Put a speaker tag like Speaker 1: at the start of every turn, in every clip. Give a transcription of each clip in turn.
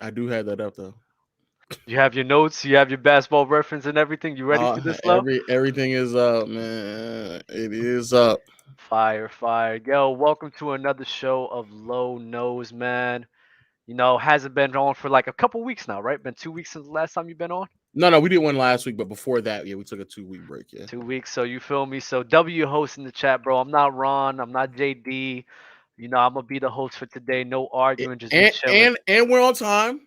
Speaker 1: I do have that up though.
Speaker 2: You have your notes, you have your basketball reference and everything. You ready for this, Low?
Speaker 1: Everything is up, man. It is up.
Speaker 2: Fire, fire. Yo, welcome to another show of Low Nose, man. Hasn't been on for like a couple weeks now, right? Been 2 weeks since the last time you've been on?
Speaker 1: No, we did one last week, but before that, yeah, we took a 2 week break. Yeah.
Speaker 2: 2 weeks, so you feel me? So W hosting the chat, bro. I'm not Ron, I'm not JD. I'm gonna be the host for today. No arguing, just me chilling.
Speaker 1: And we're on time,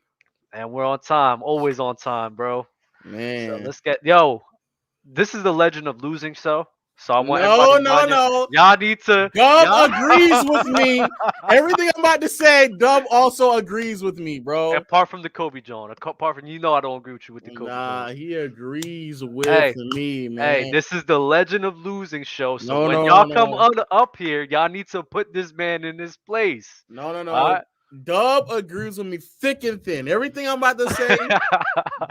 Speaker 2: And we're on time, always on time, bro. So
Speaker 1: man.
Speaker 2: let's get this is the legend of losing, so I want everybody
Speaker 1: No,
Speaker 2: to
Speaker 1: no,
Speaker 2: mind you.
Speaker 1: no.
Speaker 2: Y'all need to
Speaker 1: Dub
Speaker 2: y'all
Speaker 1: agrees with me. Everything I'm about to say, Dub also agrees with me, bro.
Speaker 2: apart from the Kobe John. Apart from I don't agree with you with the Kobe
Speaker 1: Nah,
Speaker 2: Johns.
Speaker 1: he agrees with
Speaker 2: Hey,
Speaker 1: me,
Speaker 2: hey,
Speaker 1: man.
Speaker 2: this is the legend of losing show. So
Speaker 1: No,
Speaker 2: when
Speaker 1: no, no,
Speaker 2: y'all come
Speaker 1: no.
Speaker 2: up here, y'all need to put this man in his place.
Speaker 1: No, no,
Speaker 2: All
Speaker 1: no. Dub agrees with me thick and thin. Everything I'm about to say,
Speaker 2: right.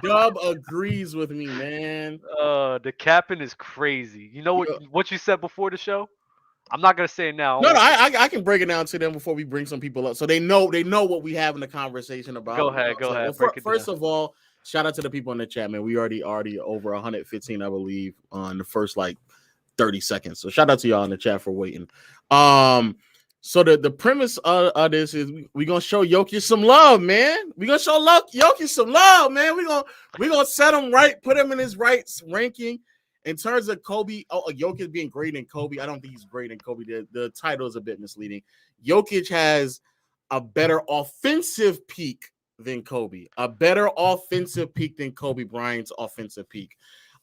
Speaker 1: Dub agrees with me, man.
Speaker 2: The capping is crazy. You know
Speaker 1: Yo,
Speaker 2: what you said before the show? I'm not gonna say it now. I
Speaker 1: no, no,
Speaker 2: won't say.
Speaker 1: I can break it down to them before we bring some people up, so they know what we have in the conversation
Speaker 2: Go
Speaker 1: about. You know
Speaker 2: ahead,
Speaker 1: what I'm
Speaker 2: go
Speaker 1: saying? Well,
Speaker 2: ahead, break it down.
Speaker 1: first of all, shout out to the people in the chat, man. We already over 115, I believe, on the first like 30 seconds. So shout out to y'all in the chat for waiting. Um, so the premise of this is we gonna show Jokic some love, man. We gonna show Jokic some love, man. We gonna set him right, put him in his right ranking. In terms of Kobe, Jokic being great in Kobe, I don't think he's great in Kobe. The title is a bit misleading. Jokic has a better offensive peak than Kobe, a better offensive peak than Kobe Bryant's offensive peak.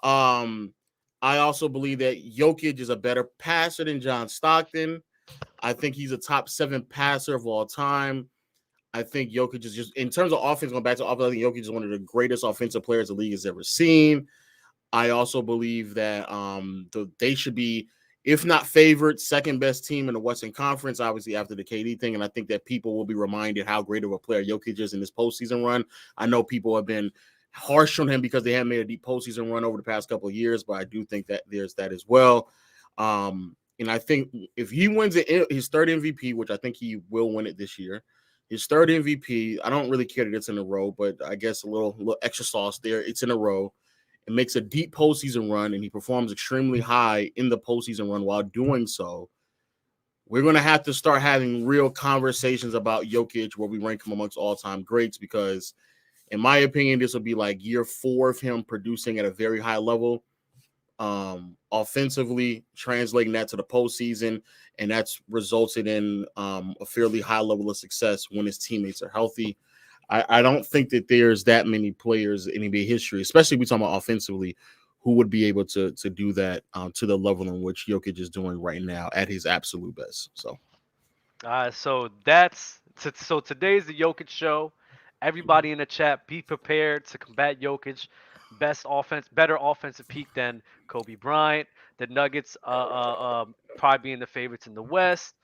Speaker 1: Um, I also believe that Jokic is a better passer than John Stockton. I think he's a top 7 passer of all time. I think Jokic is just, in terms of offense, going back to offense, I think Jokic is one of the greatest offensive players the league has ever seen. I also believe that they should be, if not favored, second best team in the Western Conference, obviously after the KD thing. And I think that people will be reminded how great of a player Jokic is in this postseason run. I know people have been harsh on him because they haven't made a deep postseason run over the past couple of years, but I do think that there's that as well. And I think if he wins his third MVP, which I think he will win it this year, his third MVP, I don't really care that it's in a row, but I guess a little extra sauce there. It's in a row. It makes a deep postseason run, and he performs extremely high in the postseason run. While doing so, we're going to have to start having real conversations about Jokic, where we rank him amongst all-time greats, because in my opinion, this will be like year 4 of him producing at a very high level, offensively, translating that to the postseason, and that's resulted in a fairly high level of success when his teammates are healthy. I don't think that there's that many players in NBA history, especially we talking about offensively, who would be able to do that to the level in which Jokic is doing right now at his absolute best. So
Speaker 2: So today's the Jokic show. Everybody in the chat, be prepared to combat Jokic. Better offensive peak than Kobe Bryant. The Nuggets, probably being the favorites in the West.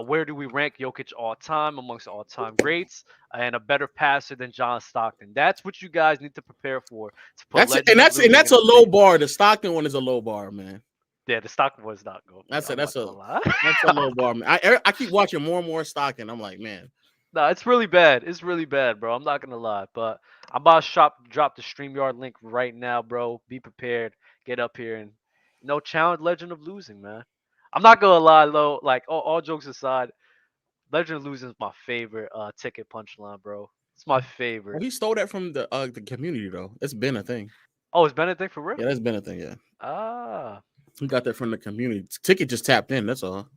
Speaker 2: Where do we rank Jokic all time amongst all-time greats? And a better passer than John Stockton. That's what you guys need to prepare for to put
Speaker 1: that's it,
Speaker 2: Legend of
Speaker 1: and
Speaker 2: Losing
Speaker 1: that's
Speaker 2: in
Speaker 1: a
Speaker 2: his
Speaker 1: low
Speaker 2: face.
Speaker 1: bar. The Stockton one is a low bar, man.
Speaker 2: Yeah, the Stockton was not good.
Speaker 1: That's a
Speaker 2: I'm not
Speaker 1: that's a
Speaker 2: gonna lie.
Speaker 1: that's a low bar, man. I keep watching more and more Stockton. I'm like, man,
Speaker 2: No, it's really bad. It's really bad, bro. I'm not gonna lie, but I'm about to drop the StreamYard link right now, bro. Be prepared. Get up here and challenge Legend of Losing, man. I'm not gonna lie though. Like all jokes aside, Legend of Losing is my favorite ticket punchline, bro. It's my
Speaker 1: well,
Speaker 2: favorite.
Speaker 1: he stole that from the community though. It's been a thing.
Speaker 2: Oh, is Benedict for real?
Speaker 1: Yeah, that's been a thing. Yeah,
Speaker 2: Ah.
Speaker 1: he got that from the community. Ticket just tapped in. That's all.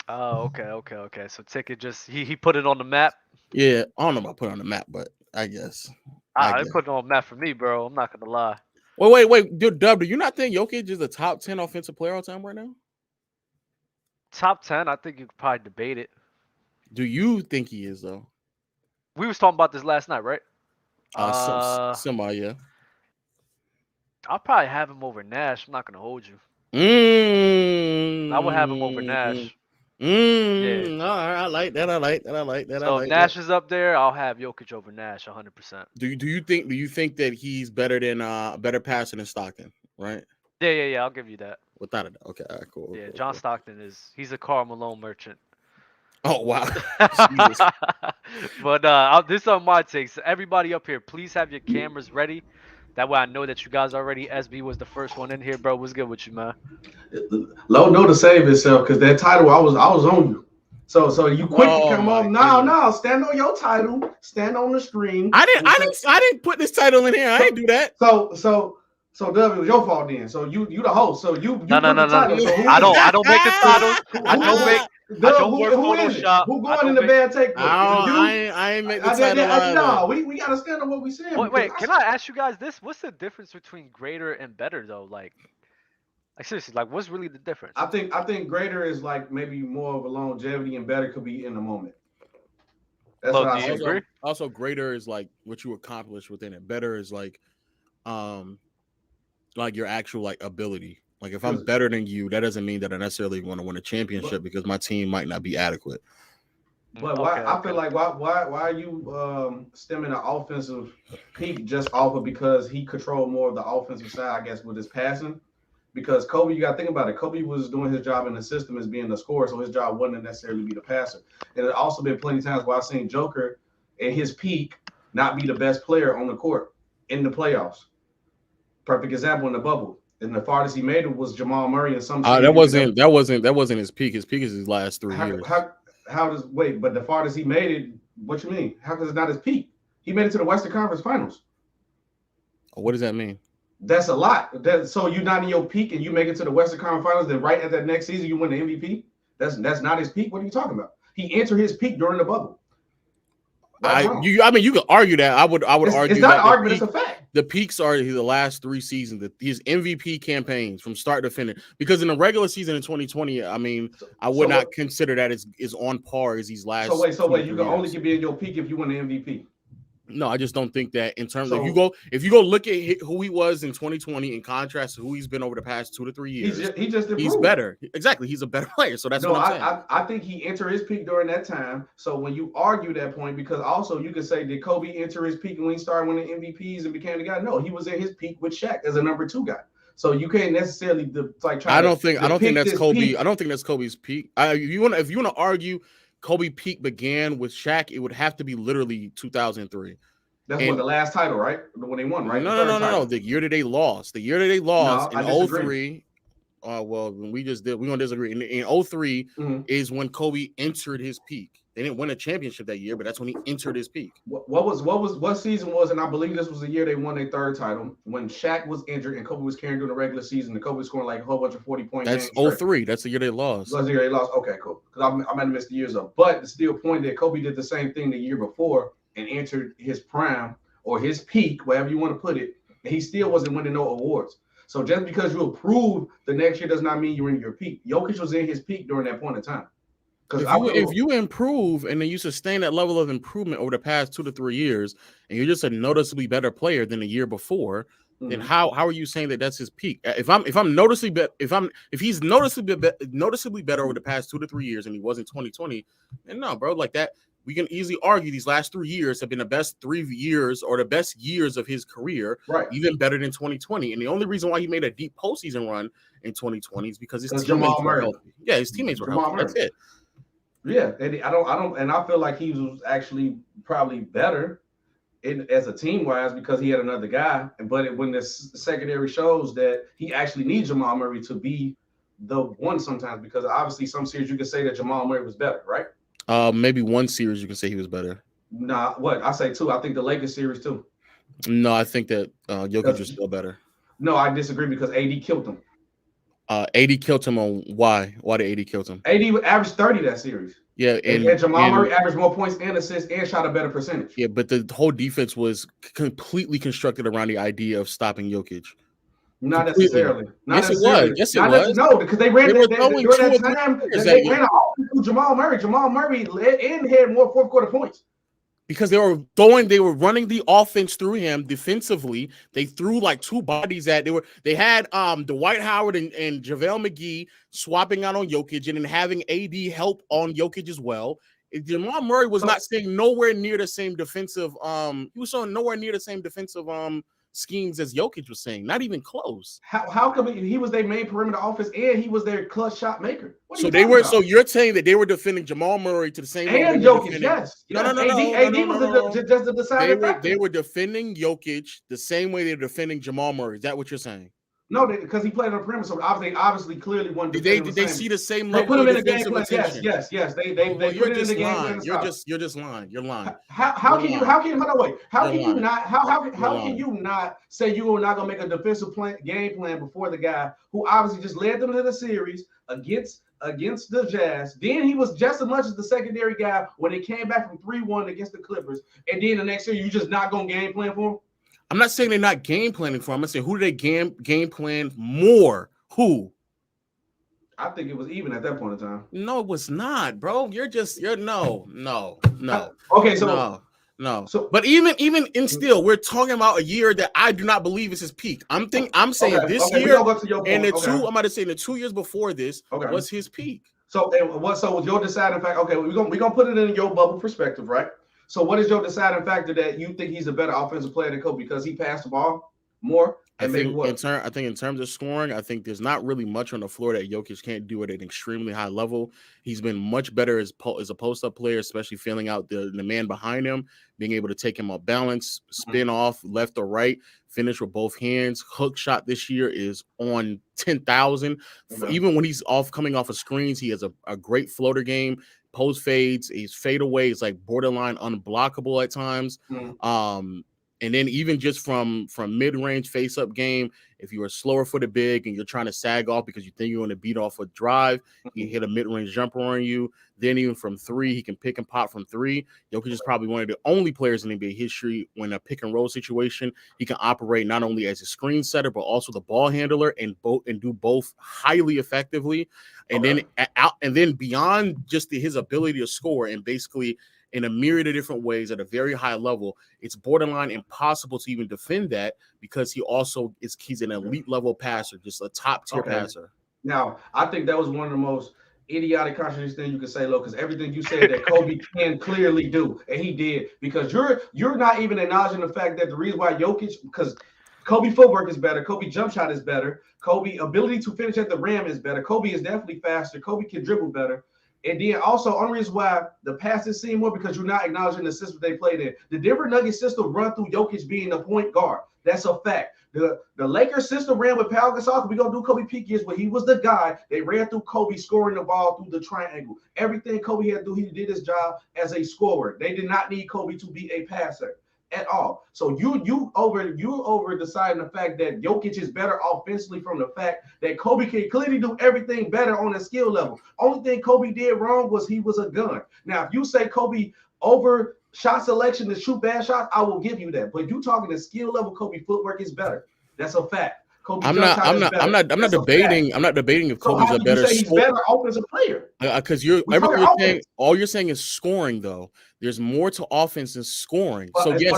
Speaker 2: Oh, okay, okay, okay. So ticket just he put it on the map.
Speaker 1: Yeah, I don't know about put it on the map, but I guess. I
Speaker 2: Ah, they
Speaker 1: guess.
Speaker 2: put it on the map for me, bro. I'm not gonna lie.
Speaker 1: Wait. Dude, Dub, do you not think Jokic is a top 10 offensive player all time right now?
Speaker 2: Top 10, I think you could probably debate it.
Speaker 1: Do you think he is though?
Speaker 2: We was talking about this last night, right? Uh,
Speaker 1: Yeah.
Speaker 2: I'll probably have him over Nash. I'm not gonna hold you. I would have him over
Speaker 1: Mm,
Speaker 2: Nash. Yeah.
Speaker 1: all right, I like that. I like that. I like that. I
Speaker 2: So if
Speaker 1: like that.
Speaker 2: Nash is up there, I'll have Jokic over Nash 100%.
Speaker 1: Do you think that he's better than better passer than Stockton? Right.
Speaker 2: Yeah, yeah, yeah. I'll give you that.
Speaker 1: Without a doubt. Okay. All right. Cool.
Speaker 2: Yeah,
Speaker 1: Cool.
Speaker 2: John
Speaker 1: Cool.
Speaker 2: Stockton is he's a Karl Malone merchant.
Speaker 1: Oh wow. Jesus.
Speaker 2: But this is on my takes. Everybody up here, please have your cameras ready. That way I know that you guys are ready. SB was the first one in here, bro. What's good with you, man?
Speaker 3: Low know to save himself because that title I was on you. So you quick to
Speaker 1: Oh
Speaker 3: come
Speaker 1: my
Speaker 3: on. No,
Speaker 1: goodness.
Speaker 3: no, stand on your title. Stand on the stream.
Speaker 1: I didn't put this title in here. I didn't do that.
Speaker 3: So Dub, it was your fault then. So you the host. So you
Speaker 2: No, no,
Speaker 3: put
Speaker 2: no,
Speaker 3: the
Speaker 2: no.
Speaker 3: title. So who
Speaker 2: I
Speaker 3: is
Speaker 2: don't.
Speaker 3: it?
Speaker 2: I don't make the titles. I
Speaker 3: Who
Speaker 2: don't
Speaker 3: is
Speaker 2: make.
Speaker 3: it?
Speaker 2: I
Speaker 3: Dub,
Speaker 2: don't work
Speaker 3: who is it?
Speaker 2: Photoshop.
Speaker 3: Who
Speaker 2: I
Speaker 3: going in
Speaker 2: don't
Speaker 3: the
Speaker 2: make.
Speaker 3: bad take? Is it you?
Speaker 1: I ain't make the title either.
Speaker 3: No, we gotta stand on what we saying.
Speaker 2: Wait. Can I ask you guys this? What's the difference between greater and better, though? Like seriously, like what's really the difference?
Speaker 3: I think greater is like maybe more of a longevity and better could be in the moment. That's
Speaker 2: Lo,
Speaker 3: what I
Speaker 2: do you
Speaker 3: say.
Speaker 2: agree?
Speaker 1: Also, greater is like what you accomplish within it. Better is like your actual like ability. Like if I'm better than you, that doesn't mean that I necessarily want to win a championship because my team might not be adequate.
Speaker 3: But why I feel like why are you stemming the offensive peak just off of because he controlled more of the offensive side, I guess, with his passing? Because Kobe, you got to think about it. Kobe was doing his job in the system as being the scorer, so his job wasn't necessarily be the passer. And it also been plenty of times where I've seen Joker at his peak not be the best player on the court in the playoffs. Perfect example in the bubble. And the farthest he made it was Jamal Murray in some series.
Speaker 1: That wasn't his peak. His peak is his last 3 years.
Speaker 3: How does wait? But the farthest he made it, what you mean? How is it not his peak? He made it to the Western Conference Finals.
Speaker 1: What does that mean?
Speaker 3: That's a lot. So you're not in your peak and you make it to the Western Conference Finals. Then right at that next season you win the MVP. That's not his peak. What are you talking about? He entered his peak during the bubble.
Speaker 1: I mean, you could argue that. I would argue
Speaker 3: it's not
Speaker 1: that
Speaker 3: an argument. It's a fact.
Speaker 1: The peaks are the last 3 seasons, his MVP campaigns from start to finish. Because in the regular season in 2020, I mean, I would not consider that is on par as these last.
Speaker 3: So wait, you can only be in your peak if you win the MVP.
Speaker 1: No, I just don't think that in terms of if you go look at who he was in 2020 in contrast to who he's been over the past 2 to 3 years, he's better. Exactly, he's a better player. So that's what I'm saying.
Speaker 3: I think he entered his peak during that time. So when you argue that point, because also you could say, did Kobe enter his peak when he started winning MVPs and became the guy? No, he was in his peak with Shaq as a number 2 guy. So you can't necessarily
Speaker 1: I don't think that's Kobe. Peak. I don't think that's Kobe's peak. If you want to argue Kobe peak began with Shaq, it would have to be literally 2003.
Speaker 3: That's what the last title, right? When they won, right?
Speaker 1: No. The year that they lost. The year that they lost in 03. Well, we're gonna disagree. In 03 is when Kobe entered his peak. They didn't win a championship that year, but that's when he entered his peak.
Speaker 3: What season was? And I believe this was the year they won their 3rd title when Shaq was injured and Kobe was carrying during the regular season. And Kobe was scoring like a whole bunch of 40-point games.
Speaker 1: That's 03. That's the year they lost.
Speaker 3: That's the year they lost. Okay, cool. Because I might have missed the years up, but it's still a point that Kobe did the same thing the year before and entered his prime or his peak, whatever you want to put it. He still wasn't winning no awards. So just because you improve the next year does not mean you're in your peak. Jokic was in his peak during that point in time.
Speaker 1: If you improve and then you sustain that level of improvement over the past 2 to 3 years, and you're just a noticeably better player than the year before, then how are you saying that that's his peak? If he's noticeably better over the past 2 to 3 years and he was in 2020, then no, bro, like that. We can easily argue these last 3 years have been the best 3 years or the best years of his career,
Speaker 3: right?
Speaker 1: Even better than 2020. And the only reason why he made a deep postseason run in 2020 is because his teammates were healthy. Yeah, his teammates were healthy. That's it.
Speaker 3: Yeah, and I feel like he was actually probably better as a team wise because he had another guy. But when the secondary shows that he actually needs Jamal Murray to be the one sometimes, because obviously some series you can say that Jamal Murray was better, right?
Speaker 1: Maybe one series you can say he was better.
Speaker 3: Nah, what I say 2. I think the Lakers series too.
Speaker 1: No, I think that Jokic is still better.
Speaker 3: No, I disagree because AD killed him.
Speaker 1: AD killed him on why? Why did AD kill him?
Speaker 3: AD averaged 30 that series.
Speaker 1: Yeah,
Speaker 3: and Jamal Murray averaged more points and assists and shot a better percentage.
Speaker 1: Yeah, but the whole defense was completely constructed around the idea of stopping Jokic.
Speaker 3: Not necessarily.
Speaker 1: Yes, it was.
Speaker 3: No, because they ran during that time. They ran an offense through Jamal Murray. Jamal Murray led and had more 4th quarter points.
Speaker 1: Because they were running the offense through him defensively. They threw like 2 bodies at. They had Dwight Howard and JaVale McGee swapping out on Jokic and then having AD help on Jokic as well. Jamal Murray was not seeing nowhere near the same defensive. He was showing nowhere near the same defensive schemes as Jokic was saying. Not even close.
Speaker 3: How come he was their main perimeter offense and he was their clutch shot maker?
Speaker 1: So they were. So you're saying that they were defending Jamal Murray to the same level.
Speaker 3: And Jokic, yes.
Speaker 1: No.
Speaker 3: AD was just the deciding factor.
Speaker 1: They were defending Jokic the same way they're defending Jamal Murray. Is that what you're saying?
Speaker 3: No, because he played on the perimeter, so obviously clearly one.
Speaker 1: Did they see the same level?
Speaker 3: They put him in the game plan. Yes. They put it in the game plan.
Speaker 1: You're just lying. You're lying.
Speaker 3: How can you not say you were not gonna make a defensive game plan before the guy who obviously just led them to the series against the Jazz? Then he was just as much as the secondary guy when they came back from 3-1 against the Clippers, and then the next year you just not gonna game plan for him.
Speaker 1: I'm not saying they're not game planning for. I'm saying who do they game plan more? Who?
Speaker 3: I think it was even at that point in time.
Speaker 1: No, it was not, bro. You're no.
Speaker 3: Okay, so
Speaker 1: no. So, but even in still, we're talking about a year that I do not believe is his peak. I'm saying this year and I'm about to say the 2 years before this was his peak.
Speaker 3: So was your deciding factor? Okay, we're gonna put it in your bubble perspective, right? So what is your deciding factor that you think he's a better offensive player than Kobe because he passed the ball more?
Speaker 1: I think in terms of scoring, I think there's not really much on the floor that Jokic can't do at an extremely high level. He's been much better as a post-up player, especially feeling out the man behind him, being able to take him off balance, spin off left or right, finish with both hands. Hook shot this year is on 10,000. Even when he's coming off of screens, he has a great floater game. Post fades, he's fadeaway. It's like borderline unblockable at times. And then even just from mid-range face-up game, if you're a slower-footed big and you're trying to sag off because you think you're going to beat off a drive, he hit a mid-range jumper on you. Then even from three, he can pick and pop from three. Jokic is probably one of the only players in NBA history when a pick-and-roll situation, he can operate not only as a screen setter but also the ball handler and do both highly effectively. And then beyond just his ability to score and basically – in a myriad of different ways at a very high level, it's borderline impossible to even defend that because he's an elite level passer, just a top tier passer.
Speaker 3: Now, I think that was one of the most idiotic contradictions things you can say, because everything you said that Kobe can clearly do, and he did, because you're not even acknowledging the fact that the reason why Jokic, because Kobe footwork is better, Kobe jump shot is better, Kobe ability to finish at the rim is better, Kobe is definitely faster, Kobe can dribble better. And then also, only reason why the passes seem more because you're not acknowledging the system they played in. The Denver Nuggets system run through Jokic being the point guard. That's a fact. The Lakers system ran with Pau Gasol. We're going to do Kobe peak years, but he was the guy. They ran through Kobe scoring the ball through the triangle. Everything Kobe had to do, he did his job as a scorer. They did not need Kobe to be a passer at all. So you over deciding the fact that Jokic is better offensively from the fact that Kobe can clearly do everything better on a skill level. Only thing Kobe did wrong was he was a gun. Now, if you say Kobe over shot selection to shoot bad shots, I will give you that. But you talking the skill level, Kobe footwork is better. That's a fact. I'm not
Speaker 1: debating if Kobe's a better
Speaker 3: scorer. He's better offensive player.
Speaker 1: Because all you're saying is scoring, though. There's more to offense than scoring. So yes,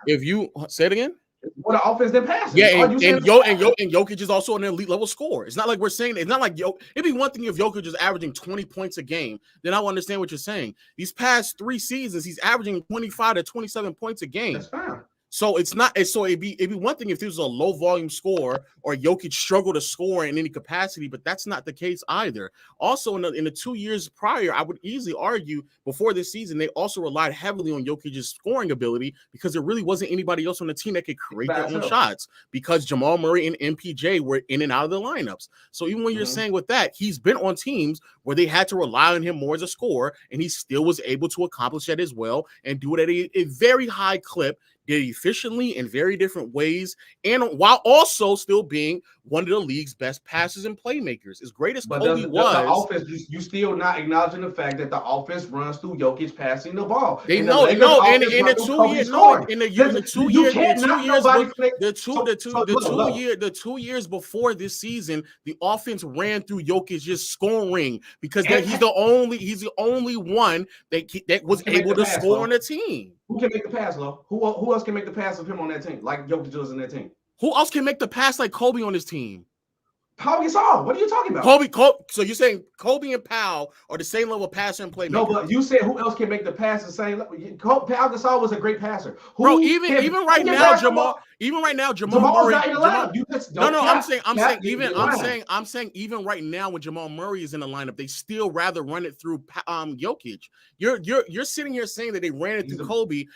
Speaker 1: if you say it again.
Speaker 3: What an offense than passing.
Speaker 1: Yeah, and Jokic is also an elite level scorer. It's not like we're saying it's not like it'd be one thing if Jokic is averaging 20 points a game, then I will understand what you're saying. These past 3 seasons, he's averaging 25 to 27 points a game.
Speaker 3: That's fine.
Speaker 1: So it's not. So it'd be one thing if this was a low volume score or Jokic struggled to score in any capacity, but that's not the case either. Also, in the 2 years prior, I would easily argue before this season they also relied heavily on Jokic's scoring ability because there really wasn't anybody else on the team that could create their own shots because Jamal Murray and MPJ were in and out of the lineups. So even when you're saying with that, he's been on teams where they had to rely on him more as a scorer, and he still was able to accomplish that as well and do it at a very high clip. Did efficiently in very different ways, and while also still being one of the league's best passers and playmakers. As great as Kobe was,
Speaker 3: the offense, you still not acknowledging the fact that the offense runs through Jokic passing the ball.
Speaker 1: In the 2 years before this season, the offense ran through Jokic just scoring because he's the only one that was able to score on the team.
Speaker 3: Who can make the pass, Lo? Who else can make the pass of him on that team, like Jokic does in that team?
Speaker 1: Who else can make the pass like Kobe on his team?
Speaker 3: Pau Gasol. What are you talking about?
Speaker 1: Kobe. So you're saying Kobe and Pau are the same level passer and playmaker?
Speaker 3: No, but you said who else can make the pass the same level? Pau Gasol was a great passer.
Speaker 1: Bro, even right now, Even right now, Jamal Murray.
Speaker 3: Not in the lineup. You just don't
Speaker 1: I'm saying even right now when Jamal Murray is in the lineup, they still rather run it through Jokic. You're sitting here saying that they ran it through Kobe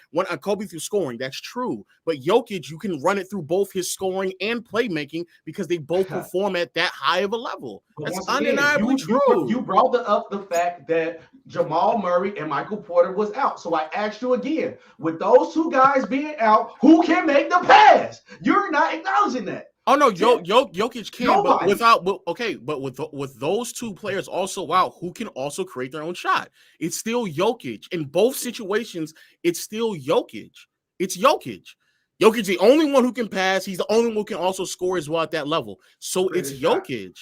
Speaker 1: through scoring. That's true, but Jokic, you can run it through both his scoring and playmaking because they both perform at that high of a level. That's undeniably true.
Speaker 3: You brought up the fact that Jamal Murray and Michael Porter was out. So I asked you again, with those two guys being out, who can make the pass? You're not acknowledging that.
Speaker 1: Oh no, Jokic can,
Speaker 3: Nobody.
Speaker 1: but with those two players also out, who can also create their own shot? It's still Jokic. In both situations, it's still Jokic. It's Jokic. Jokic the only one who can pass. He's the only one who can also score as well at that level. So it's Jokic.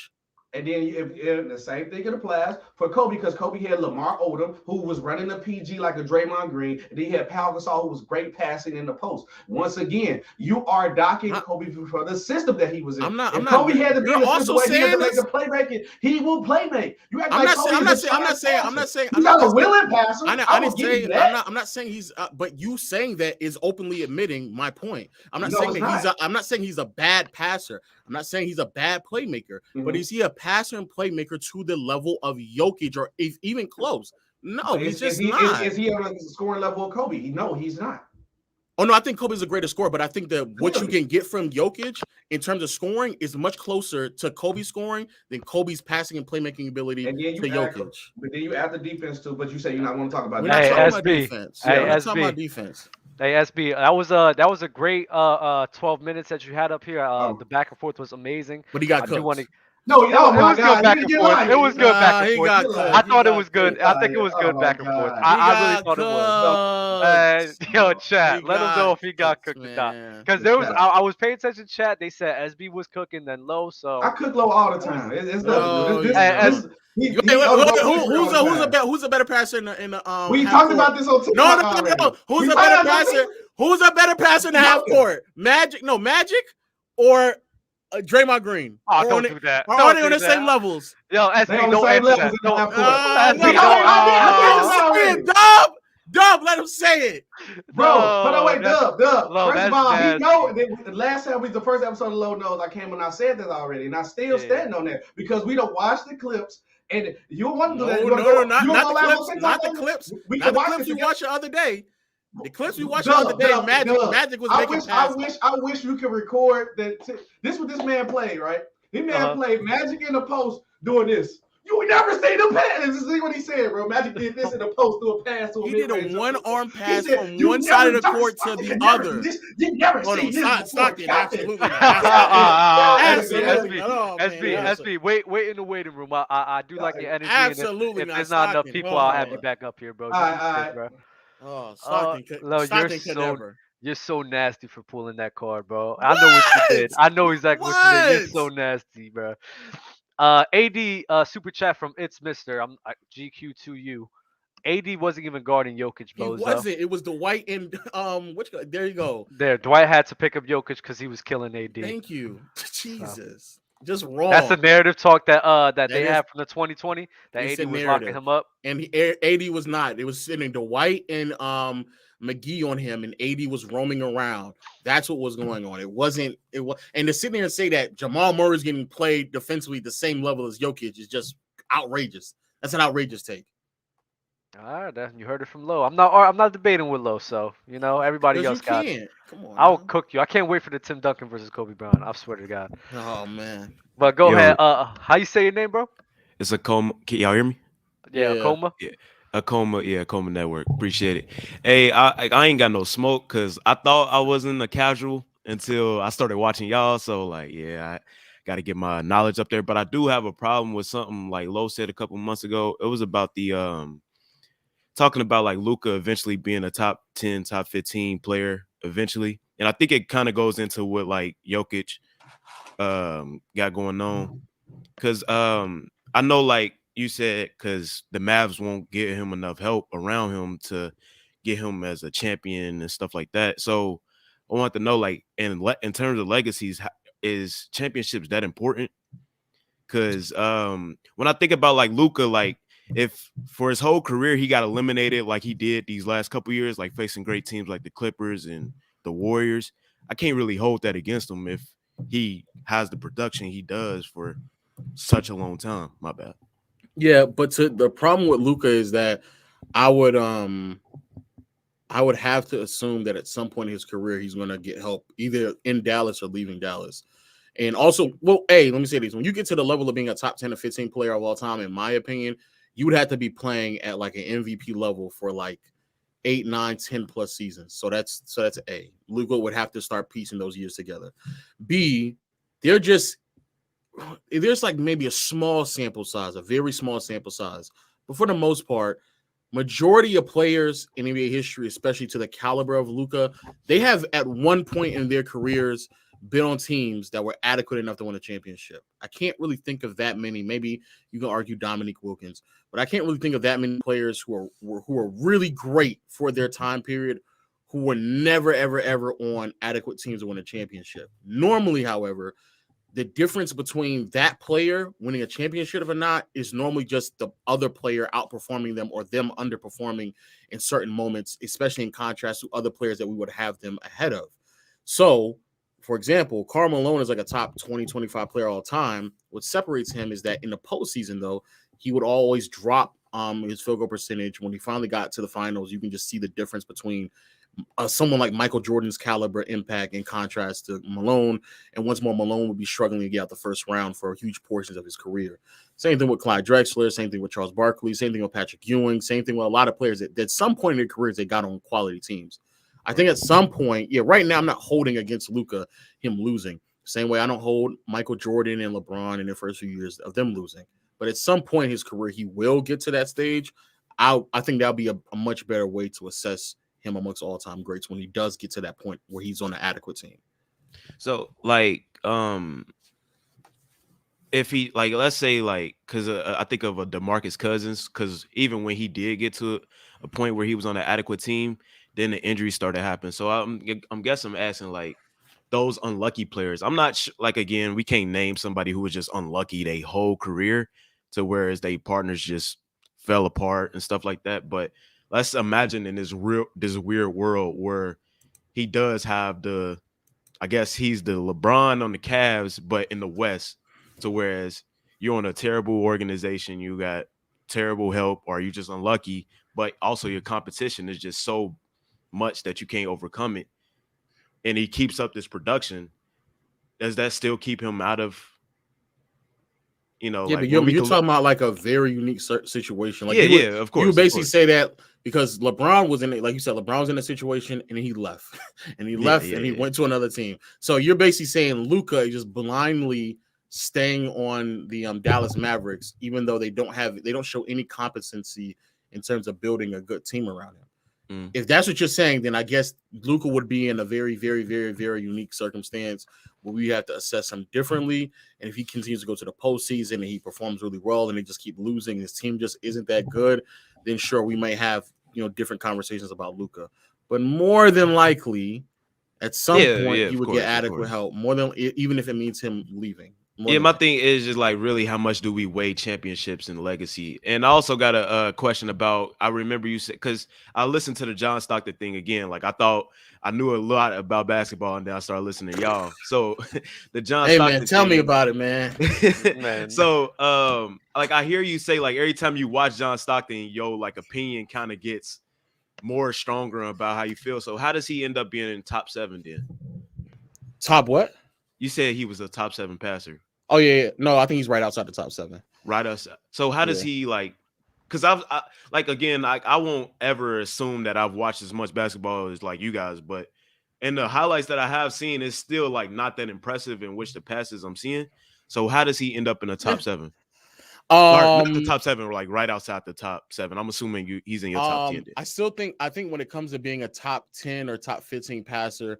Speaker 3: And then if the same thing applies for Kobe, because Kobe had Lamar Odom, who was running the PG like a Draymond Green, and then he had Pau Gasol, who was great passing in the post. Once again, you are docking Kobe for the system that he was in. Kobe had to be in the system where he had to make the playmaking. He will playmake. You act like Kobe. I'm not saying. He's not a willing passer.
Speaker 1: I'm not saying he's. But you saying that is openly admitting my point. I'm not saying that I'm not saying he's a bad passer. I'm not saying he's a bad playmaker, but is he a passer and playmaker to the level of Jokic or even close? No, he's just not.
Speaker 3: Is he on the scoring level of Kobe? No, he's not.
Speaker 1: Oh, no, I think Kobe's a greater scorer, but I think that what you can get from Jokic in terms of scoring is much closer to Kobe's scoring than Kobe's passing and playmaking ability to Jokic.
Speaker 3: But then you add the defense too, but you say you're not going to talk about
Speaker 1: defense. We're not talking about defense.
Speaker 2: Hey SB, that was a great 12 minutes that you had up here. The back and forth was amazing.
Speaker 1: But he got cooked.
Speaker 2: It was good back and forth. It was good back and forth. I thought it was good. I think it was good back and forth. I really thought it was. Yo, chat, let him know if he got cooked or not. Because there was, I was paying attention to chat. They said SB was cooking, then Low. So
Speaker 3: I cook Low all the time.
Speaker 1: Who's a better passer in the
Speaker 3: We talked about this on TikTok.
Speaker 1: No. Who's a better passer? Who's a better passer in the half court? Magic or Draymond Green?
Speaker 2: Oh, don't do that.
Speaker 1: Are they on the same levels?
Speaker 2: Yo, SB, don't answer
Speaker 1: that. Dub, let him say it.
Speaker 3: Bro, but wait, Dub. First of all, he know the last time the first episode of Low Knows I came and I said that already, and I still stand on that because we don't watch the clips. And you want to do that?
Speaker 1: Not the clips. Not the clips you watched the other day. The clips we watched the other day, Magic was making passes.
Speaker 3: I wish you could record that. This is what this man played, right? This man played Magic in the post doing this. You would never see the pass. This is what he said, bro. Magic did this in the post, through a pass to a
Speaker 1: He did a one-arm pass from one side of the court to the other.
Speaker 3: You never see this.
Speaker 1: Stockton, absolutely not.
Speaker 2: SB, wait in the waiting room. I do like your energy.
Speaker 1: Absolutely
Speaker 2: not. If there's not enough people, I'll have you back up here, bro.
Speaker 1: Oh, Stockton could never.
Speaker 2: You're so nasty for pulling that card, bro. I know what you did. I know exactly what you did. You're so nasty, bro. AD super chat from It's Mister. I'm GQ2U. AD wasn't even guarding Jokic, bro.
Speaker 1: He wasn't. It was Dwight and there you go.
Speaker 2: There, Dwight had to pick up Jokic because he was killing AD.
Speaker 1: Thank you. Jesus. Just wrong.
Speaker 2: That's the narrative talk that they had from the 2020. That AD was locking him up.
Speaker 1: And AD was not. It was sitting Dwight and McGee on him, and AD was roaming around. That's what was going on. It was, and to sit there and say that Jamal Murray's getting played defensively at the same level as Jokic is just outrageous. That's an outrageous take.
Speaker 2: All right, you heard it from Low. I'm not debating with Low, so everybody else got it.
Speaker 1: Come on,
Speaker 2: I'll cook you. I can't wait for the Tim Duncan versus Kobe Bryant. I swear to God.
Speaker 1: Oh man.
Speaker 2: But go ahead. How you say your name, bro?
Speaker 4: It's Akoma. Can y'all hear me?
Speaker 2: Yeah, Akoma.
Speaker 4: Yeah. Akoma Network. Appreciate it. Hey, I ain't got no smoke because I thought I wasn't a casual until I started watching y'all. So I got to get my knowledge up there. But I do have a problem with something like Low said a couple months ago. It was about the talking about like Luka eventually being a top 10, top 15 player eventually. And I think it kind of goes into what like Jokic got going on. Because I know like you said, because the Mavs won't give him enough help around him to get him as a champion and stuff like that. So I want to know, like, in terms of legacies, is championships that important? Because when I think about like Luka, like if for his whole career he got eliminated like he did these last couple years, like facing great teams like the Clippers and the Warriors, I can't really hold that against him if he has the production he does for such a long time. My bad.
Speaker 1: Yeah, but the problem with Luka is that I would have to assume that at some point in his career he's going to get help either in Dallas or leaving Dallas. And also, well, let me say this. When you get to the level of being a top 10 or 15 player of all time, in my opinion, you would have to be playing at like an MVP level for like 8, 9, 10 plus seasons. So that's A. Luka would have to start piecing those years together. B, there's like maybe a small sample size, a very small sample size. But for the most part, majority of players in NBA history, especially to the caliber of Luka, they have at one point in their careers been on teams that were adequate enough to win a championship. I can't really think of that many. Maybe you can argue Dominique Wilkins, but I can't really think of that many players who are really great for their time period who were never, ever, ever on adequate teams to win a championship. Normally, however, the difference between that player winning a championship or not is normally just the other player outperforming them or them underperforming in certain moments, especially in contrast to other players that we would have them ahead of. So, for example, Karl Malone is like a top 20, 25 player all time. What separates him is that in the postseason, though, he would always drop his field goal percentage. When he finally got to the finals, you can just see the difference between someone like Michael Jordan's caliber impact in contrast to Malone. And once more, Malone would be struggling to get out the first round for huge portions of his career. Same thing with Clyde Drexler, same thing with Charles Barkley, same thing with Patrick Ewing, same thing with a lot of players that at some point in their careers, they got on quality teams. I think at some point, right now I'm not holding against Luka him losing. Same way I don't hold Michael Jordan and LeBron in their first few years of them losing. But at some point in his career, he will get to that stage. I think that'll be a much better way to assess him amongst all-time greats when he does get to that point where he's on an adequate team.
Speaker 4: So, like, if he, like, let's say, like, because I think of a DeMarcus Cousins, because even when he did get to a point where he was on an adequate team, then the injuries started happening. So I'm guessing I'm asking, like, those unlucky players. I'm not like, again, we can't name somebody who was just unlucky their whole career to whereas they partners just fell apart and stuff like that. But let's imagine in this weird world where he does have I guess he's the LeBron on the Cavs, but in the West. So whereas you're on a terrible organization, you got terrible help, or you just unlucky, but also your competition is just so much that you can't overcome it. And he keeps up this production. Does that still keep him out of,
Speaker 1: Yeah,
Speaker 4: like,
Speaker 1: but you're talking about like a very unique situation. Like,
Speaker 4: of course.
Speaker 1: You would basically say that because LeBron was in it, like you said, LeBron was in a situation and he left, and he went to another team. So you're basically saying Luka is just blindly staying on the Dallas Mavericks, even though they don't show any competency in terms of building a good team around him. If that's what you're saying, then I guess Luka would be in a very, very, very, very unique circumstance where we have to assess him differently. And if he continues to go to the postseason and he performs really well and they just keep losing, his team just isn't that good, then sure, we may have different conversations about Luka. But more than likely, at some point, he would get adequate help. More than even if it means him leaving.
Speaker 4: My thing is just like, really, how much do we weigh championships and legacy? And I also got a question about, I remember you said, because I listened to the John Stockton thing again. Like, I thought I knew a lot about basketball, and then I started listening to y'all. So the John Stockton
Speaker 1: man, tell me about it, man.
Speaker 2: Man.
Speaker 4: So like, I hear you say, like, every time you watch John Stockton, like, opinion kind of gets more stronger about how you feel. So how does he end up being in top 7 then?
Speaker 1: Top what?
Speaker 4: You said he was a top 7 passer.
Speaker 1: Oh, yeah. No, I think he's right outside the top 7.
Speaker 4: Right outside. So how does he, like, because I won't ever assume that I've watched as much basketball as like you guys, but in the highlights that I have seen, it's still like not that impressive in which the passes I'm seeing. So how does he end up in the top 7? Not the top 7, or like right outside the top 7. I'm assuming he's in your top 10.
Speaker 1: I think when it comes to being a top 10 or top 15 passer,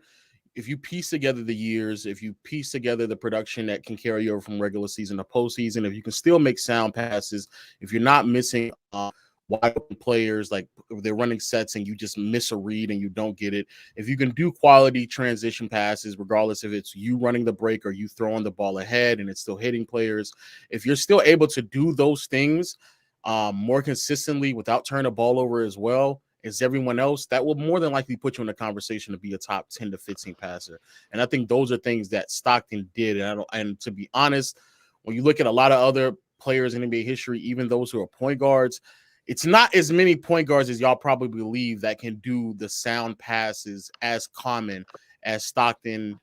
Speaker 1: if you piece together the years, if you piece together the production that can carry you over from regular season to postseason, if you can still make sound passes, if you're not missing wide open players, like if they're running sets and you just miss a read and you don't get it, if you can do quality transition passes, regardless if it's you running the break or you throwing the ball ahead and it's still hitting players, if you're still able to do those things more consistently without turning the ball over as well, as everyone else, that will more than likely put you in a conversation to be a top 10 to 15 passer. And I think those are things that Stockton did. And to be honest, when you look at a lot of other players in NBA history, even those who are point guards, it's not as many point guards as y'all probably believe that can do the sound passes as common as Stockton,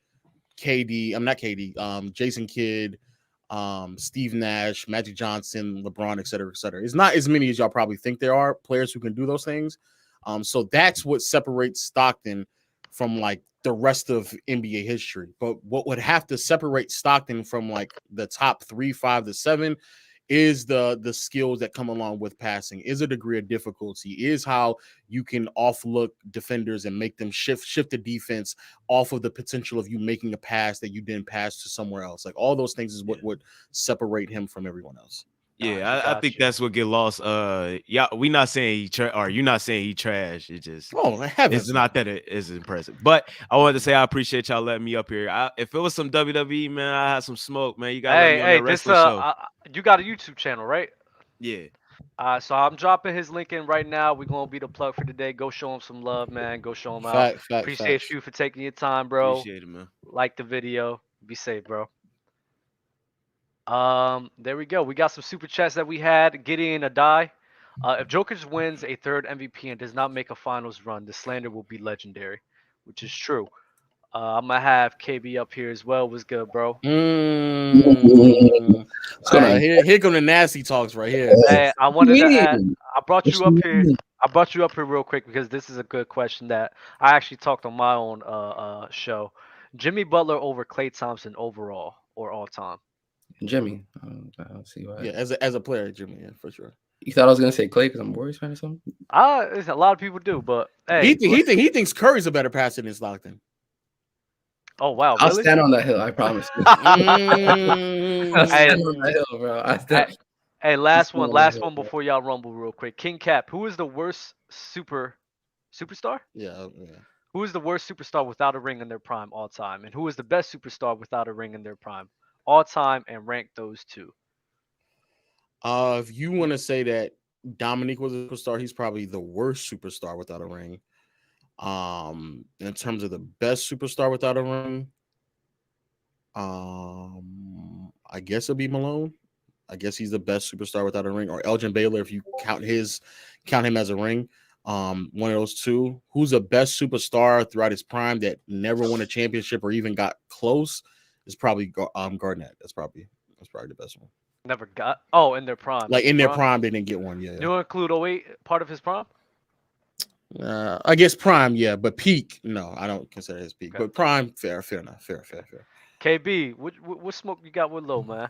Speaker 1: Jason Kidd, Steve Nash, Magic Johnson, LeBron, et cetera, et cetera. It's not as many as y'all probably think there are players who can do those things. So that's what separates Stockton from like the rest of NBA history. But what would have to separate Stockton from like the top 3, 5 to 7 is the skills that come along with passing, is a degree of difficulty, is how you can offlook defenders and make them shift the defense off of the potential of you making a pass that you didn't pass to somewhere else. Like all those things is what would separate him from everyone else.
Speaker 4: Yeah, I think that's what get lost. Yeah, we not saying you're not saying he trash. It just it's not that it is impressive. But I wanted to say I appreciate y'all letting me up here. If it was some WWE, man, I had some smoke, man. You got let me on the wrestling show.
Speaker 2: You got a YouTube channel, right?
Speaker 4: Yeah.
Speaker 2: So I'm dropping his link in right now. We're gonna be the plug for today. Go show him some love, man. Go show him out. Appreciate you for taking your time, bro.
Speaker 4: Appreciate it, man.
Speaker 2: Like the video. Be safe, bro. There we go. We got some super chats that we had. Gideon Adai. If Jokic wins a third MVP and does not make a finals run, the slander will be legendary, which is true. I'm gonna have KB up here as well. What's good, bro?
Speaker 1: Here come the nasty talks right here.
Speaker 2: Hey, I wanted to add. I brought you up here. I brought you up here real quick because this is a good question that I actually talked on my own show. Jimmy Butler over Klay Thompson overall or all time?
Speaker 5: Jimmy. I don't see why.
Speaker 1: Yeah, as a player, Jimmy, yeah, for sure.
Speaker 5: You thought I was gonna say Klay because I'm a Warriors fan or something?
Speaker 2: A lot of people do, but hey,
Speaker 1: he thinks Curry's a better passer than Stockton.
Speaker 2: Oh wow!
Speaker 5: I'll
Speaker 2: really?
Speaker 5: stand on that hill. I promise. I'll stand on that hill, bro.
Speaker 2: Hey, last one before y'all rumble real quick. King Cap, who is the worst superstar?
Speaker 1: Yeah.
Speaker 2: Who is the worst superstar without a ring in their prime all time, and who is the best superstar without a ring in their prime all time? And rank those two.
Speaker 1: If you want to say that Dominique was a superstar, he's probably the worst superstar without a ring. In terms of the best superstar without a ring, I guess it'll be Malone. I guess he's the best superstar without a ring, or Elgin Baylor if you count him as a ring. One of those two. Who's the best superstar throughout his prime that never won a championship or even got close is probably Garnett. That's probably the best one.
Speaker 2: Never got in their prime.
Speaker 1: Like in their prime, they didn't get one. Yeah.
Speaker 2: You include 08 part of his prime?
Speaker 1: I guess prime, yeah, but peak, no, I don't consider his peak. Okay. But prime, fair enough. Fair.
Speaker 2: KB, what smoke you got with Low, man?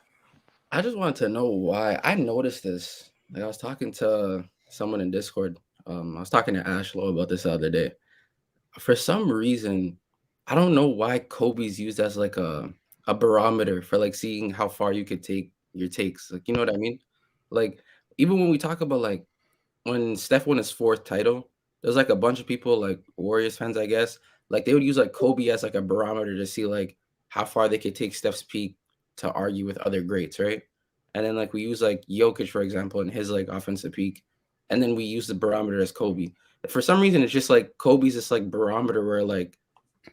Speaker 5: I just wanted to know why. I noticed this. Like I was talking to someone in Discord. I was talking to Ash Low about this the other day. For some reason, I don't know why Kobe's used as like a barometer for like seeing how far you could take your takes. Like, you know what I mean? Like, even when we talk about like when Steph won his 4th title, there's like a bunch of people, like Warriors fans, I guess, like they would use like Kobe as like a barometer to see like how far they could take Steph's peak to argue with other greats, right? And then like we use like Jokic, for example, in his like offensive peak, and then we use the barometer as Kobe. But for some reason, it's just like Kobe's this like barometer where like,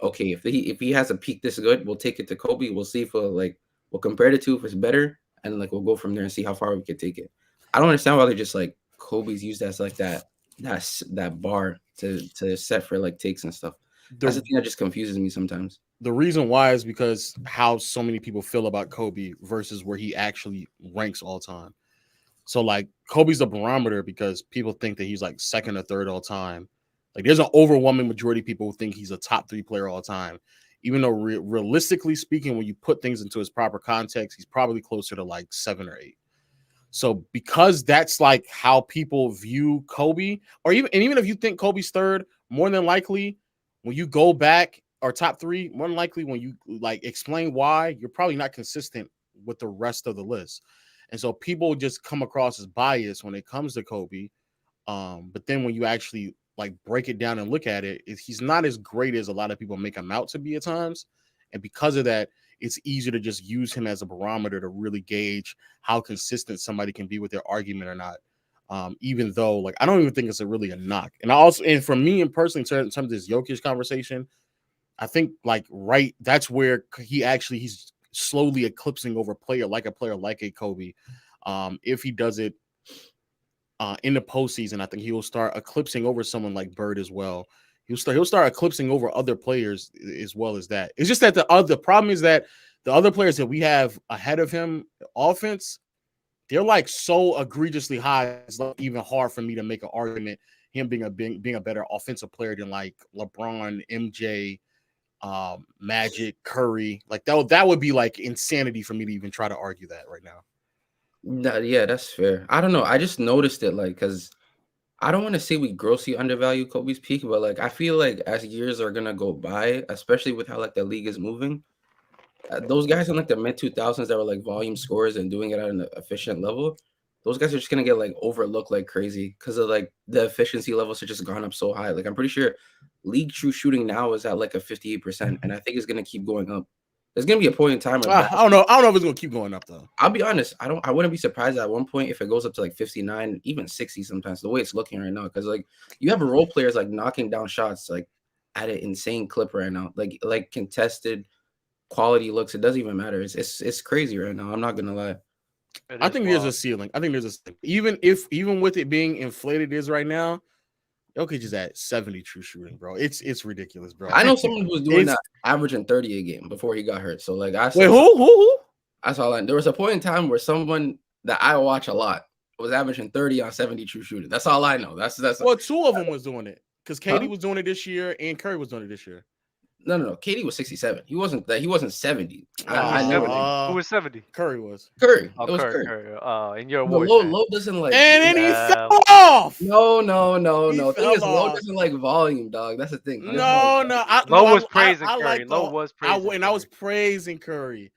Speaker 5: okay, if he has a peak this good, we'll take it to Kobe. We'll see if we'll compare the two if it's better, and like we'll go from there and see how far we can take it. I don't understand why they're just like Kobe's used as like that bar to set for like takes and stuff. That's the thing that just confuses me sometimes.
Speaker 1: The reason why is because how so many people feel about Kobe versus where he actually ranks all time. So like Kobe's a barometer because people think that he's like 2nd or 3rd all time. Like there's an overwhelming majority of people who think he's a top 3 player all time. Even though realistically speaking, when you put things into his proper context, he's probably closer to like 7 or 8. So because that's like how people view Kobe, or even if you think Kobe's 3rd, more than likely when you go back, or top 3, more than likely when you like explain why, you're probably not consistent with the rest of the list. And so people just come across as biased when it comes to Kobe. But then when you actually like break it down and look at it, he's not as great as a lot of people make him out to be at times. And because of that, it's easier to just use him as a barometer to really gauge how consistent somebody can be with their argument or not. Even though like I don't even think it's really a knock. And for me and personally, in terms of this Jokic conversation, I think like that's where he's slowly eclipsing over a player like a Kobe. If he does it in the postseason, I think he will start eclipsing over someone like Bird as well. He'll start eclipsing over other players as well as that. It's just that the problem is that the other players that we have ahead of him, offense, they're like so egregiously high. It's like even hard for me to make an argument him being a better offensive player than like LeBron, MJ, Magic, Curry. Like that would be like insanity for me to even try to argue that right now.
Speaker 5: No, yeah, that's fair. I don't know. I just noticed it like because I don't want to say we grossly undervalue Kobe's peak, but like I feel like as years are gonna go by, especially with how like the league is moving, those guys in like the mid 2000s that were like volume scorers and doing it at an efficient level, those guys are just gonna get like overlooked like crazy because of like the efficiency levels have just gone up so high. Like I'm pretty sure league true shooting now is at like a 58%, and I think it's gonna keep going up. There's gonna be a point in time where
Speaker 1: I don't know if it's gonna keep going up though.
Speaker 5: I'll be honest, I wouldn't be surprised at one point if it goes up to like 59, even 60 sometimes, the way it's looking right now. Because like you have role players like knocking down shots like at an insane clip right now. Like contested quality looks, it doesn't even matter. It's crazy right now. I'm not gonna lie.
Speaker 1: I think there's a ceiling. Even with it being inflated is right now, Jokic is at 70 true shooting, bro. It's ridiculous, bro.
Speaker 5: I know someone who was doing that averaging 30 a game before he got hurt. So like I saw,
Speaker 1: wait, who?
Speaker 5: I saw that there was a point in time where someone that I watch a lot was averaging 30 on 70 true shooting. That's all I know. That's
Speaker 1: well, two of them was doing it because KD was doing it this year and Curry was doing it this year.
Speaker 5: No. KD was 67. He wasn't 70.
Speaker 2: I know who was 70.
Speaker 1: Curry was.
Speaker 5: Curry.
Speaker 2: Oh,
Speaker 5: it was
Speaker 2: Curry. In your award.
Speaker 5: Low doesn't like.
Speaker 1: And then he fell off.
Speaker 5: No. The thing is, Low doesn't like volume, dog. That's the thing.
Speaker 1: No.
Speaker 2: Low was praising Curry. Low was praising.
Speaker 1: I was praising Curry.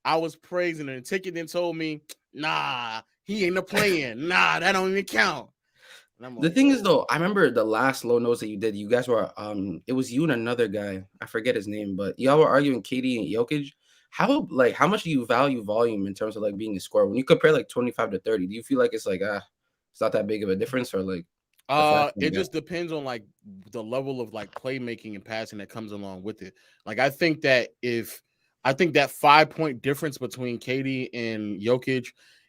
Speaker 1: I was praising him. Ticket then told me, nah, he ain't a playing. Nah, that don't even count.
Speaker 5: The thing is, though, I remember the last low notes that you did. You guys were, it was you and another guy. I forget his name, but y'all were arguing KD and Jokic. How much do you value volume in terms of like being a scorer? When you compare like 25 to 30, do you feel like it's like it's not that big of a difference, or like?
Speaker 1: It just depends on like the level of like playmaking and passing that comes along with it. Like I think that 5-point difference between KD and Jokic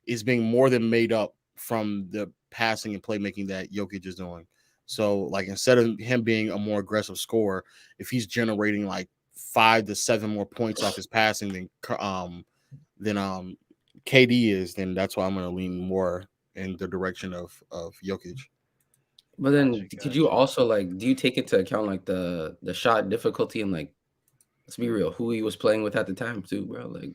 Speaker 1: is being more than made up from the passing and playmaking that Jokic is doing. So like instead of him being a more aggressive scorer, if he's generating like 5 to 7 more points off his passing than KD is, then that's why I'm going to lean more in the direction of Jokic.
Speaker 5: But then could you also like, do you take into account like the shot difficulty and like, let's be real, who he was playing with at the time too, bro? Like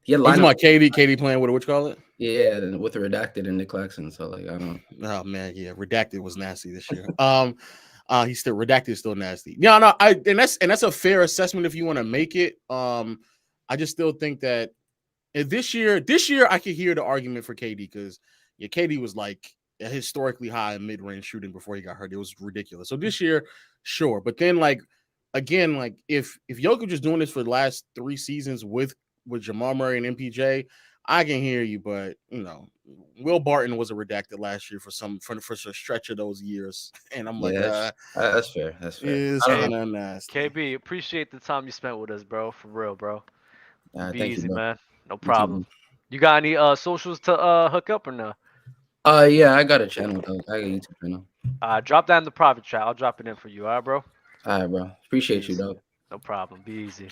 Speaker 5: he had
Speaker 1: talking about KD playing with what you call it?
Speaker 5: Yeah, with Redacted and Nick Claxton. So like I don't.
Speaker 1: Oh man, yeah, Redacted was nasty this year. He's still Redacted is still nasty. No, and that's a fair assessment if you want to make it. I just still think that this year I could hear the argument for KD because KD was like a historically high mid-range shooting before he got hurt. It was ridiculous. So this year, sure, but then like again, like if Jokic is doing this for the last 3 seasons with Jamal Murray and MPJ, I can hear you, but Will Barton was a redacted last year for a stretch of those years, and I'm like,
Speaker 5: that's fair. That's fair.
Speaker 1: It's kind of nasty.
Speaker 2: KB, appreciate the time you spent with us, bro. For real, bro. Be easy,
Speaker 5: you,
Speaker 2: man. No problem. You got any socials to hook up or no?
Speaker 5: Yeah, I got a channel. I got a YouTube channel.
Speaker 2: Drop that in the private chat. I'll drop it in for you. All right, bro.
Speaker 5: All right, bro. Appreciate you, dog.
Speaker 2: No problem. Be easy.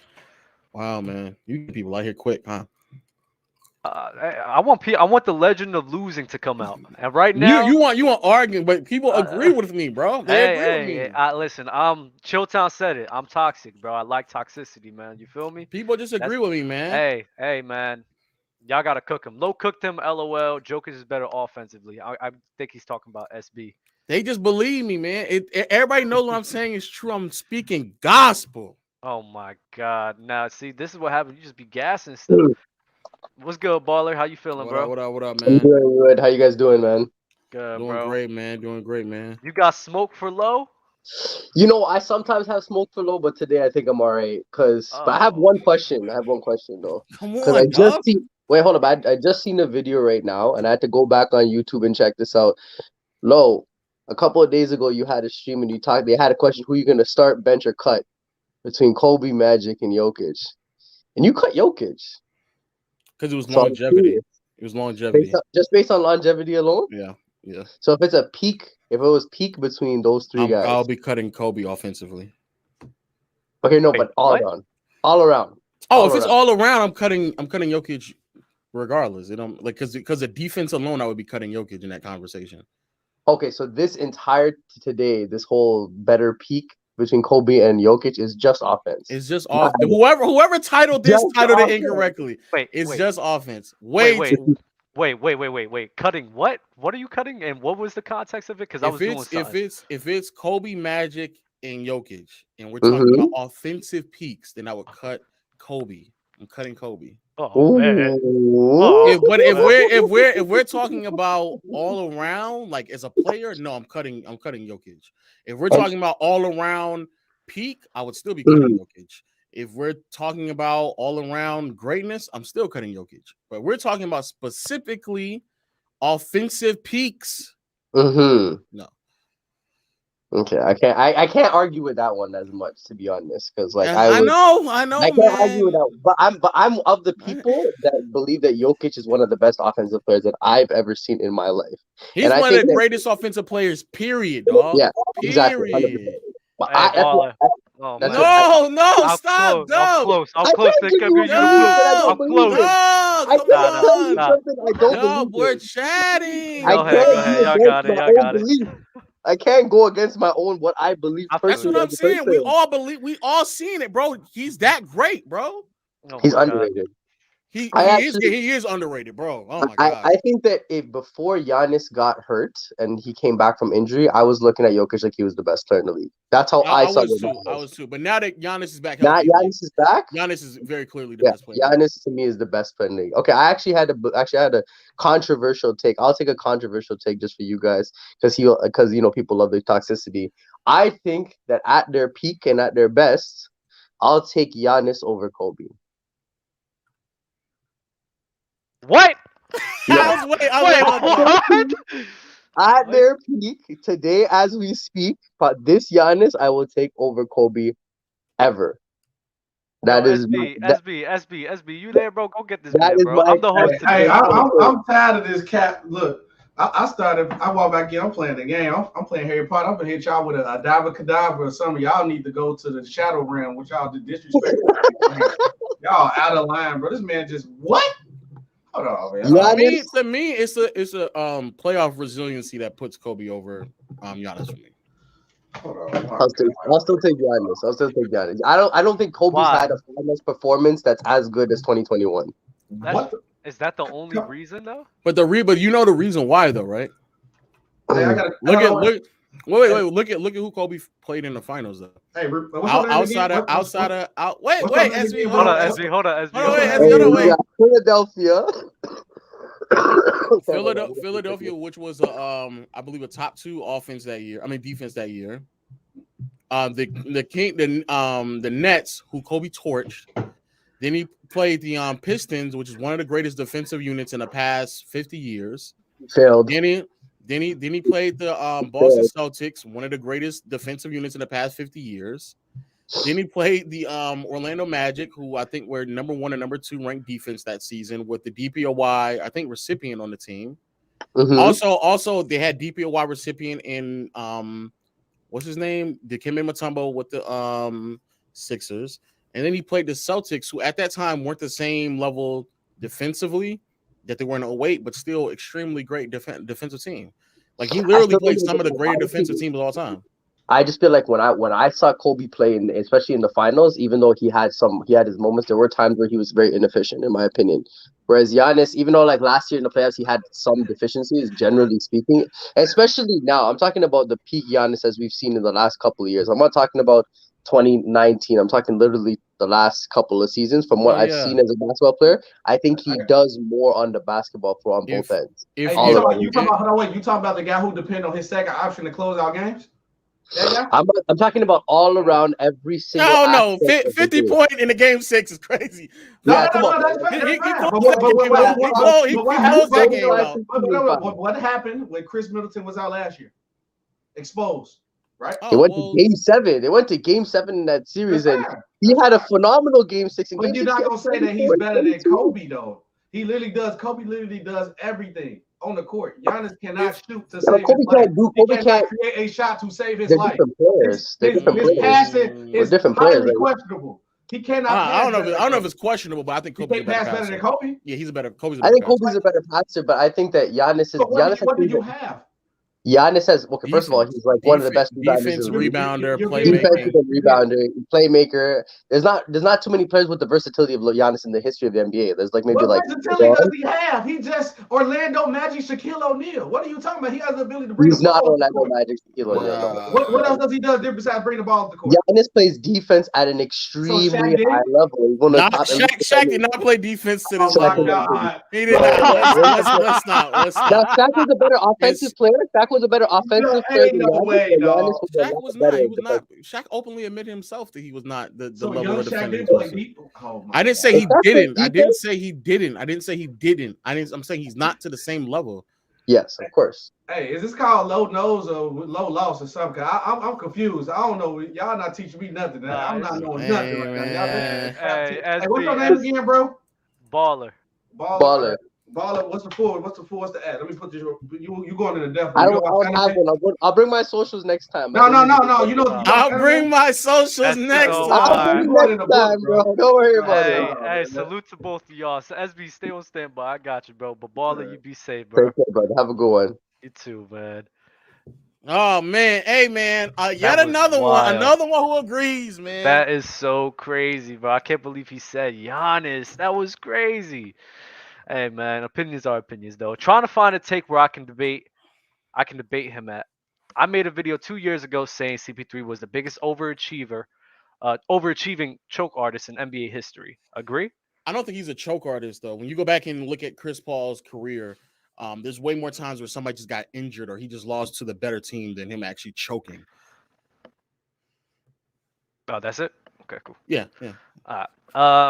Speaker 1: Wow, man. You people out here quick, huh?
Speaker 2: I want the legend of losing to come out, and right now
Speaker 1: you want arguing, but people agree with me, bro. They agree with me.
Speaker 2: Listen, Chilltown said it. I'm toxic, bro. I like toxicity, man. You feel me?
Speaker 1: People just agree with me, man.
Speaker 2: Hey, man. Y'all gotta cook him. Low cooked him. LOL. Jokic is better offensively. I think he's talking about SB.
Speaker 1: They just believe me, man. Everybody knows what I'm saying is true. I'm speaking gospel.
Speaker 2: Oh my God. Now, see, this is what happens. You just be gassing stuff. What's good, baller? How you feeling, bro?
Speaker 1: What up, man?
Speaker 6: I'm doing good. How you guys doing, man?
Speaker 2: Good,
Speaker 1: doing
Speaker 2: bro.
Speaker 1: Doing great, man.
Speaker 2: You got smoke for Low?
Speaker 6: I sometimes have smoke for Low, but today I think I'm all right. But I have one question. Though.
Speaker 1: Come on,
Speaker 6: Wait, hold up. I just seen a video right now, and I had to go back on YouTube and check this out. Lo, a couple of days ago, you had a stream and they had a question: who you gonna start, bench, or cut between Kobe, Magic, and Jokic? And you cut Jokic
Speaker 1: because it was
Speaker 6: So I'm
Speaker 1: longevity.
Speaker 6: curious.
Speaker 1: It was longevity.
Speaker 6: Just based on longevity alone.
Speaker 1: Yeah.
Speaker 6: So if it was peak between those three guys,
Speaker 1: I'll be cutting Kobe offensively.
Speaker 6: okay, no,
Speaker 2: Wait,
Speaker 6: but all
Speaker 2: what?
Speaker 6: around, all around.
Speaker 1: Oh, if it's all around, I'm cutting Jokic regardless. It don't like because the defense alone, I would be cutting Jokic in that conversation.
Speaker 6: Okay, so this entire today, this whole better peak between Kobe and Jokic is just offense.
Speaker 1: It's just off. Whoever titled this
Speaker 6: Just
Speaker 1: titled it
Speaker 6: offense.
Speaker 1: incorrectly. It's
Speaker 2: Wait.
Speaker 1: just offense.
Speaker 2: Wait. Cutting what? What are you cutting? And what was the context of it? Because I was doing something.
Speaker 1: If it's Kobe, Magic, and Jokic, and we're talking about offensive peaks, then I would cut Kobe. I'm cutting Kobe.
Speaker 2: Oh man.
Speaker 1: If we're talking about all around, like as a player, no, I'm cutting Jokic. If we're talking about all around peak, I would still be cutting Jokic. If we're talking about all around greatness, I'm still cutting Jokic. But we're talking about specifically offensive peaks.
Speaker 6: No.
Speaker 5: Okay, I can't argue with that one as much, to be honest, because like
Speaker 1: I know,
Speaker 6: I can't
Speaker 1: man.
Speaker 6: argue with that, but I'm of the people that believe that Jokic is one of the best offensive players that I've ever seen in my life.
Speaker 1: He's one of the greatest offensive players, period, dog.
Speaker 6: Yeah,
Speaker 1: period.
Speaker 6: exactly. 100%. But
Speaker 1: Stop,
Speaker 2: I'm close. I'm close.
Speaker 1: We're chatting.
Speaker 2: Go ahead. Y'all got it.
Speaker 6: I can't go against my own what I believe.
Speaker 1: That's what I'm saying. We all seen it, bro. He's that great, bro.
Speaker 6: He's underrated.
Speaker 1: He is underrated, bro. Oh my god.
Speaker 6: I think that before Giannis got hurt and he came back from injury, I was looking at Jokic like he was the best player in the league. That's how I saw it.
Speaker 1: I was too. But now that Giannis is back,
Speaker 6: Giannis
Speaker 1: is very clearly the best player.
Speaker 6: Giannis to me is the best player in the league. Okay, I actually had a controversial take. I'll take a controversial take just for you guys because people love the toxicity. I think that at their peak and at their best, I'll take Giannis over Kobe.
Speaker 2: What?
Speaker 6: Yeah.
Speaker 2: What?
Speaker 6: At their peak today, as we speak, but this Giannis, I will take over Kobe ever. That is
Speaker 2: SB. You there, bro? Go get this
Speaker 6: man,
Speaker 2: bro. I'm the host.
Speaker 3: Hey, I'm tired of this cat. Look, I walk back in. I'm playing the game. I'm playing Harry Potter. I'm gonna hit y'all with a Divacadabra or something. Y'all need to go to the Shadow Realm, which y'all did disrespect. Y'all out of line, bro. This man just what? Hold on, man.
Speaker 1: To me, it's a playoff resiliency that puts Kobe over Giannis for me.
Speaker 3: Hold on.
Speaker 6: I'll still take Giannis. I don't think Kobe's had a finals performance that's as good as 2021.
Speaker 2: Is that the only reason though?
Speaker 1: But you know the reason why though, right?
Speaker 3: Hey,
Speaker 1: look at who Kobe played in the finals though.
Speaker 3: Hey,
Speaker 1: outside of SB.
Speaker 2: Hold on.
Speaker 1: Wait.
Speaker 6: Philadelphia,
Speaker 1: which was I believe a top 2 defense that year. The Nets, who Kobe torched. Then he played the Pistons, which is one of the greatest defensive units in the past 50 years.
Speaker 6: Failed.
Speaker 1: Then he played the Boston Celtics, one of the greatest defensive units in the past 50 years. Then he played the Orlando Magic, who I think were number 1 and number 2 ranked defense that season, with the DPOY, I think, recipient on the team. Mm-hmm. Also, they had DPOY recipient in what's his name? Dikembe Mutombo with the Sixers. And then he played the Celtics, who at that time weren't the same level defensively that they were in 08, but still extremely great defensive team. Like he literally played some of the greatest defensive teams of all time.
Speaker 6: I just feel like when I saw Kobe play, especially in the finals, even though he had his moments, there were times where he was very inefficient, in my opinion. Whereas Giannis, even though like last year in the playoffs he had some deficiencies, generally speaking, especially now, I'm talking about the peak Giannis as we've seen in the last couple of years. I'm not talking about 2019. I'm talking literally the last couple of seasons. From what I've seen as a basketball player, I think he does more on the basketball floor on both ends.
Speaker 3: You talking about the guy who depends on his second option to close out games?
Speaker 6: I'm talking about all around every single.
Speaker 1: No,
Speaker 6: aspect of the
Speaker 1: 50
Speaker 6: game.
Speaker 1: point in the game 6 is crazy.
Speaker 6: Yeah, come on.
Speaker 3: That's
Speaker 1: He
Speaker 3: fine.
Speaker 1: closed that game out.
Speaker 3: But what happened when Chris Middleton was out last year? Exposed, right?
Speaker 6: It went to Game 7. It went to Game 7 in that series, and he had a phenomenal Game 6.
Speaker 3: But you're not gonna say that he's better than Kobe, though. He literally does. Kobe literally does everything on the court. Giannis cannot shoot to save his life. He cannot create a shot to save his life.
Speaker 6: His
Speaker 3: passing is highly questionable. He cannot.
Speaker 1: I don't know if it's questionable, but I think Kobe's
Speaker 3: he can't pass better than Kobe.
Speaker 1: Yeah, he's a better. Kobe's.
Speaker 6: I think Kobe's a better passer, but I think that Giannis is.
Speaker 3: What do you have?
Speaker 6: Giannis has first of all, he's like one of the best
Speaker 1: defense rebounder,
Speaker 6: playmaker. There's not too many players with the versatility of Giannis in the history of the NBA. There's like maybe
Speaker 3: what versatility does he have? He just Orlando Magic, Shaquille O'Neal. What are you talking about? He has the ability to bring.
Speaker 6: He's not Orlando Magic, Shaquille O'Neal.
Speaker 3: What else does he do besides bring the ball to the court?
Speaker 6: Giannis plays defense at an extremely high level.
Speaker 1: Shaq did not play defense to this
Speaker 3: level.
Speaker 1: He did not. Let's not.
Speaker 6: Now Shaq was a better offensive player. Shaq was a better offensive player.
Speaker 1: Shaq was not. He was not. Shaq openly admitted himself that he was not the level of defender. I didn't say he didn't. I didn't say he didn't. I'm saying he's not to the same level.
Speaker 6: Yes, of course.
Speaker 3: Hey, is this called low nose or low loss or something? I'm confused. I don't know. Y'all not teaching me nothing. I'm not knowing nothing right now. Hey, what's your name again, bro?
Speaker 2: Baller.
Speaker 3: What's the full? What's the ad? Let me put this. You going to the depth.
Speaker 6: I don't have one. I'll bring my socials next time.
Speaker 3: No. You know.
Speaker 1: I'll bring my socials next time.
Speaker 6: I'll bring next time, bro. Don't worry about it.
Speaker 2: Hey, salute to both of y'all. So SB, stay on standby. I got you, bro. But Baller, you be safe, bro.
Speaker 6: Take care, brother. Have a good one.
Speaker 2: You too, man.
Speaker 1: Oh man, hey man, yet another one who agrees, man.
Speaker 2: That is so crazy, bro. I can't believe he said Giannis. That was crazy. Hey man, opinions are opinions though. Trying to find a take where I can debate him at. I made a video 2 years ago saying CP3 was the biggest overachieving choke artist in NBA history. Agree?
Speaker 1: I don't think he's a choke artist though. When you go back and look at Chris Paul's career, there's way more times where somebody just got injured or he just lost to the better team than him actually choking.
Speaker 2: Oh, that's it? Okay, cool.
Speaker 1: Yeah.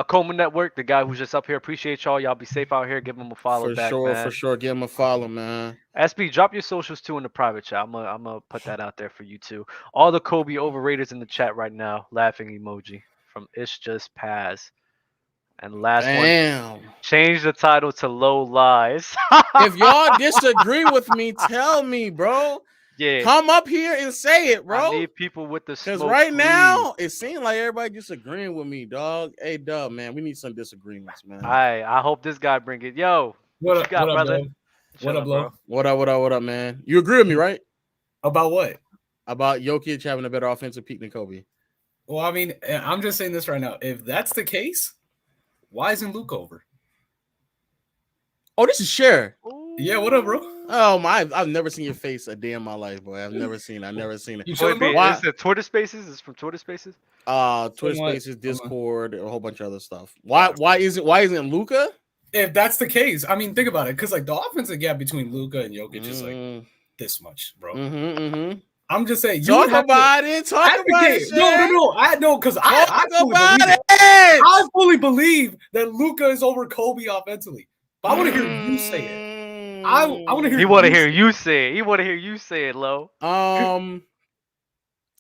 Speaker 2: Coleman Network, the guy who's just up here. Appreciate y'all. Y'all be safe out here. Give him a follow back, man.
Speaker 1: For sure. Give him a follow, man.
Speaker 2: SB, drop your socials too in the private chat. I'm gonna put that out there for you too. All the Kobe overrateds in the chat right now. Laughing emoji from Ish Just Paz. And last one, change the title to Low Lies.
Speaker 1: If y'all disagree with me, tell me, bro.
Speaker 2: Yeah.
Speaker 1: Come up here and say it, bro.
Speaker 2: I need people with the smoke.
Speaker 1: Because right now, it seems like everybody disagreeing with me, dog. Hey, Dub, man, we need some disagreements, man.
Speaker 2: I hope this guy bring it. Yo,
Speaker 7: what up,
Speaker 2: brother?
Speaker 7: What up, bro?
Speaker 1: What up, man? You agree with me, right?
Speaker 7: About what?
Speaker 1: About Jokic having a better offensive peak than Kobe.
Speaker 7: Well, I mean, I'm just saying this right now. If that's the case, why isn't Luke over?
Speaker 1: Oh, this is Cher.
Speaker 7: Yeah, what up, bro?
Speaker 1: Oh my! I've never seen your face a day in my life, boy. I've never seen it.
Speaker 7: You sure, bro?
Speaker 2: Is it Twitter Spaces? Is it from Twitter Spaces?
Speaker 1: Twitter Spaces, Discord, a whole bunch of other stuff. Why isn't Luka?
Speaker 7: If that's the case, I mean, think about it. Because like the offensive gap between Luka and Jokic is like this much, bro. I'm just saying.
Speaker 1: Talk about it.
Speaker 7: No. I know because I fully believe that Luka is over Kobe offensively. But I want to hear you say it. I want to hear.
Speaker 2: He want to hear you say it. He want to hear you say it, Lo.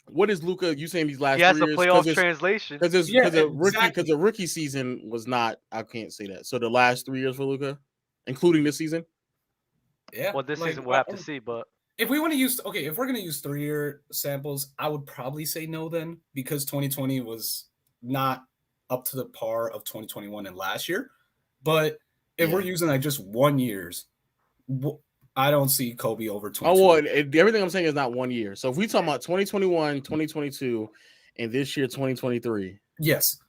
Speaker 1: What is Luka? You saying these last?
Speaker 2: He has
Speaker 1: 3
Speaker 2: a
Speaker 1: years?
Speaker 2: playoff translation.
Speaker 1: Because the rookie season was not. I can't say that. So the last 3 years for Luka, including this season.
Speaker 7: Yeah.
Speaker 2: Well, this season we'll have to see, but.
Speaker 7: If we want to use if we're gonna use 3-year samples, I would probably say no then because 2020 was not up to the par of 2021 and last year. But if we're using like just 1 year's, I don't see Kobe over 20.
Speaker 1: Oh, well, everything I'm saying is not 1 year. So if we talk about 2021, 2022, and this year 2023.
Speaker 7: Yes.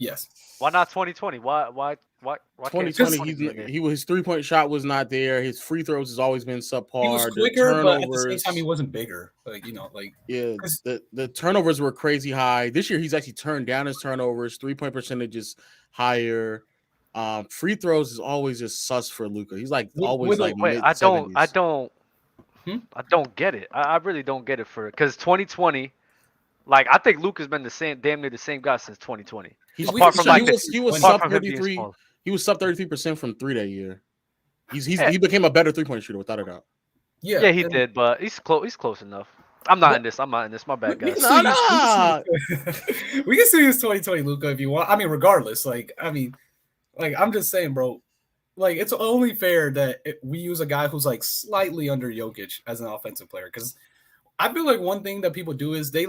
Speaker 2: Why not 2020? Why
Speaker 1: 2020, his 3-point shot was not there. His free throws has always been subpar.
Speaker 7: He was quicker, but at the same time, he wasn't bigger.
Speaker 1: The turnovers were crazy high. This year, he's actually turned down his turnovers. 3-point percentage is higher. Free throws is always just sus for Luka. He's like always like mid 70s.
Speaker 2: I don't get it. I really don't get it because 2020 Like I think Luka's been damn near the same guy since 2020.
Speaker 1: He was sub 33. He was sub 33% from 3 that year. He became a better 3-point shooter without a doubt.
Speaker 2: Yeah, he did, but he's close. He's close enough. I'm not in this. My bad, guys.
Speaker 7: We can see his 2020 Luka if you want. I mean, regardless, I'm just saying, bro. Like, it's only fair that we use a guy who's like slightly under Jokic as an offensive player, because I feel like one thing that people do is they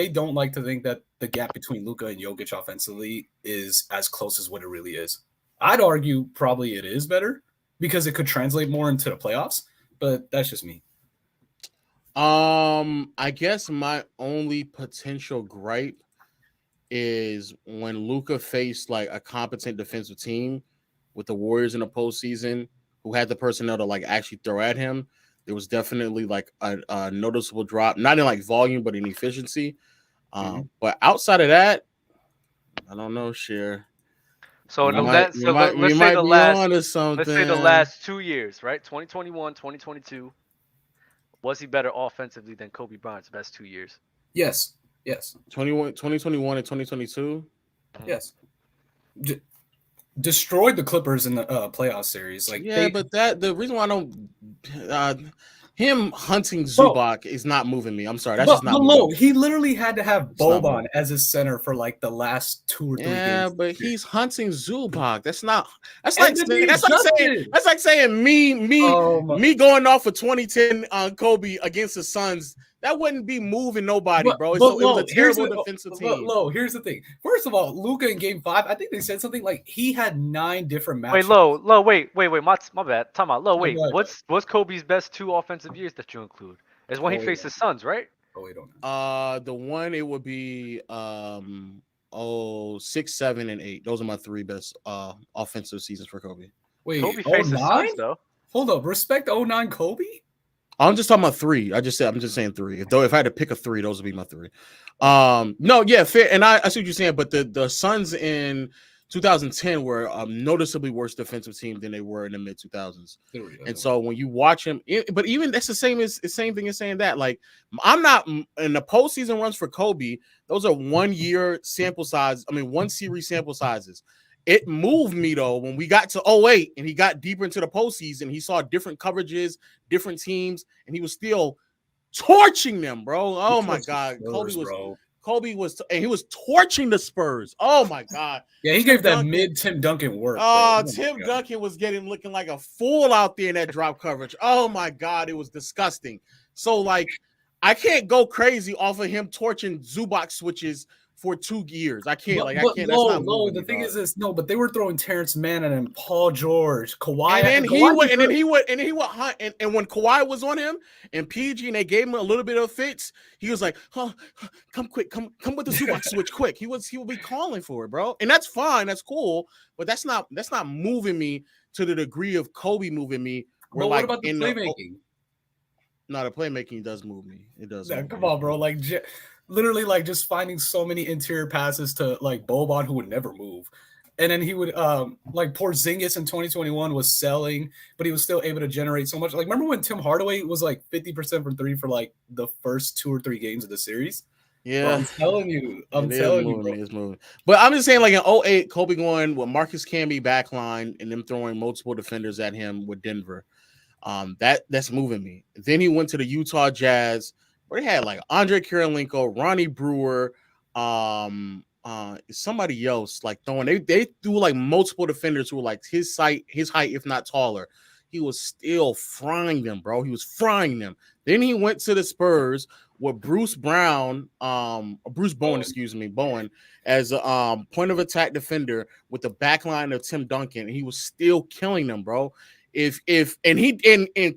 Speaker 7: don't like to think that the gap between Luka and Jokic offensively is as close as what it really is. I'd argue probably it is better because it could translate more into the playoffs, but that's just me.
Speaker 1: I guess my only potential gripe is when Luka faced like a competent defensive team with the Warriors in the postseason who had the personnel to like actually throw at him. There was definitely like a noticeable drop, not in like volume, but in efficiency. But outside of that, I don't know, Cher.
Speaker 2: So let's say the last 2 years, right? 2021, 2022. Was he better offensively than Kobe Bryant's best 2 years?
Speaker 7: Yes.
Speaker 1: 2021 and 2022?
Speaker 7: Yes. Destroyed the Clippers in the playoff series.
Speaker 1: But the reason why I don't him hunting Zubac is not moving me. I'm sorry, that's just not moving me.
Speaker 7: He literally had to have Boban as his center for like the last 2 or 3 games.
Speaker 1: Yeah, but he's hunting Zubac. That's like saying me going off for 2010 on Kobe against the Suns. That wouldn't be moving nobody, bro. It was a terrible defensive team.
Speaker 7: Here's the thing. First of all, Luka in Game 5, I think they said something like he had 9 different matches.
Speaker 2: Wait, my bad. Time out. Wait. What's Kobe's best 2 offensive years that you include? Is when he faced the Suns, right?
Speaker 7: Oh, we don't know.
Speaker 1: The one it would be 6, 7, and 8. Those are my 3 best offensive seasons for Kobe.
Speaker 7: Wait,
Speaker 2: Kobe faced the Suns though.
Speaker 7: Hold up, respect 09 Kobe?
Speaker 1: I'm just talking about 3. I'm just saying 3. If I had to pick a 3, those would be my 3. No, yeah, fair. And I see what you're saying, but the Suns in 2010 were a noticeably worse defensive team than they were in the mid 2000s. And so when you watch him, but even that's the same thing as saying that. Like, I'm not in the postseason runs for Kobe. Those are 1 year sample size. I mean, 1 series sample sizes. It moved me though when we got to 08 and he got deeper into the postseason. He saw different coverages, different teams, and he was still torching them, bro. Oh my God, Kobe was, and he was torching the Spurs. Oh my God.
Speaker 7: Yeah, he gave that mid Tim Duncan work.
Speaker 1: Tim Duncan was looking like a fool out there in that drop coverage. Oh my God, it was disgusting. So like, I can't go crazy off of him torching Zubac switches for 2 years. I can't.
Speaker 7: The thing is this. No, but they were throwing Terrence Mann and Paul George, Kawhi,
Speaker 1: and then he would hunt. And when Kawhi was on him and PG, and they gave him a little bit of fits, he was like, come quick, come with the Zubac switch quick. He would be calling for it, bro. And that's fine, that's cool, but that's not moving me to the degree of Kobe moving me.
Speaker 7: But what about the playmaking?
Speaker 1: No, the playmaking does move me. It does.
Speaker 7: Yeah, come on, bro. Like, literally, like, just finding so many interior passes to like Boban, who would never move, and then he would like Porzingis in 2021 was selling, but he was still able to generate so much. Like, remember when Tim Hardaway was like 50% from 3 for like the first 2 or 3 games of the series?
Speaker 1: Yeah,
Speaker 7: bro, I'm telling you,
Speaker 1: it's moving. But I'm just saying, like in 08, Kobe going with Marcus Camby backline and them throwing multiple defenders at him with Denver. That's moving me. Then he went to the Utah Jazz, where they had like Andre Kirilenko, Ronnie Brewer, somebody else like throwing. They threw like multiple defenders who were like his height, if not taller. He was still frying them, bro. He was frying them. Then he went to the Spurs with Bruce Bowen, as a point of attack defender with the back line of Tim Duncan. And he was still killing them, bro. And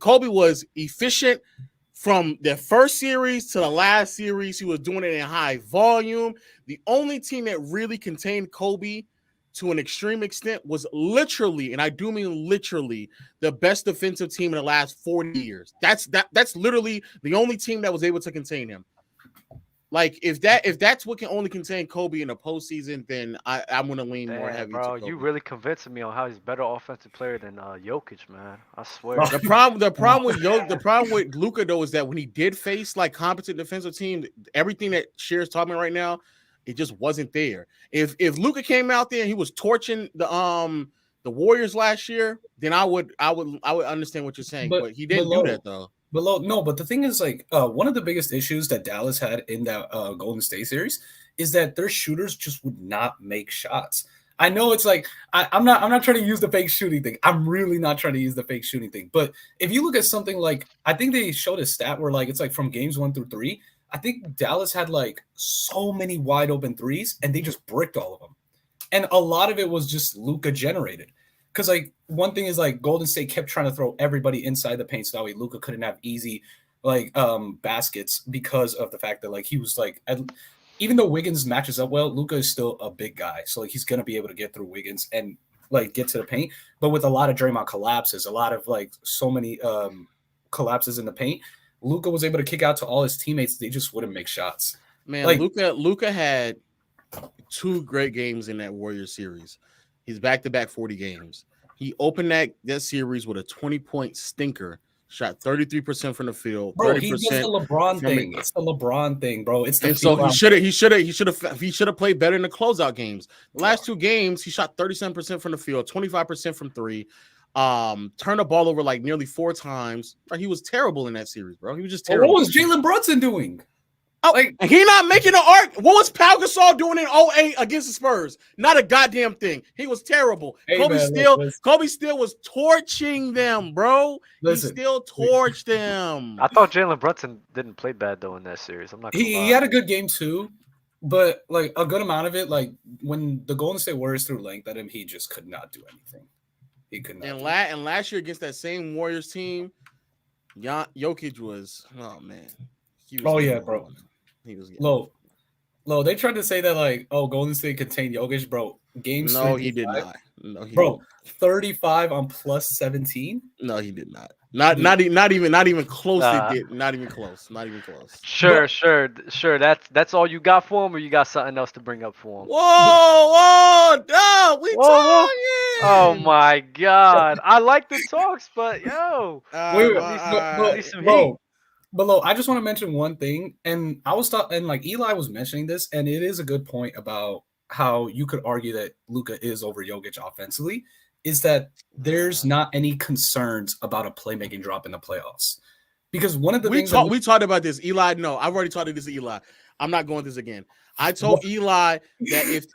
Speaker 1: Kobe was efficient from the first series to the last series. He was doing it in high volume. The only team that really contained Kobe to an extreme extent was literally, and I do mean literally, the best defensive team in the last 40 years. That's literally the only team that was able to contain him. Like if that's what can only contain Kobe in the postseason, then I'm gonna lean more
Speaker 2: Damn,
Speaker 1: heavy
Speaker 2: bro,
Speaker 1: to Kobe.
Speaker 2: you really convincing me on how he's a better offensive player than Jokic, man. I swear.
Speaker 1: The problem with Luka though is that when he did face like competent defensive teams, everything that Shear's talking about right now, it just wasn't there. If Luka came out there and he was torching the Warriors last year, then I would understand what you're saying. But he didn't do that though.
Speaker 7: But the thing is, like, one of the biggest issues that Dallas had in that Golden State series is that their shooters just would not make shots. I know it's like I'm not trying to use the fake shooting thing. I'm really not trying to use the fake shooting thing. But if you look at something like, I think they showed a stat where like it's like from games 1 through 3, I think Dallas had like so many wide open threes and they just bricked all of them. And a lot of it was just Luka generated. Because like one thing is like Golden State kept trying to throw everybody inside the paint so that way Luka couldn't have easy like baskets because of the fact that like he was like, even though Wiggins matches up well, Luka is still a big guy, so like he's gonna be able to get through Wiggins and like get to the paint. But with a lot of Draymond collapses, a lot of like so many collapses in the paint, Luka was able to kick out to all his teammates. They just wouldn't make shots.
Speaker 1: Man,
Speaker 7: like
Speaker 1: Luka had 2 great games in that Warriors series. He's back-to-back 40 games. He opened that series with a 20-point stinker, shot 33% from the field.
Speaker 7: Bro, he does the LeBron thing. It's the LeBron thing, bro. It's the
Speaker 1: and so he should have played better in the closeout games. The last 2 games, he shot 37% from the field, 25% from 3. Turned the ball over like nearly 4 times. He was terrible in that series, bro. He was just terrible.
Speaker 7: What was Jalen Brunson doing?
Speaker 1: Like he not making an arc. What was Pau Gasol doing in 08 against the Spurs? Not a goddamn thing. He was terrible.
Speaker 7: Hey,
Speaker 1: Kobe
Speaker 7: man,
Speaker 1: still was torching them, bro.
Speaker 7: Listen,
Speaker 1: he still torched them.
Speaker 2: I thought Jalen Brunson didn't play bad though in that series. I'm not gonna lie.
Speaker 7: He had a good game too, but like a good amount of it, like when the Golden State Warriors threw length at him, he just could not do anything. He could not.
Speaker 1: And last year against that same Warriors team, Jokic was man.
Speaker 7: Bro.
Speaker 1: He was
Speaker 7: low. They tried to say that like, oh, Golden State contained Jokic, bro. Games.
Speaker 1: No, he did not. No, he
Speaker 7: bro.
Speaker 1: Didn't.
Speaker 7: 35 on plus 17.
Speaker 1: No, he did not. Not even close. It did. Not even close. Not even close.
Speaker 2: Sure. That's all you got for him, or you got something else to bring up for him?
Speaker 1: Whoa, no, we talking.
Speaker 2: Oh my God, I like the talks, but yo,
Speaker 7: Below, I just want to mention one thing, and I was and like Eli was mentioning this, and it is a good point about how you could argue that Luka is over Jokic offensively, is that there's not any concerns about a playmaking drop in the playoffs. Because one of the things
Speaker 1: we talked about this, Eli. No, I've already talked to this, Eli. I'm not going this again. I told Eli that if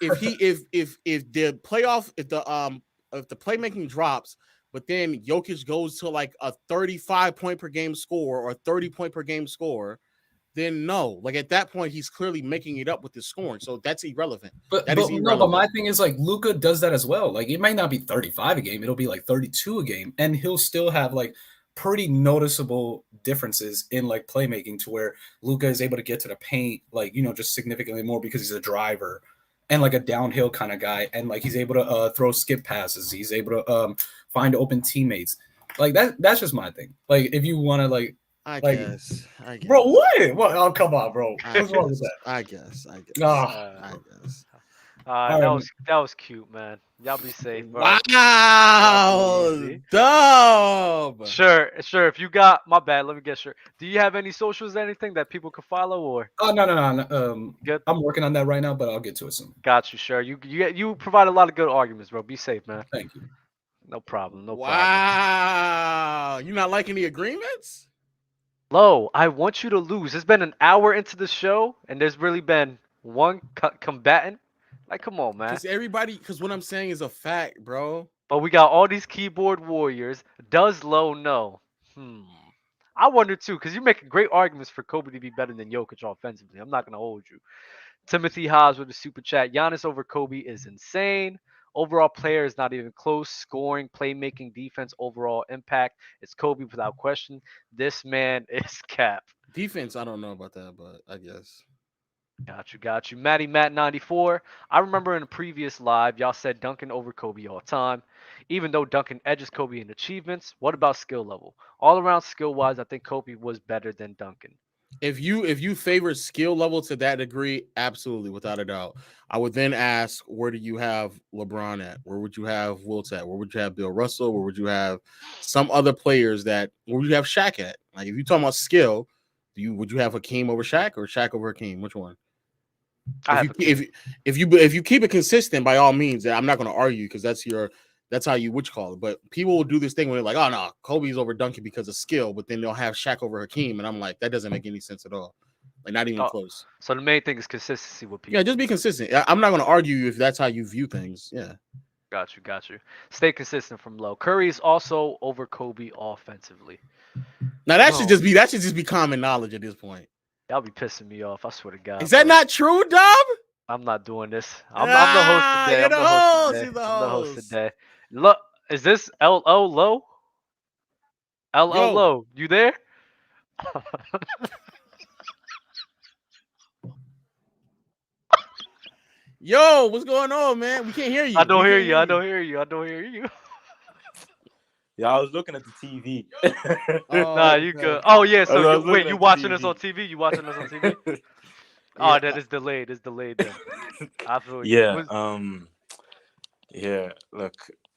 Speaker 1: the playmaking drops, but then Jokic goes to like a 35 point per game score or 30 point per game score, then no. Like at that point, he's clearly making it up with his scoring. So that's irrelevant.
Speaker 7: But my thing is like Luka does that as well. Like it might not be 35 a game, it'll be like 32 a game, and he'll still have like pretty noticeable differences in like playmaking to where Luka is able to get to the paint, like, you know, just significantly more because he's a driver and like a downhill kind of guy. And like, he's able to throw skip passes. He's able to find open teammates. Like that's just my thing. Like, if you want to like,
Speaker 1: I guess.
Speaker 7: Bro, what? Oh, come on, bro. What's wrong with that?
Speaker 1: I guess.
Speaker 2: That was cute, man. Y'all be safe, bro.
Speaker 1: Wow, dope.
Speaker 2: Sure. If you got my bad, let me get sure. Do you have any socials, anything that people can follow, or?
Speaker 7: Oh no. Good. I'm working on that right now, but I'll get to it soon.
Speaker 2: Got you. Sure. You provide a lot of good arguments, bro. Be safe, man.
Speaker 7: Thank you.
Speaker 2: No problem.
Speaker 1: Wow. You not liking the agreements?
Speaker 2: Lo, I want you to lose. It's been an hour into the show, and there's really been one combatant. Like, come on, man.
Speaker 1: Because what I'm saying is a fact, bro.
Speaker 2: But we got all these keyboard warriors. Does Lo know? I wonder, too, because you're making great arguments for Kobe to be better than Jokic offensively. I'm not going to hold you. Timothy Haas with a super chat. Giannis over Kobe is insane. Overall player is not even close. Scoring, playmaking, defense, overall impact. It's Kobe without question. This man is cap.
Speaker 1: Defense, I don't know about that, but I guess.
Speaker 2: Got you. Matty Matt 94. I remember in a previous live, y'all said Duncan over Kobe all time. Even though Duncan edges Kobe in achievements, what about skill level? All around skill-wise, I think Kobe was better than Duncan.
Speaker 1: If you favor skill level to that degree, absolutely, without a doubt. I would then ask, where do you have LeBron at? Where would you have Wilt at? Where would you have Bill Russell? Where would you have some other players that? Where would you have Shaq at? Like, if you're talking about skill, would you have Hakeem over Shaq or Shaq over Hakeem? Which one? If you keep it consistent, by all means, I'm not going to argue because that's how you call it. But people will do this thing where they're like, oh no, Kobe's over Duncan because of skill, but then they'll have Shaq over Hakeem, and I'm like, that doesn't make any sense at all. Like, not even close.
Speaker 2: So the main thing is consistency with people.
Speaker 1: Yeah, just be consistent. I'm not going to argue if that's how you view things. Yeah.
Speaker 2: Got you. Stay consistent from low. Curry is also over Kobe offensively.
Speaker 1: Now that should just be common knowledge at this point.
Speaker 2: Y'all be pissing me off. I swear to God.
Speaker 1: Is that not true, Dub?
Speaker 2: I'm not doing this. I'm the host today.
Speaker 1: I'm the host
Speaker 2: today. Look, is this L.O. Low? L.O. Low, you there?
Speaker 1: Yo, what's going on, man? We can't hear you.
Speaker 2: I don't hear you.
Speaker 8: Yeah, I was looking at the TV.
Speaker 2: Nah, you good. Oh yeah, so wait, you watching us on TV? You watching us on TV? Oh, that is delayed. It's delayed then. Absolutely.
Speaker 8: Yeah. Yeah. Look,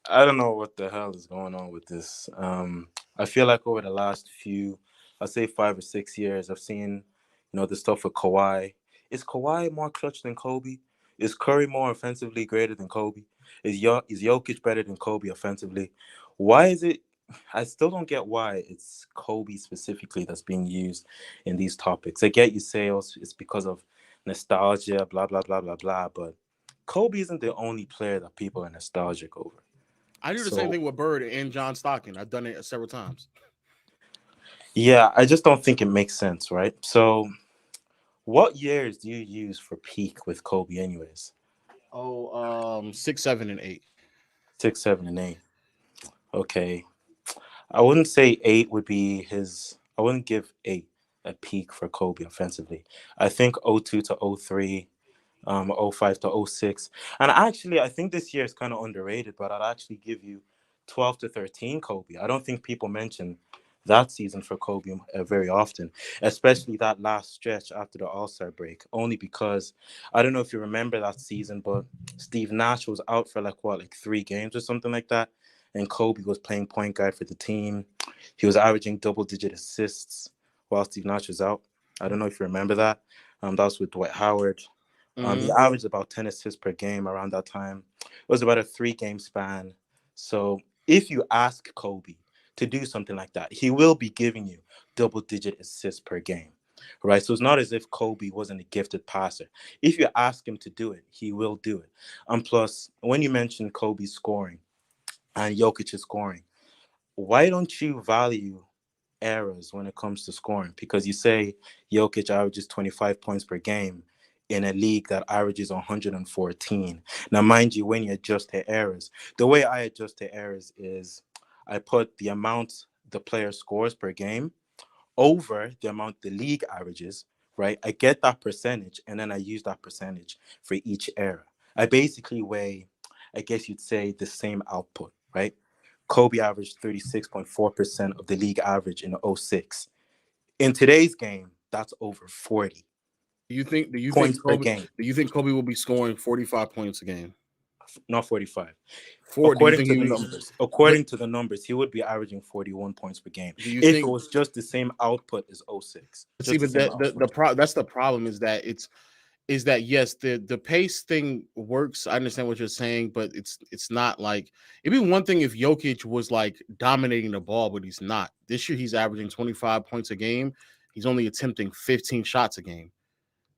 Speaker 8: I don't know what the hell is going on with this. I feel like over the last I'd say 5 or 6 years, I've seen, the stuff with Kawhi. Is Kawhi more clutch than Kobe? Is Curry more offensively greater than Kobe? Is Jokic better than Kobe offensively? Why is it? I still don't get why it's Kobe specifically that's being used in these topics. I get you say it's because of nostalgia, blah, blah, blah, blah, blah. But Kobe isn't the only player that people are nostalgic over.
Speaker 1: I do the same thing with Bird and John Stockton. I've done it several times.
Speaker 8: Yeah, I just don't think it makes sense, right? So what years do you use for peak with Kobe anyways?
Speaker 1: 6, 7, and 8.
Speaker 8: 6, 7, and 8. Okay. I wouldn't say 8 would be I wouldn't give 8 a peak for Kobe offensively. I think 02 to 03, 05 to 06. And actually, I think this year is kind of underrated, but I'd actually give you 12 to 13 Kobe. I don't think people mention that season for Kobe very often, especially that last stretch after the All-Star break, only because I don't know if you remember that season, but Steve Nash was out for like 3 games or something like that. And Kobe was playing point guard for the team. He was averaging double-digit assists while Steve Nash was out. I don't know if you remember that. That was with Dwight Howard. He averaged about 10 assists per game around that time. It was about a 3-game span. So if you ask Kobe to do something like that, he will be giving you double-digit assists per game, right? So it's not as if Kobe wasn't a gifted passer. If you ask him to do it, he will do it. And plus, when you mention Kobe's scoring and Jokic's scoring, why don't you value errors when it comes to scoring? Because you say Jokic averages 25 points per game in a league that averages 114. Now, mind you, when you adjust the errors, the way I adjust the errors is I put the amount the player scores per game over the amount the league averages, right? I get that percentage, and then I use that percentage for each error. I basically weigh, I guess you'd say, the same output, right? Kobe averaged 36.4% of the league average in 06. In today's game, that's over 40.
Speaker 1: Do you think
Speaker 8: points
Speaker 1: Kobe,
Speaker 8: per game.
Speaker 1: Do you think Kobe will be scoring 45 points a game?
Speaker 8: Not 45.
Speaker 1: 4,
Speaker 8: according to the numbers, he would be averaging 41 points per game if it was just the same output as 06.
Speaker 1: See, but that's the problem is that yes, the pace thing works. I understand what you're saying, but it's not like it'd be one thing if Jokic was like dominating the ball, but he's not. This year he's averaging 25 points a game. He's only attempting 15 shots a game.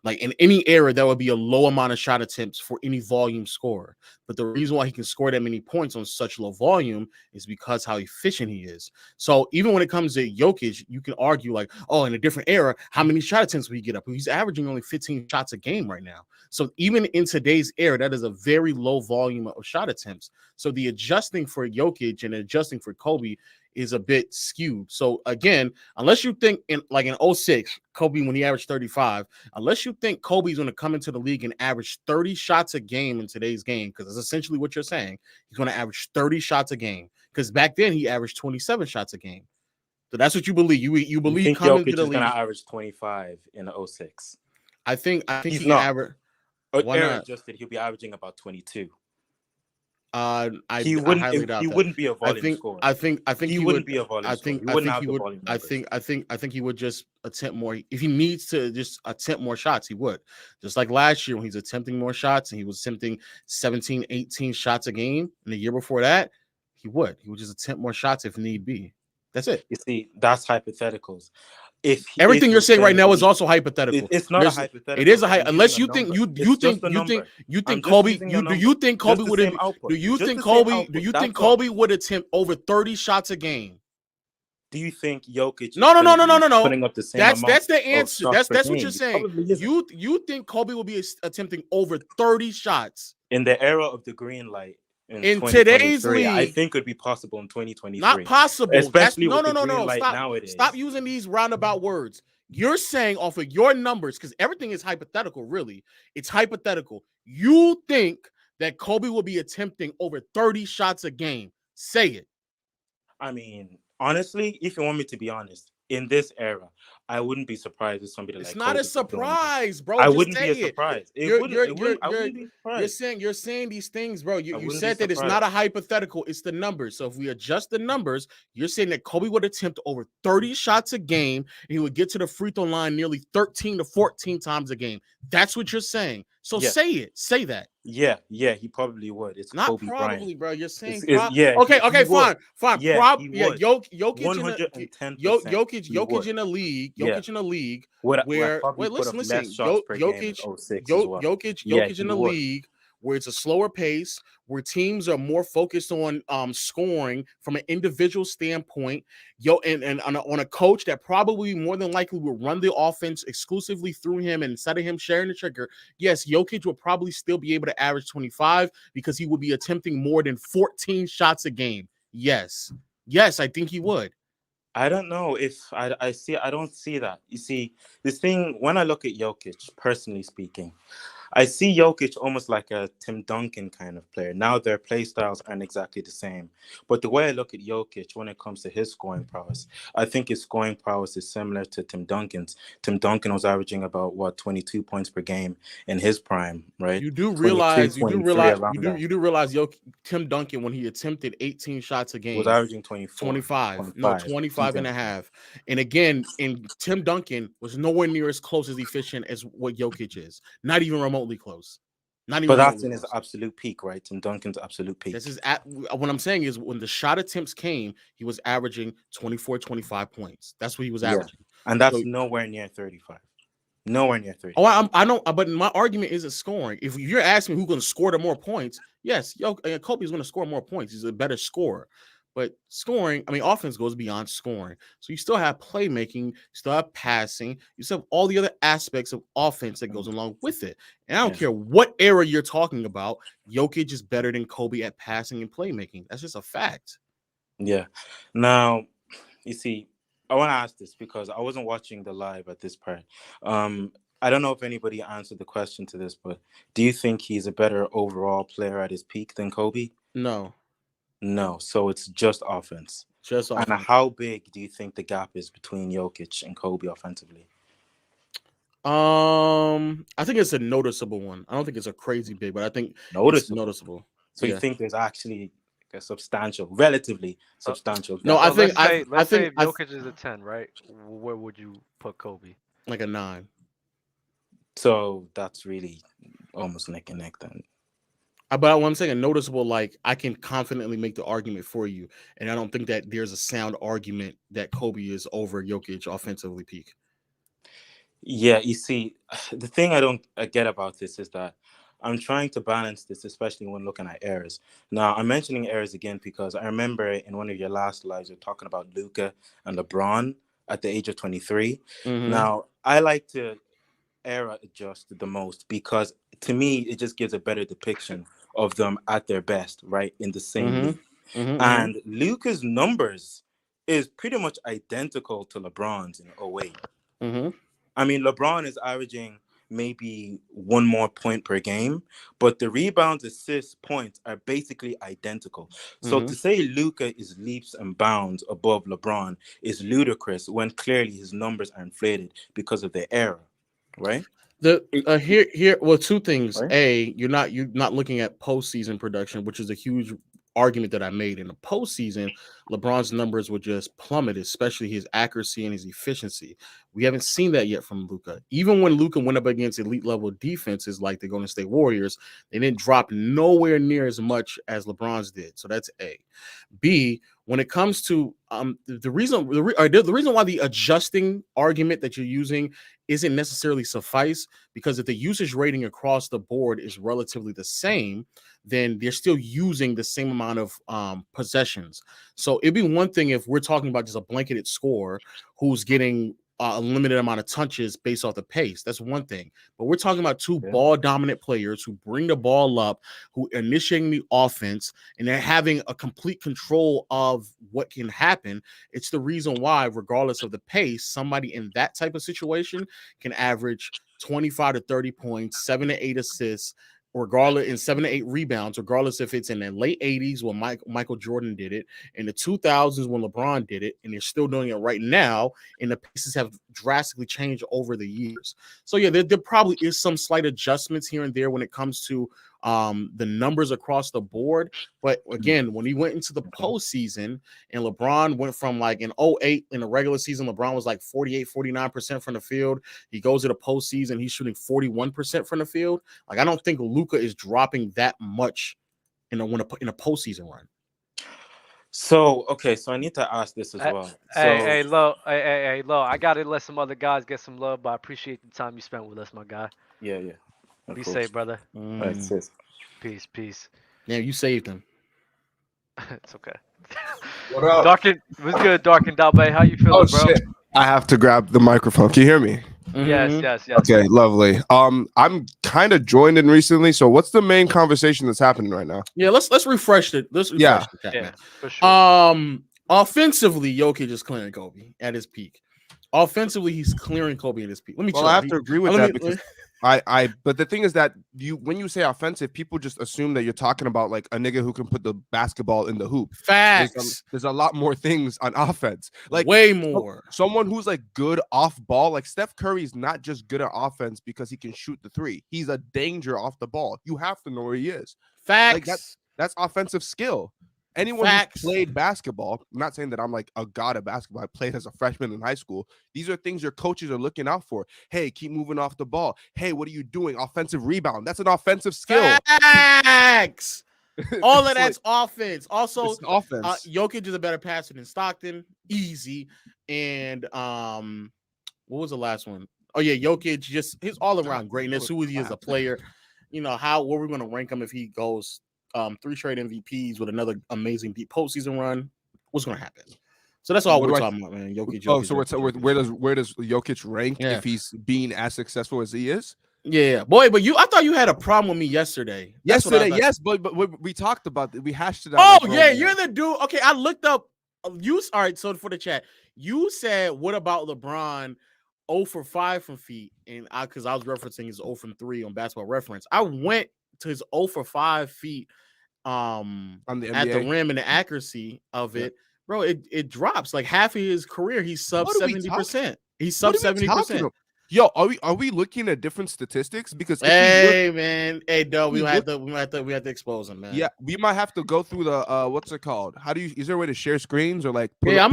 Speaker 1: Like in any era, that would be a low amount of shot attempts for any volume scorer. But the reason why he can score that many points on such low volume is because how efficient he is. So even when it comes to Jokic, you can argue like, oh, in a different era, how many shot attempts will he get up? He's averaging only 15 shots a game right now. So even in today's era, that is a very low volume of shot attempts. So the adjusting for Jokic and adjusting for Kobe is a bit skewed. So again, unless you think in 06, Kobe, when he averaged 35, unless you think Kobe's going to come into the league and average 30 shots a game in today's game, because that's essentially what you're saying, he's going to average 30 shots a game. Because back then he averaged 27 shots a game. So that's what you believe. You
Speaker 8: You
Speaker 1: believe
Speaker 8: think
Speaker 1: coming
Speaker 8: Jokic
Speaker 1: to the
Speaker 8: is going
Speaker 1: league.
Speaker 8: to average 25 in the 06?
Speaker 1: I think
Speaker 8: He's
Speaker 1: he can
Speaker 8: not.
Speaker 1: average. Why
Speaker 8: Error
Speaker 1: not?
Speaker 8: adjusted, he'll be averaging about 22.
Speaker 1: I
Speaker 8: He
Speaker 1: highly doubt
Speaker 8: he
Speaker 1: that.
Speaker 8: wouldn't be a volume scorer.
Speaker 1: I think
Speaker 8: He
Speaker 1: he
Speaker 8: wouldn't
Speaker 1: would.
Speaker 8: be a volume
Speaker 1: I
Speaker 8: scorer.
Speaker 1: think
Speaker 8: He wouldn't have
Speaker 1: he
Speaker 8: the
Speaker 1: would.
Speaker 8: volume
Speaker 1: I
Speaker 8: numbers.
Speaker 1: think he would just attempt more. If he needs to just attempt more shots, he would. Just like last year when he's attempting more shots and he was attempting 17, 18 shots a game. And the year before that, he would just attempt more shots if need be. That's it.
Speaker 8: You see, that's hypotheticals.
Speaker 1: Everything you're saying right now is also hypothetical.
Speaker 8: It's not a hypothetical.
Speaker 1: It is a
Speaker 8: I'm
Speaker 1: unless
Speaker 8: using
Speaker 1: you
Speaker 8: a
Speaker 1: think
Speaker 8: number.
Speaker 1: you
Speaker 8: It's just
Speaker 1: think
Speaker 8: a number.
Speaker 1: you
Speaker 8: I'm
Speaker 1: think
Speaker 8: just
Speaker 1: Kobe
Speaker 8: using a
Speaker 1: do you
Speaker 8: number.
Speaker 1: think
Speaker 8: Just
Speaker 1: Kobe
Speaker 8: the
Speaker 1: would
Speaker 8: same output.
Speaker 1: do you
Speaker 8: Just
Speaker 1: think
Speaker 8: the same
Speaker 1: Kobe do
Speaker 8: output.
Speaker 1: you
Speaker 8: That's
Speaker 1: think
Speaker 8: all.
Speaker 1: Kobe would attempt over 30 shots a game?
Speaker 8: Do you think Jokic
Speaker 1: No.
Speaker 8: is putting up the same
Speaker 1: That's
Speaker 8: amount
Speaker 1: the
Speaker 8: of
Speaker 1: answer.
Speaker 8: shots per
Speaker 1: That's what
Speaker 8: game?
Speaker 1: you're
Speaker 8: He
Speaker 1: saying.
Speaker 8: probably isn't.
Speaker 1: You think Kobe will be attempting over 30 shots
Speaker 8: In the era of the green light
Speaker 1: in today's
Speaker 8: 2023, I
Speaker 1: league?
Speaker 8: think it would be possible in 2023.
Speaker 1: Not possible.
Speaker 8: Especially
Speaker 1: That's,
Speaker 8: with the green
Speaker 1: no.
Speaker 8: light nowadays.
Speaker 1: Stop using these roundabout words. You're saying off of your numbers, because everything is hypothetical, really. It's hypothetical. You think that Kobe will be attempting over 30 shots a game. Say it.
Speaker 8: I mean, honestly, if you want me to be honest, in this era, I wouldn't be surprised if somebody
Speaker 1: It's
Speaker 8: like
Speaker 1: not
Speaker 8: Kobe
Speaker 1: a
Speaker 8: was doing this.
Speaker 1: surprise, bro.
Speaker 8: I
Speaker 1: Just
Speaker 8: wouldn't be
Speaker 1: say it.
Speaker 8: surprised. I wouldn't be surprised.
Speaker 1: You're saying these things, bro. You
Speaker 8: wouldn't
Speaker 1: said
Speaker 8: be
Speaker 1: that it's not a hypothetical, it's the numbers. So if we adjust the numbers, you're saying that Kobe would attempt over 30 shots a game and he would get to the free throw line nearly 13 to 14 times a game. That's what you're saying. So
Speaker 8: Yeah.
Speaker 1: say it. Say that.
Speaker 8: Yeah, he probably would. It's
Speaker 1: Not
Speaker 8: Kobe
Speaker 1: probably,
Speaker 8: Bryant.
Speaker 1: bro. You're saying
Speaker 8: Yeah.
Speaker 1: Okay,
Speaker 8: he would.
Speaker 1: fine.
Speaker 8: Yeah, he would.
Speaker 1: Jokic
Speaker 8: 110%.
Speaker 1: Jokic in the league. Jokic in the league. Where wait, listen. Jokic in the league where it's a slower pace, where teams are more focused on scoring from an individual standpoint. And on a coach that probably more than likely will run the offense exclusively through him and instead of him sharing the trigger. Yes, Jokic will probably still be able to average 25 because he will be attempting more than 14 shots a game. Yes, I think he would.
Speaker 8: I don't know if I don't see that. You see, this thing, when I look at Jokic, personally speaking, I see Jokic almost like a Tim Duncan kind of player. Now their play styles aren't exactly the same. But the way I look at Jokic when it comes to his scoring prowess, I think his scoring prowess is similar to Tim Duncan's. Tim Duncan was averaging about 22 points per game in his prime, right?
Speaker 1: You do realize Tim Duncan, when he attempted 18 shots a game,
Speaker 8: was averaging
Speaker 1: 25 and a half. And again, Tim Duncan was nowhere near as close as efficient as what Jokic is. Not even remotely close.
Speaker 8: But that's in his absolute peak, right? Tim Duncan's absolute peak.
Speaker 1: This is what I'm saying is when the shot attempts came, he was averaging 24, 25 points. That's what he was averaging.
Speaker 8: And that's nowhere near 35. Nowhere near 30.
Speaker 1: Oh, I know, but my argument isn't scoring. If you're asking me who's going to score the more points, yes, Kobe's going to score more points. He's a better scorer. But scoring, offense goes beyond scoring. So you still have playmaking, you still have passing, you still have all the other aspects of offense that goes along with it. And I don't care what era you're talking about, Jokic is better than Kobe at passing and playmaking. That's just a fact.
Speaker 8: Yeah. Now, you see, I want to ask this because I wasn't watching the live at this part. I don't know if anybody answered the question to this, but do you think he's a better overall player at his peak than Kobe? No, so it's just offense. And how big do you think the gap is between Jokic and Kobe offensively?
Speaker 1: I think it's a noticeable one. I don't think it's a crazy big, but I think it's noticeable.
Speaker 8: So you think there's actually a relatively substantial gap?
Speaker 1: No,
Speaker 2: let's say if Jokic is a 10, right? Where would you put Kobe?
Speaker 1: Like a 9.
Speaker 8: So that's really almost neck and neck then.
Speaker 1: But what I'm saying, a noticeable, like I can confidently make the argument for you, and I don't think that there's a sound argument that Kobe is over Jokic offensively peak.
Speaker 8: Yeah, you see, the thing I get about this is that I'm trying to balance this, especially when looking at errors. Now, I'm mentioning errors again because I remember in one of your last lives, you're talking about Luka and LeBron at the age of 23. Mm-hmm. Now, I like to era adjust the most because to me, it just gives a better depiction of them at their best, right? In the same league. Mm-hmm. And Luka's numbers is pretty much identical to LeBron's in 08. Mm-hmm. LeBron is averaging maybe one more point per game, but the rebounds, assists, points are basically identical. So to say Luka is leaps and bounds above LeBron is ludicrous when clearly his numbers are inflated because of the era, right?
Speaker 1: Well, two things.
Speaker 8: Right.
Speaker 1: You're not looking at postseason production, which is a huge argument that I made. In the postseason, LeBron's numbers would just plummet, especially his accuracy and his efficiency. We haven't seen that yet from Luka. Even when Luka went up against elite level defenses like the Golden State Warriors, they didn't drop nowhere near as much as LeBron's did. So that's A. B, when it comes to the reason why the adjusting argument that you're using isn't necessarily suffice, because if the usage rating across the board is relatively the same, then they're still using the same amount of possessions. So it'd be one thing if we're talking about just a blanketed score who's getting a limited amount of touches based off the pace. That's one thing. But we're talking about two ball dominant players who bring the ball up, who are initiating the offense, and they're having a complete control of what can happen. It's the reason why, regardless of the pace, somebody in that type of situation can average 25 to 30 points, 7 to 8 assists, regardless, in 7 to 8 rebounds, regardless if it's in the late 80s when Michael Jordan did it, in the 2000s when LeBron did it, and they're still doing it right now, and the paces have drastically changed over the years. So yeah, there probably is some slight adjustments here and there when it comes to the numbers across the board. But again, when he went into the postseason and LeBron went from like in 2008 in the regular season, LeBron was like 49% from the field. He goes to the postseason, he's shooting 41% from the field. Like, I don't think Luka is dropping that much in a postseason run.
Speaker 8: So, okay, so I need to ask this as well.
Speaker 2: Hey, Lo, I gotta let some other guys get some love, but I appreciate the time you spent with us, my guy.
Speaker 8: Yeah.
Speaker 2: Be safe, brother.
Speaker 8: All right, sis.
Speaker 2: Peace.
Speaker 1: Yeah, you saved him.
Speaker 2: It's okay.
Speaker 3: What up?
Speaker 2: Darkin, what's good, Darkin Dalbay? How you feeling, bro?
Speaker 9: Shit. I have to grab the microphone. Can you hear me?
Speaker 2: Yes.
Speaker 9: Okay, lovely. I'm kind of joined in recently. So what's the main conversation that's happening right now?
Speaker 1: Yeah, let's refresh it. The chat, man.
Speaker 2: For sure.
Speaker 1: Offensively, Jokic is clearing Kobe at his peak. Offensively, he's clearing Kobe at his peak.
Speaker 9: I have to agree with that because but the thing is that when you say offensive, people just assume that you're talking about like a nigga who can put the basketball in the hoop.
Speaker 1: Facts.
Speaker 9: There's a lot more things on offense, like
Speaker 1: way more.
Speaker 9: Someone who's like good off ball, like Steph Curry is not just good at offense because he can shoot the three. He's a danger off the ball. You have to know where he is.
Speaker 1: Facts.
Speaker 9: Like that's offensive skill. Anyone who's played basketball, I'm not saying that I'm like a god of basketball. I played as a freshman in high school. These are things your coaches are looking out for. Hey, keep moving off the ball. Hey, what are you doing? Offensive rebound. That's an offensive skill.
Speaker 1: Facts. All of that's offense. Also,
Speaker 9: offense.
Speaker 1: Jokic is a better passer than Stockton. Easy. And what was the last one? Oh yeah, Jokic, just his all-around greatness, who he is as a player. You know, what we're going to rank him if he goes 3 straight MVPs with another amazing deep postseason run. What's going to happen? So that's all we're talking about, man. Jokic.
Speaker 9: Where does Jokic rank if he's being as successful as he is?
Speaker 1: Yeah, boy, but I thought you had a problem with me yesterday.
Speaker 9: Yes, but we talked about it. We hashed it out.
Speaker 1: Oh yeah, you're the dude. Okay, I looked up. All right. So for the chat, you said, "What about LeBron? 0 for 5 from feet," and because I was referencing his 0 from 3 on Basketball Reference. I went to his 0 for 5 feet on the at the rim and the accuracy of it, bro. It drops like half of his career. He's sub 70%. He's sub 70%.
Speaker 9: Yo, are we looking at different statistics? Because
Speaker 1: man, we have to expose him, man.
Speaker 9: Yeah, we might have to go through the what's it called? Is there a way to share screens or like?
Speaker 2: I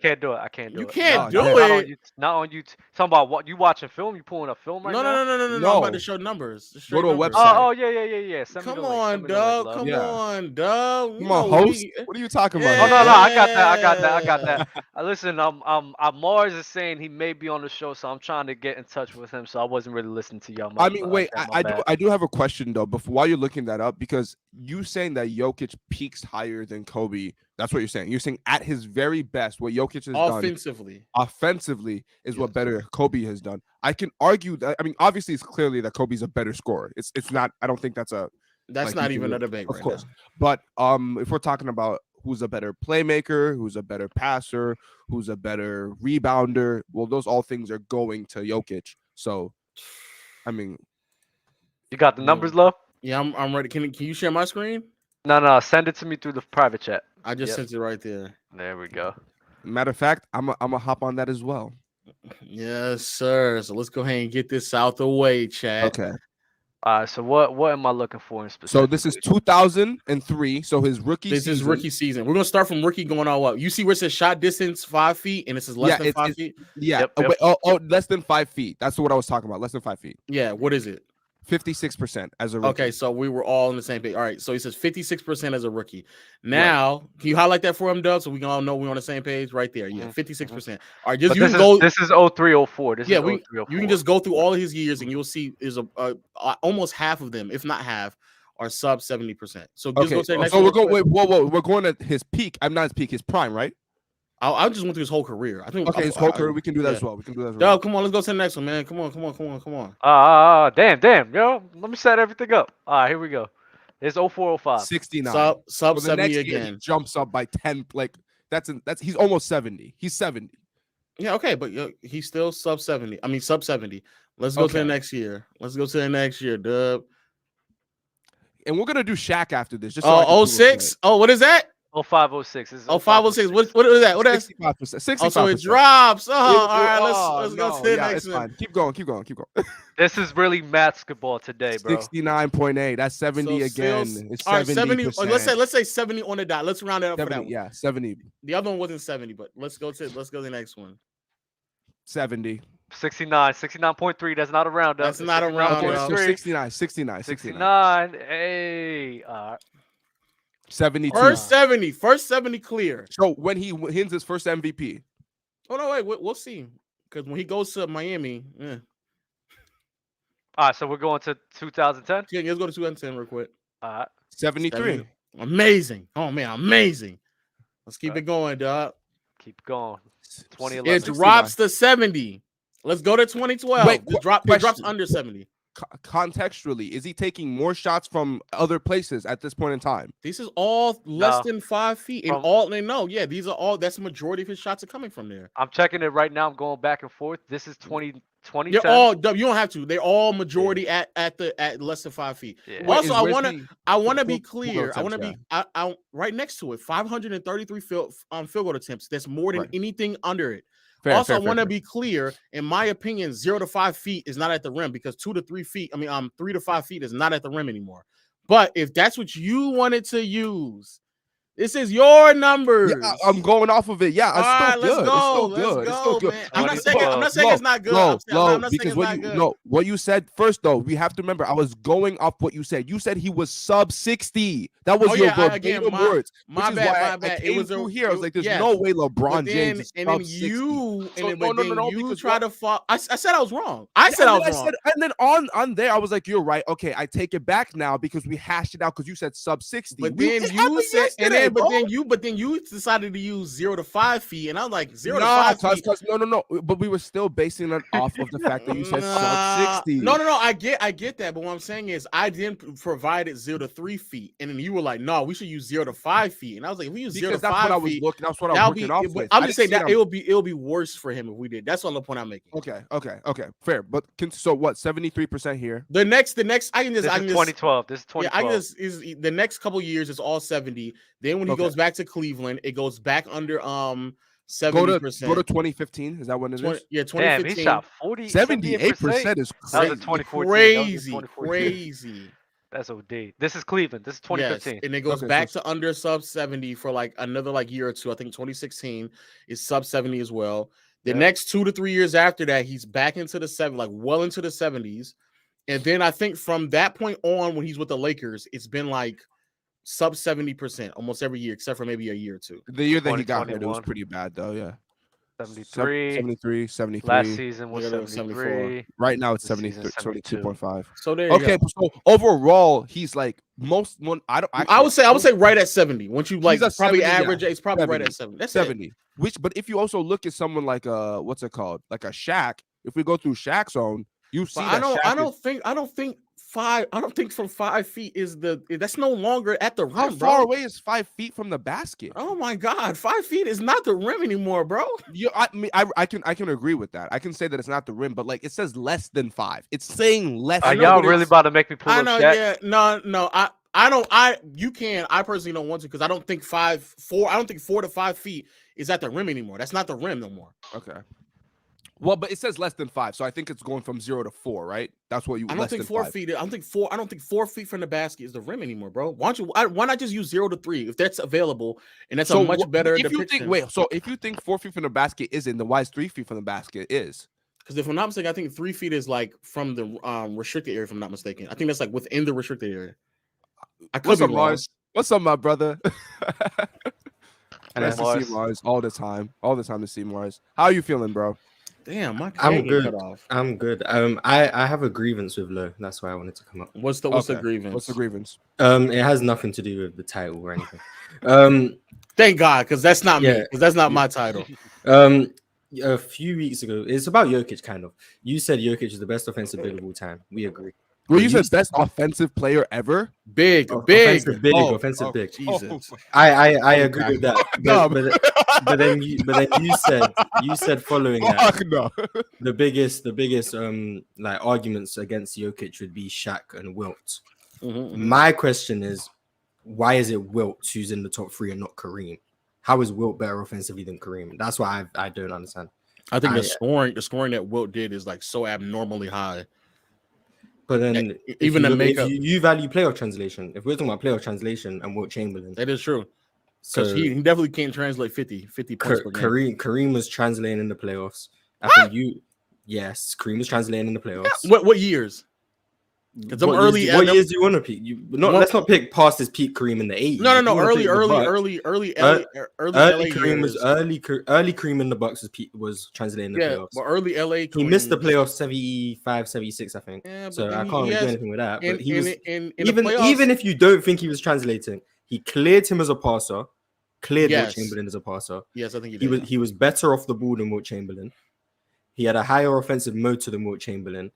Speaker 2: can't do it.
Speaker 1: You can't do it.
Speaker 2: Not on you. Talking about what you watching film? You pulling a film right now?
Speaker 1: No. I'm about to show numbers.
Speaker 9: Go to a website.
Speaker 2: Oh yeah.
Speaker 1: Come on, dog. Come on,
Speaker 9: host. What are you talking about?
Speaker 2: Oh no, I got that. Listen, Mars is saying he may be on the show, so I'm trying to get in touch with him, so I wasn't really listening to y'all.
Speaker 9: I do have a question though. While you're looking that up, because you saying that Jokic peaks higher than Kobe, that's what you're saying. You're saying at his very best, what Jokic has offensively is what better Kobe has done. I can argue that. I mean, obviously, it's clearly that Kobe's a better scorer. It's not. I don't think that's
Speaker 1: not even a debate,
Speaker 9: of course. Now. But if we're talking about who's a better playmaker, who's a better passer, who's a better rebounder, well, those all things are going to Jokic. So I mean,
Speaker 2: you got the numbers, low?
Speaker 1: Yeah, I'm ready. Can you share my screen?
Speaker 2: No. Send it to me through the private chat.
Speaker 1: I just sent it right there.
Speaker 2: There we go.
Speaker 9: matter of fact, I'm gonna hop on that as well.
Speaker 1: Yes, sir. So let's go ahead and get this out the way, chat.
Speaker 9: Okay.
Speaker 2: So what am I looking for in specific?
Speaker 9: So this is 2003. So his rookie
Speaker 1: This
Speaker 9: season.
Speaker 1: is rookie season. We're gonna start from rookie going all up. You see where it says shot distance 5 feet and it says less than 5 feet?
Speaker 9: Yeah.
Speaker 2: Yep.
Speaker 9: Wait, less than 5 feet. That's what I was talking about. Less than 5 feet.
Speaker 1: Yeah, what is it?
Speaker 9: 56% as a rookie.
Speaker 1: Okay, so we were all on the same page. All right, so he says 56% as a rookie. Now, Can you highlight that for him, Doug, so we can all know we're on the same page right there? Yeah, 56%. All right, just
Speaker 2: this is 0304. This is 0304.
Speaker 1: You can just go through all of his years and you'll see is almost half of them, if not half, are sub 70%. So just go to the next
Speaker 9: so
Speaker 1: one.
Speaker 9: We're going at his peak. I'm not his peak, his prime, right?
Speaker 1: I just went through his whole career. I think
Speaker 9: his whole career. We can do that as well. We can do that as well.
Speaker 1: Yo, come on, let's go to the next one, man. Come on.
Speaker 2: Damn, yo. Let me set everything up. All right, here we go. It's 0405.
Speaker 9: 69.
Speaker 1: Sub 70 again.
Speaker 9: He jumps up by 10. Like that's he's almost 70. He's 70.
Speaker 1: Yeah, okay, but he's still sub 70. I mean sub 70. Let's go to the next year. Dub.
Speaker 9: And we're gonna do Shaq after this. Just
Speaker 1: 06. Oh, what is that?
Speaker 2: 0506.
Speaker 1: 0506. What is that? What is that?
Speaker 9: 65%.
Speaker 1: Oh, so it drops. All right, let's go to the next one.
Speaker 9: Keep going.
Speaker 2: This is really basketball today, bro.
Speaker 9: 69.8. That's 70 again. It's 70.
Speaker 1: Let's say 70 on the dot. Let's round it up
Speaker 9: 70,
Speaker 1: for that one.
Speaker 9: Yeah, 70.
Speaker 1: The other one wasn't 70, but let's go to the next one.
Speaker 9: 70.
Speaker 2: 69.3. That's not a round up.
Speaker 1: That's not a round up.
Speaker 9: So 69.
Speaker 2: 69. Hey.
Speaker 9: 72.
Speaker 1: First 70 clear.
Speaker 9: So when he wins his first MVP.
Speaker 1: Oh no, wait, we'll see. Because when he goes to Miami,
Speaker 2: All right, so we're going to 2010.
Speaker 1: Yeah, let's go to 2010 real quick.
Speaker 9: 73.
Speaker 1: Amazing. Oh man, amazing. Let's keep it going, dog.
Speaker 2: Keep going. 2011.
Speaker 1: It drops to 70. Let's go to 2012.
Speaker 9: Wait,
Speaker 1: it drops under 70.
Speaker 9: Contextually, is he taking more shots from other places at this point in time?
Speaker 1: This is all less than 5 feet. And these are all, that's the majority of his shots are coming from there.
Speaker 2: I'm checking it right now. I'm going back and forth. This is 2010.
Speaker 1: You don't have to. They're all majority at less than 5 feet.
Speaker 2: Yeah.
Speaker 1: Also, I want to be clear. I right next to it, 533 field goal attempts. That's more than anything under it. I want to be clear. In my opinion, 0 to 5 feet is not at the rim because 2 to 3 feet. 3 to 5 feet is not at the rim anymore. But if that's what you wanted to use, this is your numbers.
Speaker 9: Yeah, I'm going off of it. Yeah,
Speaker 1: let's go. Let's go, man. I'm not saying it's not good. I'm not saying it's not good.
Speaker 9: No, what you said first, though, we have to remember. I was going off what you said. You said he was sub 60. That was your verbatim words.
Speaker 1: My bad.
Speaker 9: It was here. I was like, there's no way LeBron James is
Speaker 1: and then you try to fall. I said I was wrong. I said I was wrong.
Speaker 9: And then on there, I was like, you're right. Okay, I take it back now because we hashed it out because you said sub 60.
Speaker 1: But then you said, but then you decided to use 0 to 5 feet, and I was like 0 to 5 feet.
Speaker 9: No. But we were still basing it off of the fact that you said sub 60.
Speaker 1: No. I get that. But what I'm saying is, I didn't provide it 0 to 3 feet, and then you were like, no, we should use 0 to 5 feet, and I was like, if we use 0 to 5 feet,
Speaker 9: that's what I was looking off with.
Speaker 1: I'm just saying that it'll be worse for him if we did. That's all the point I'm making.
Speaker 9: Okay, fair. But so what? 73% here.
Speaker 1: The next, I can just.
Speaker 2: This is 2012. This is 2012.
Speaker 1: Yeah, I can just is the next couple years is all 70. Then when he goes back to Cleveland, it goes back under 70%.
Speaker 9: Go to 2015. Is that what it is?
Speaker 1: Yeah, 2015.
Speaker 2: Damn, he shot
Speaker 9: 78% is
Speaker 1: crazy.
Speaker 2: That's OD. This is Cleveland. This is 2015.
Speaker 1: Yes, and it goes back to under sub 70 for like another year or two. I think 2016 is sub 70 as well. The next 2 to 3 years after that, he's back into the well into the 70s. And then I think from that point on, when he's with the Lakers, it's been like sub 70% almost every year, except for maybe a year or two.
Speaker 9: The year that he got hit, it was pretty bad though. Yeah.
Speaker 2: 73. Last season was 73.
Speaker 9: Right now it's 72.5.
Speaker 1: So there you go.
Speaker 9: So overall, he's like most one. I would
Speaker 1: say right at 70. Once you probably
Speaker 9: 70,
Speaker 1: average, it's probably 70. Right at 70. That's
Speaker 9: 70. But if you also look at someone like what's it called? Like a Shaq. If we go through Shaq's own, you see.
Speaker 1: I don't think 5. I don't think from 5 feet is that's no longer at the rim.
Speaker 9: How far away is 5 feet from the basket?
Speaker 1: Oh my God, 5 feet is not the rim anymore, bro.
Speaker 9: I can agree with that. I can say that it's not the rim, but like it says less than 5. It's saying less.
Speaker 2: Are y'all really about to make me pull up?
Speaker 1: I know.
Speaker 2: Chat?
Speaker 1: Yeah. No. I don't. You can. I personally don't want to because I don't think 4. I don't think 4 to 5 feet is at the rim anymore. That's not the rim no more.
Speaker 9: Okay. Well, but it says less than 5, so I think it's going from 0 to 4, right? That's what you.
Speaker 1: I don't think 4 feet. I don't think 4 feet from the basket is the rim anymore, bro. Why not just use 0 to 3 if that's available and that's a much better depiction.
Speaker 9: So if you think 4 feet from the basket isn't, then why is 3 feet from the basket is?
Speaker 1: Because if I'm not mistaken, I think 3 feet is like from the restricted area. If I'm not mistaken, I think that's like within the restricted area.
Speaker 9: What's up, Mars? What's up, my brother? Nice to see Mars all the time. All the time to see Mars. How are you feeling, bro?
Speaker 1: Damn,
Speaker 10: I'm good. I'm good. I have a grievance with Low. That's why I wanted to come up.
Speaker 1: What's the grievance?
Speaker 9: What's the grievance?
Speaker 10: It has nothing to do with the title or anything.
Speaker 1: Thank God, because that's not me. Because that's not my title.
Speaker 10: A few weeks ago, it's about Jokic. Kind of. You said Jokic is the best offensive big of all time. We agree.
Speaker 9: Well, you said best offensive player ever.
Speaker 1: Big.
Speaker 10: Offensive big.
Speaker 1: Jesus.
Speaker 10: I agree with that. But then you said following that the biggest like arguments against Jokic would be Shaq and Wilt.
Speaker 1: Mm-hmm.
Speaker 10: My question is, why is it Wilt who's in the top 3 and not Kareem? How is Wilt better offensively than Kareem? That's why I don't understand.
Speaker 1: I think the scoring that Wilt did is like so abnormally high.
Speaker 10: But then
Speaker 1: even
Speaker 10: if you value playoff translation, if we're talking about playoff translation and Wilt Chamberlain,
Speaker 1: that is true. Because he definitely can't translate 50 points per game.
Speaker 10: Kareem was translating in the playoffs. I think Kareem was translating in the playoffs.
Speaker 1: What years? What
Speaker 10: years do you want to pick? Let's not pick past his peak Kareem in the 80s.
Speaker 1: No. Early
Speaker 10: Kareem in the Bucks was translating the playoffs.
Speaker 1: But early LA
Speaker 10: Kareem, he missed the playoffs 75, 76, I think.
Speaker 1: Yeah,
Speaker 10: so I can't really do anything with that. But he was
Speaker 1: even
Speaker 10: if you don't think he was translating, he cleared him as a passer, Wilt Chamberlain as a passer.
Speaker 1: Yes, I think
Speaker 10: he was better off the ball than Wilt Chamberlain. He had a higher offensive motor than Wilt Chamberlain.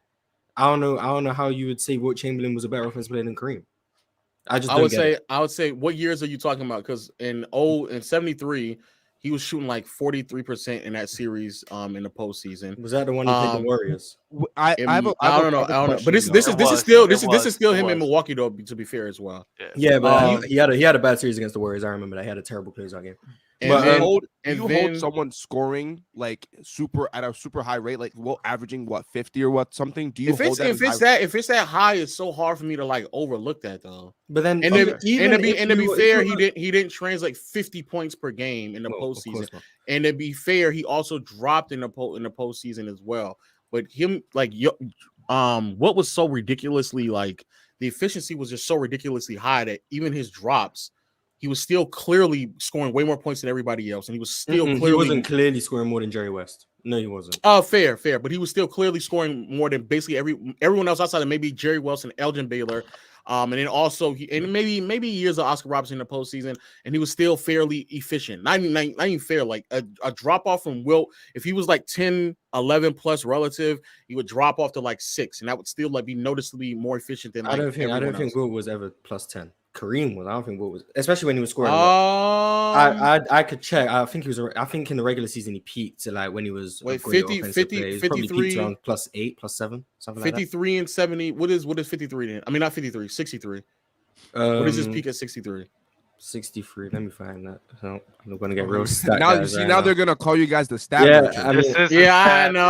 Speaker 10: I don't know how you would say Wilt Chamberlain was a better offensive player than Kareem. I
Speaker 1: would say what years are you talking about? Because in 73, he was shooting like 43% in that series in the postseason.
Speaker 10: Was that the one he played the Warriors?
Speaker 1: I don't know. But this is still him in Milwaukee though, to be fair as well.
Speaker 10: Yeah, but he had a bad series against the Warriors. I remember that he had a terrible closeout game.
Speaker 9: Do you hold someone scoring like at a super high rate, like averaging 50 or something? Do you hold that?
Speaker 1: If it's that high, it's so hard for me to like overlook that though.
Speaker 10: But then
Speaker 1: to be fair, he didn't translate 50 points per game in the postseason. And to be fair, he also dropped in the postseason as well. But him what was so ridiculously like the efficiency was just so ridiculously high that even his drops, he was still clearly scoring way more points than everybody else, and he was still
Speaker 10: he wasn't clearly scoring more than Jerry West. No, he wasn't.
Speaker 1: Fair, but he was still clearly scoring more than basically everyone else outside of maybe Jerry West and Elgin Baylor. And then also maybe years of Oscar Robertson in the postseason, and he was still fairly efficient. Not even fair, like a drop off from Wilt. If he was like 10, 11 plus relative, he would drop off to like 6, and that would still like be noticeably more efficient than.
Speaker 10: I don't think Wilt was ever plus 10. Kareem was. I don't think Wilt was, especially when he was scoring. I could check. I think in the regular season he peaked to like when he was
Speaker 1: 53,
Speaker 10: around plus 8, plus 7, something like that.
Speaker 1: 53 and 70. What is 53 then? I mean, not 53, 63. What is his peak at 63?
Speaker 10: 63. Let me find that. I'm going to get real stat.
Speaker 9: Now they're going to call you guys the stat.
Speaker 1: I know.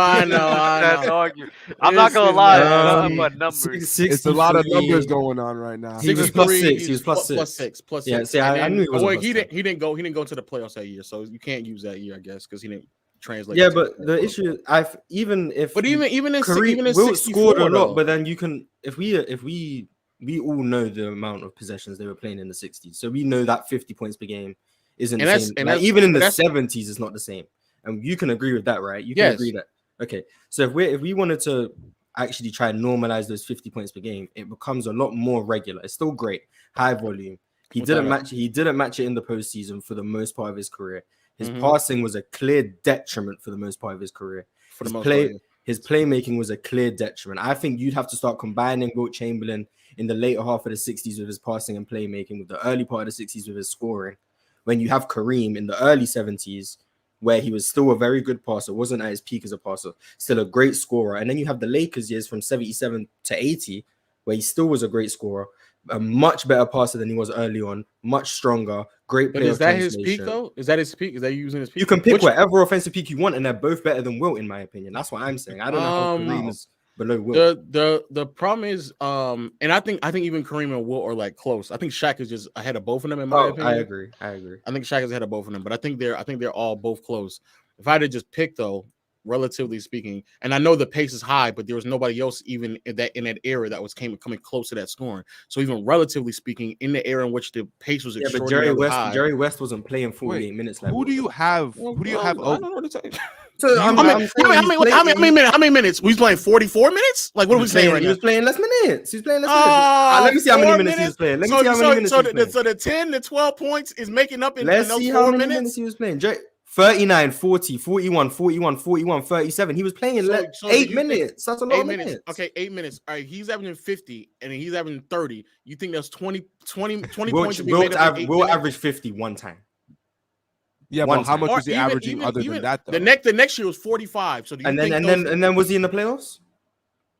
Speaker 2: I'm not going to lie. But numbers.
Speaker 9: It's a lot of numbers going on right now.
Speaker 10: He was plus 6. He was plus 6.
Speaker 1: Plus 6.
Speaker 10: Yeah, see, I knew he was.
Speaker 1: He didn't go to the playoffs that year, so you can't use that year, I guess, because he didn't translate.
Speaker 10: Yeah, but the issue is, even in
Speaker 1: Kareem
Speaker 10: Wilt scored a lot, but then you can if we all know the amount of possessions they were playing in the 60s. So we know that 50 points per game isn't the same. Even in the 70s, it's not the same. And you can agree with that, right? You can agree that. Okay. So if we wanted to actually try and normalize those 50 points per game, it becomes a lot more regular. It's still great. High volume. He didn't match it in the postseason for the most part of his career. His passing was a clear detriment for the most part of his career. his playmaking was a clear detriment. I think you'd have to start combining Wilt Chamberlain in the later half of the 60s with his passing and playmaking, with the early part of the 60s with his scoring. When you have Kareem in the early 70s, where he was still a very good passer, wasn't at his peak as a passer, still a great scorer. And then you have the Lakers years from 77 to 80, where he still was a great scorer, a much better passer than he was early on, much stronger, great player.
Speaker 1: But is that his peak though? Is that his peak? Is that you using his peak?
Speaker 10: You can pick whatever offensive peak you want, and they're both better than Wilt, in my opinion. That's what I'm saying. I don't know how Kareem is below Wilt.
Speaker 1: The problem is, and I think even Kareem and Wilt are like close. I think Shaq is just ahead of both of them in my opinion.
Speaker 10: I agree. I
Speaker 1: think Shaq is ahead of both of them, but I think they're all both close. If I had to just pick though, relatively speaking, and I know the pace is high, but there was nobody else even in that era that was coming close to that scoring. So even relatively speaking, in the era in which the pace was extraordinarily high,
Speaker 10: Jerry West wasn't playing 48 minutes.
Speaker 9: Who do you have? Who do you have?
Speaker 1: I don't know what to tell you.
Speaker 10: So
Speaker 1: how many minutes? We playing 44 minutes? Like what are we saying right now?
Speaker 10: He was playing less minutes. He's playing less minutes. Let me see how many minutes he was playing. Let me see how many minutes he was playing.
Speaker 1: So the 10 to 12 points is making up in
Speaker 10: those 4
Speaker 1: minutes
Speaker 10: he was playing. 39, 40, 41, 41, 41, 37. He was playing 8 minutes. That's a lot of minutes.
Speaker 1: Okay, 8 minutes. All right, he's averaging 50 and he's averaging 30. You think that's 20 points to be made up?
Speaker 10: We'll average 50 one time.
Speaker 9: Yeah, but how much was he averaging other than that though?
Speaker 1: The next year was 45. So
Speaker 10: and then was he in the playoffs?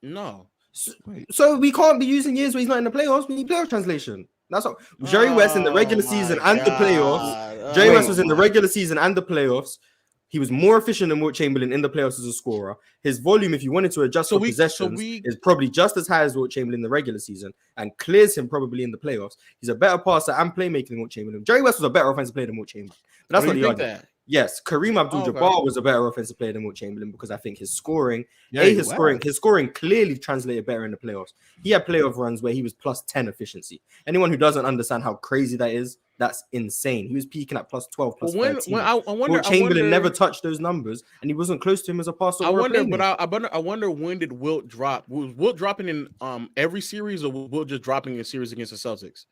Speaker 1: No.
Speaker 10: So we can't be using years where he's not in the playoffs. We need playoff translation. That's what Jerry West in the regular season and the playoffs. Jerry West was in the regular season and the playoffs. He was more efficient than Wilt Chamberlain in the playoffs as a scorer. His volume, if you wanted to adjust for possessions, is probably just as high as Wilt Chamberlain in the regular season and clears him probably in the playoffs. He's a better passer and playmaker than Wilt Chamberlain. Jerry West was a better offensive player than Wilt Chamberlain. But that's not the argument. Yes, Kareem Abdul-Jabbar was a better offensive player than Wilt Chamberlain because I think his scoring, his scoring clearly translated better in the playoffs. He had playoff runs where he was plus 10 efficiency. Anyone who doesn't understand how crazy that is, that's insane. He was peaking at plus 12, plus 13. Wilt Chamberlain never touched those numbers, and he wasn't close to him as a passer.
Speaker 1: I wonder when did Wilt drop? Was Wilt dropping in every series, or was Wilt just dropping in a series against the Celtics?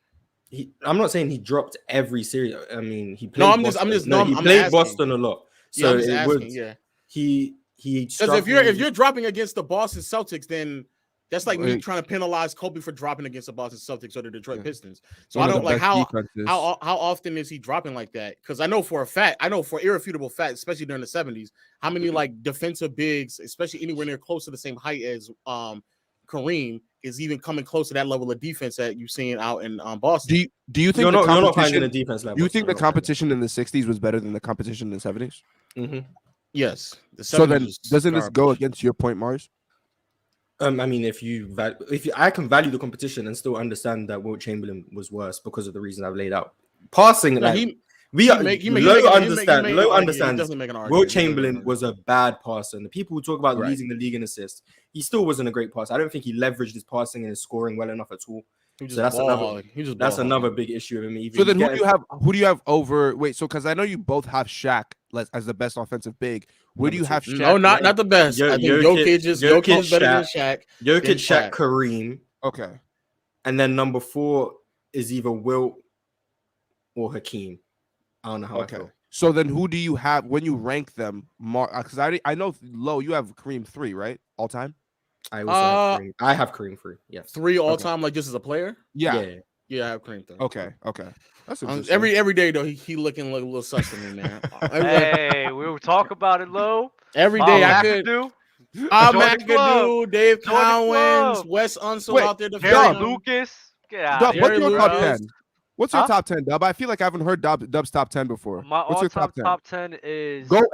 Speaker 10: I'm not saying he dropped every series. I mean, he played.
Speaker 1: He
Speaker 10: played Boston a lot. So he
Speaker 1: because if you're dropping against the Boston Celtics, then that's like me trying to penalize Kobe for dropping against the Boston Celtics or the Detroit Pistons. So I don't like how often is he dropping like that? Because I know for irrefutable fact, especially during the 70s, how many like defensive bigs, especially anywhere near close to the same height as Kareem, is even coming close to that level of defense that you're seeing out in Boston.
Speaker 9: Do you think
Speaker 10: you're not finding the defense level?
Speaker 9: Do you think the competition in the 60s was better than the competition in the 70s?
Speaker 10: Mm-hmm.
Speaker 1: Yes.
Speaker 9: So then, doesn't this go against your point, Mars?
Speaker 10: I mean, I can value the competition and still understand that Wilt Chamberlain was worse because of the reason I've laid out. Passing, Low understands. Wilt Chamberlain was a bad passer, and the people who talk about leading the league in assists, he still wasn't a great passer. I don't think he leveraged his passing and his scoring well enough at all. So that's another big issue of him.
Speaker 9: So then, who do you have over? Wait, so because I know you both have Shaq as the best offensive big. Where do you have Shaq?
Speaker 1: No, not the best. I think Jokic is better than Shaq.
Speaker 10: Jokic, Shaq, Kareem.
Speaker 9: Okay,
Speaker 10: and then number 4 is either Wilt or Hakeem. I don't know how I feel.
Speaker 9: So then who do you have when you rank them? Because I know low you have Kareem 3, right? All time?
Speaker 10: I have Kareem 3. Yes.
Speaker 1: 3 all time, like just as a player?
Speaker 9: Yeah,
Speaker 1: I have Kareem 3.
Speaker 9: Okay. That's
Speaker 1: every day though, he looking like a little sus to me, man.
Speaker 2: Hey, we'll talk about it, low.
Speaker 1: Every day I could do. McAdoo, Dave Cowens, Wes Unseld out there
Speaker 2: defending Lucas. Get out.
Speaker 9: What's your top 10? What's your top 10, Dub? I feel like I haven't heard Dub's top 10 before.
Speaker 2: What's your top 10 is
Speaker 9: go.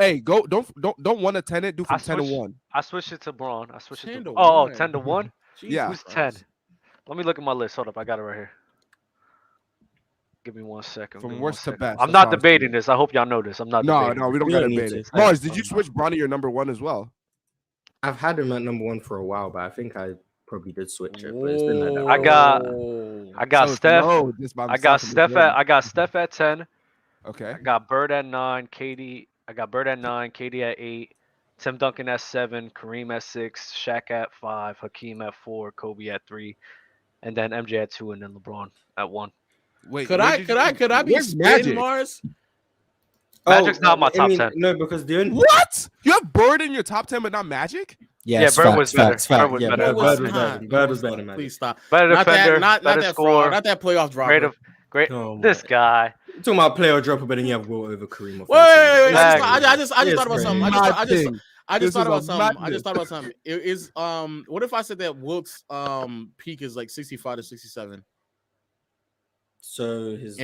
Speaker 9: Don't 1 to 10 it. Do from 10 to 1.
Speaker 2: I switched it to Braun. I switched it to 10 to 1.
Speaker 9: Yeah.
Speaker 2: Who's 10? Let me look at my list. Hold up, I got it right here. Give me 1 second.
Speaker 9: From worst to best.
Speaker 2: I'm not debating this. I hope y'all know this. I'm not.
Speaker 9: No, we don't gotta debate it. Mars, did you switch Braun to your number 1 as well?
Speaker 10: I've had him at number 1 for a while, but I think I probably did switch it. But it's been like that.
Speaker 2: I got Steph. I got Steph at 10.
Speaker 9: Okay.
Speaker 2: I got Bird at 9. KD at 8. Tim Duncan at 7. Kareem at 6. Shaq at 5. Hakeem at 4. Kobe at 3. And then MJ at 2. And then LeBron at 1.
Speaker 1: Wait, could I be spitting Mars?
Speaker 2: Magic's not my top 10.
Speaker 10: No, because
Speaker 9: what? You have Bird in your top 10, but not Magic?
Speaker 10: Yes,
Speaker 2: Bird was better.
Speaker 10: facts.
Speaker 2: Bird was
Speaker 10: Yeah,
Speaker 2: better.
Speaker 10: Bird was better than Magic.
Speaker 1: Please stop.
Speaker 2: Better
Speaker 1: Not
Speaker 2: defender,
Speaker 1: that,
Speaker 2: better score.
Speaker 1: Not that playoff dropper.
Speaker 2: Great.
Speaker 10: Oh,
Speaker 2: This guy.
Speaker 10: You're talking about player dropper, but then you have Will over Kareem.
Speaker 1: Wait. I just
Speaker 10: It's
Speaker 1: thought about something. I just thought about something. It is what if I said that Wilt's peak is like 65 to 67?
Speaker 10: So his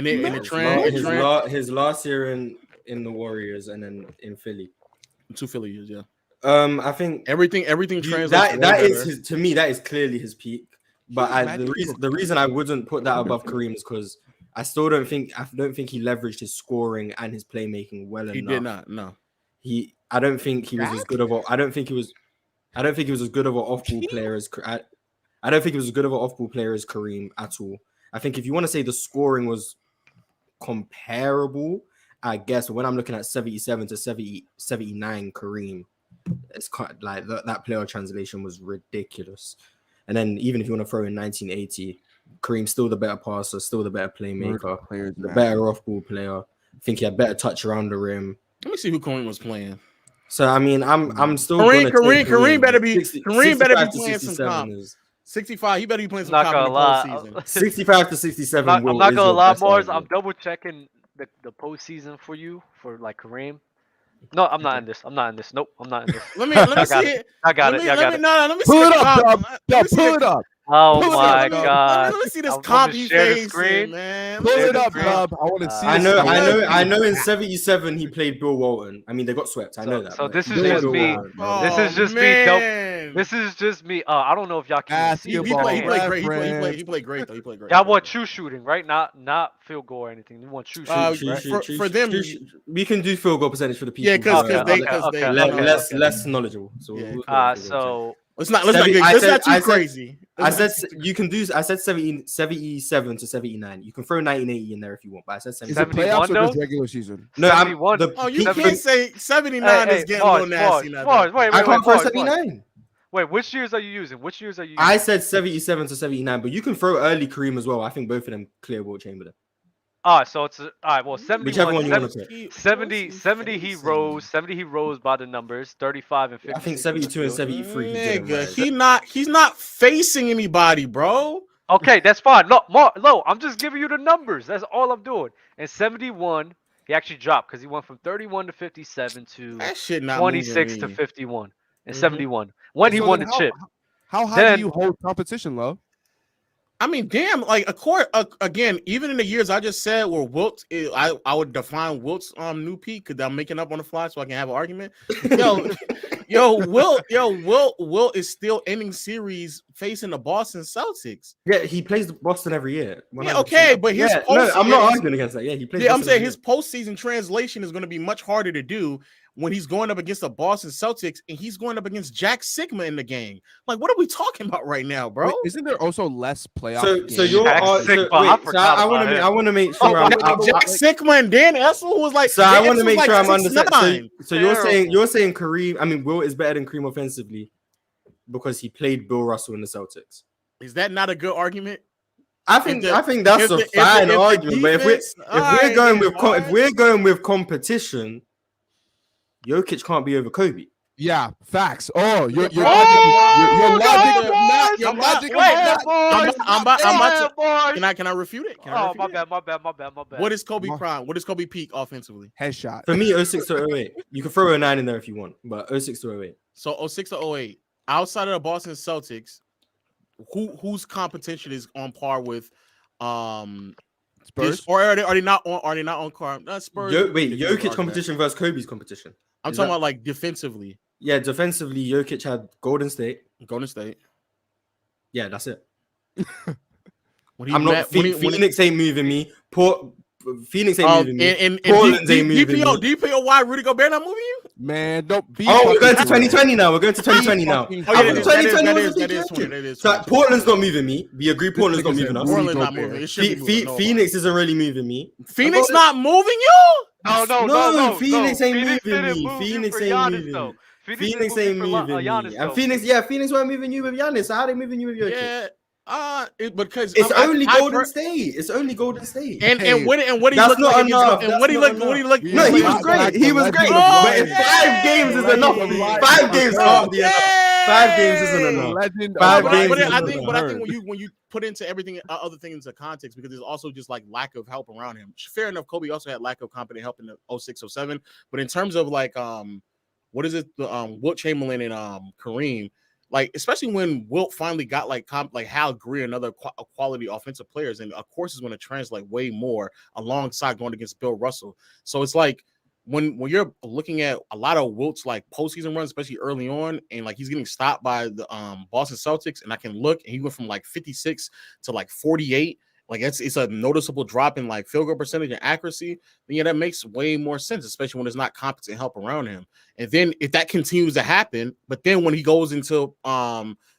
Speaker 10: last year in the Warriors and then in Philly.
Speaker 1: 2 Philly years, yeah.
Speaker 10: I think
Speaker 1: everything translates.
Speaker 10: That is his, to me. That is clearly his peak. But the reason I wouldn't put that above Kareem is because I don't think he leveraged his scoring and his playmaking well enough.
Speaker 1: He did not. No.
Speaker 10: I don't think he was as good of a. I don't think he was as good of an off-ball player as. I don't think he was as good of an off-ball player as Kareem at all. I think if you want to say the scoring was comparable, I guess when I'm looking at 77 to 79 Kareem, it's kind of like that player translation was ridiculous. And then even if you want to throw in 1980, Kareem's still the better passer, still the better playmaker, the better off-ball player. I think he had better touch around the rim.
Speaker 1: Let me see who Kareem was playing.
Speaker 10: So I mean, I'm still
Speaker 1: Kareem better be
Speaker 10: 60,
Speaker 1: playing some comp. 65. He better be playing some comp in the postseason.
Speaker 10: 65 to 67.
Speaker 2: I'm not gonna lie, Mars. I'm double checking the postseason for you for like Kareem. No, I'm not in this. Nope, I'm not in this.
Speaker 1: Let me see it.
Speaker 2: I got it.
Speaker 1: No, let me see
Speaker 9: pull it up. Pull it up.
Speaker 2: Oh my god!
Speaker 1: Let me see this comp you facing, man.
Speaker 9: Pull it up, Bob. I want to see.
Speaker 10: I know. In 77, he played Bill Walton. I mean, they got swept. I know that.
Speaker 2: So this is just me. This is just me. This is just me. I don't know if y'all can see.
Speaker 1: He played great. He played great though. He played great.
Speaker 2: Y'all want true shooting, right? Not field goal or anything. You want true shooting.
Speaker 1: For them,
Speaker 10: we can do field goal percentage for the people.
Speaker 1: Yeah, because
Speaker 10: they less knowledgeable.
Speaker 2: So.
Speaker 1: Let's not too crazy.
Speaker 10: I said you can do. I said 77 to 79. You can throw 1980 in there if you want. But I said
Speaker 9: 79. Is it playoffs or the regular season?
Speaker 10: No,
Speaker 1: you can't say 79 is getting a little nasty.
Speaker 2: Wait,
Speaker 10: I can't throw 79.
Speaker 2: Wait, which years are you using?
Speaker 10: I said 77 to 79, but you can throw early Kareem as well. I think both of them clear Wilt Chamberlain.
Speaker 2: So it's all right. Well, 71,
Speaker 10: whichever one you want to pick.
Speaker 2: 70 he rose. 70 he rose by the numbers. 35 and 50.
Speaker 10: I think 72 and 73.
Speaker 1: Nigga, he's not facing anybody, bro.
Speaker 2: Okay, that's fine. Look, I'm just giving you the numbers. That's all I'm doing. And 71, he actually dropped because he went from 31 to 57 to 26 to 51 and 71 when he won the chip.
Speaker 9: How high do you hold competition, Lo?
Speaker 1: I mean, damn, like again, even in the years I just said where Wilt, I would define Wilt's new peak because I'm making up on the fly so I can have an argument. Wilt is still ending series facing the Boston Celtics.
Speaker 10: Yeah, he plays Boston every year. 100%.
Speaker 1: Yeah, okay, but his
Speaker 10: I'm not arguing against that. Yeah, he plays.
Speaker 1: Yeah, I'm saying his postseason translation is going to be much harder to do when he's going up against the Boston Celtics and he's going up against Jack Sigma in the game. Like, what are we talking about right now, bro?
Speaker 9: Wait, isn't there also less playoff?
Speaker 10: So you're I want to make sure
Speaker 1: Jack Sigma and Dan Essel was like.
Speaker 10: So I want to make sure I'm understanding. So you're saying Kareem? I mean, Will is better than Kareem offensively because he played Bill Russell in the Celtics.
Speaker 1: Is that not a good argument?
Speaker 10: I think that's a fine argument. But if we're going with competition. Jokic can't be over Kobe.
Speaker 9: Yeah, facts. Oh, your logic.
Speaker 1: Can I refute it?
Speaker 2: My bad.
Speaker 1: What is Kobe prime? What is Kobe peak offensively?
Speaker 9: Headshot.
Speaker 10: For me, 06 to 08. You can throw 09 in there if you want, but 06 to 08.
Speaker 1: So 06 to 08. Outside of the Boston Celtics, whose competition is on par with
Speaker 9: Spurs?
Speaker 1: Or are they not on par? Spurs.
Speaker 10: Jokic competition versus Kobe's competition.
Speaker 1: I'm talking about like defensively.
Speaker 10: Yeah, defensively, Jokic had Golden State. Yeah, that's it. Phoenix ain't moving me. Phoenix ain't moving me.
Speaker 1: And
Speaker 10: Portland ain't moving me.
Speaker 1: DPOY, Rudy Gobert not moving you?
Speaker 9: Man, don't be.
Speaker 10: We're going to 2020 now. That is. So Portland's not moving me. We agree Portland's not moving us.
Speaker 1: Portland's not moving.
Speaker 10: Phoenix isn't really moving me.
Speaker 1: Phoenix not moving you?
Speaker 10: No. Phoenix ain't moving me. Phoenix ain't moving me. Phoenix ain't moving me. And Phoenix weren't moving you with Giannis. So how they moving you with Jokic?
Speaker 1: Yeah. Because
Speaker 10: it's only Golden State. It's only Golden State.
Speaker 1: And what he looked like
Speaker 10: No, he was great. But if 5 games is enough, 5 games can't be enough. 5 games isn't enough.
Speaker 9: Legend.
Speaker 10: Five
Speaker 1: But
Speaker 10: games
Speaker 1: I
Speaker 10: isn't
Speaker 1: think
Speaker 10: enough.
Speaker 1: when you put into everything other things into context, because there's also just like lack of help around him. Fair enough, Kobe also had lack of competent help in the 06, 07. But in terms of like what is it? The Wilt Chamberlain and Kareem, like especially when Wilt finally got like Hal Greer and other quality offensive players, and of course is going to translate way more alongside going against Bill Russell. So it's like when you're looking at a lot of Wilt's like postseason runs, especially early on, and like he's getting stopped by the Boston Celtics, and I can look, and he went from like 56 to like 48. Like it's a noticeable drop in like field goal percentage and accuracy. Then yeah, that makes way more sense, especially when there's not competent help around him. And then if that continues to happen, but then when he goes into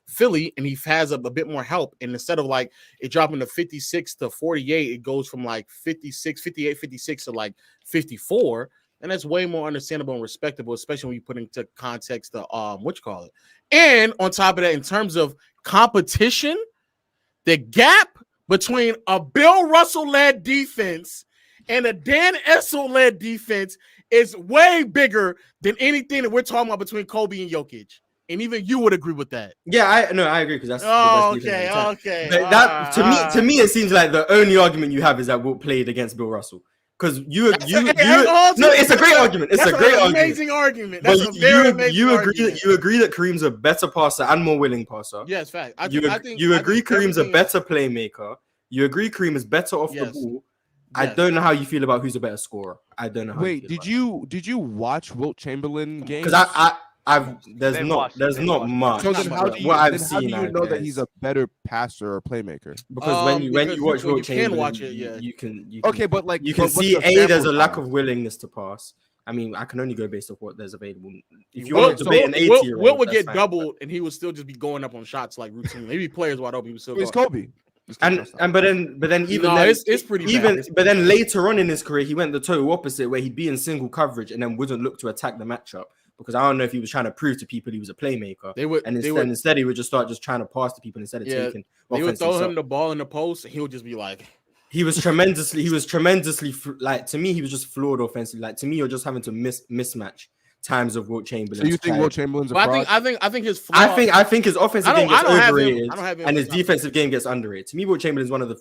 Speaker 1: Philly and he has a bit more help, and instead of like it dropping to 56 to 48, it goes from like 56, 58, 56 to like 54. And that's way more understandable and respectable, especially when you put into context the And on top of that, in terms of competition, the gap between a Bill Russell-led defense and a Dan Issel-led defense is way bigger than anything that we're talking about between Kobe and Jokic. And even you would agree with that.
Speaker 10: Yeah, I agree because that's the best defense.
Speaker 1: Okay.
Speaker 10: But that to me, it seems like the only argument you have is that Wilt played against Bill Russell. Because no, it's a great argument. It's a great
Speaker 1: amazing argument.
Speaker 10: But
Speaker 1: That's a very amazing
Speaker 10: you
Speaker 1: argument.
Speaker 10: agree that Kareem's a better passer and more willing passer.
Speaker 1: Yes, fact.
Speaker 10: You agree Kareem's a better playmaker. You agree Kareem is better off the ball. I don't know how you feel about who's a better scorer. I don't know.
Speaker 9: Wait, did you watch Wilt Chamberlain games?
Speaker 10: Because there's not much.
Speaker 9: So then how do you know that he's a better passer or playmaker?
Speaker 10: Because when you watch Wilt Chamberlain, you can
Speaker 9: okay, but like
Speaker 10: you can see there's a lack of willingness to pass. I mean, I can only go based off what there's available. If you want to debate an 80-year-old,
Speaker 1: Wilt would get doubled, and he would still just be going up on shots like routine. Maybe players wide open, he would still.
Speaker 9: It's Kobe.
Speaker 10: But then it's pretty bad. But then later on in his career, he went the total opposite, where he'd be in single coverage and then wouldn't look to attack the matchup. Because I don't know if he was trying to prove to people he was a playmaker. Instead he would just start trying to pass to people instead of taking.
Speaker 1: They would throw him the ball in the post, and he would just be like.
Speaker 10: He was tremendously like, to me, he was just flawed offensively. Like, to me, you're just having to mismatch times of Wilt Chamberlain.
Speaker 9: So you think Wilt Chamberlain's a fraud?
Speaker 1: I think his flaw,
Speaker 10: I think his offensive game gets overrated and his
Speaker 1: defensive
Speaker 10: defensive game gets underrated. To me, Wilt Chamberlain's one of the,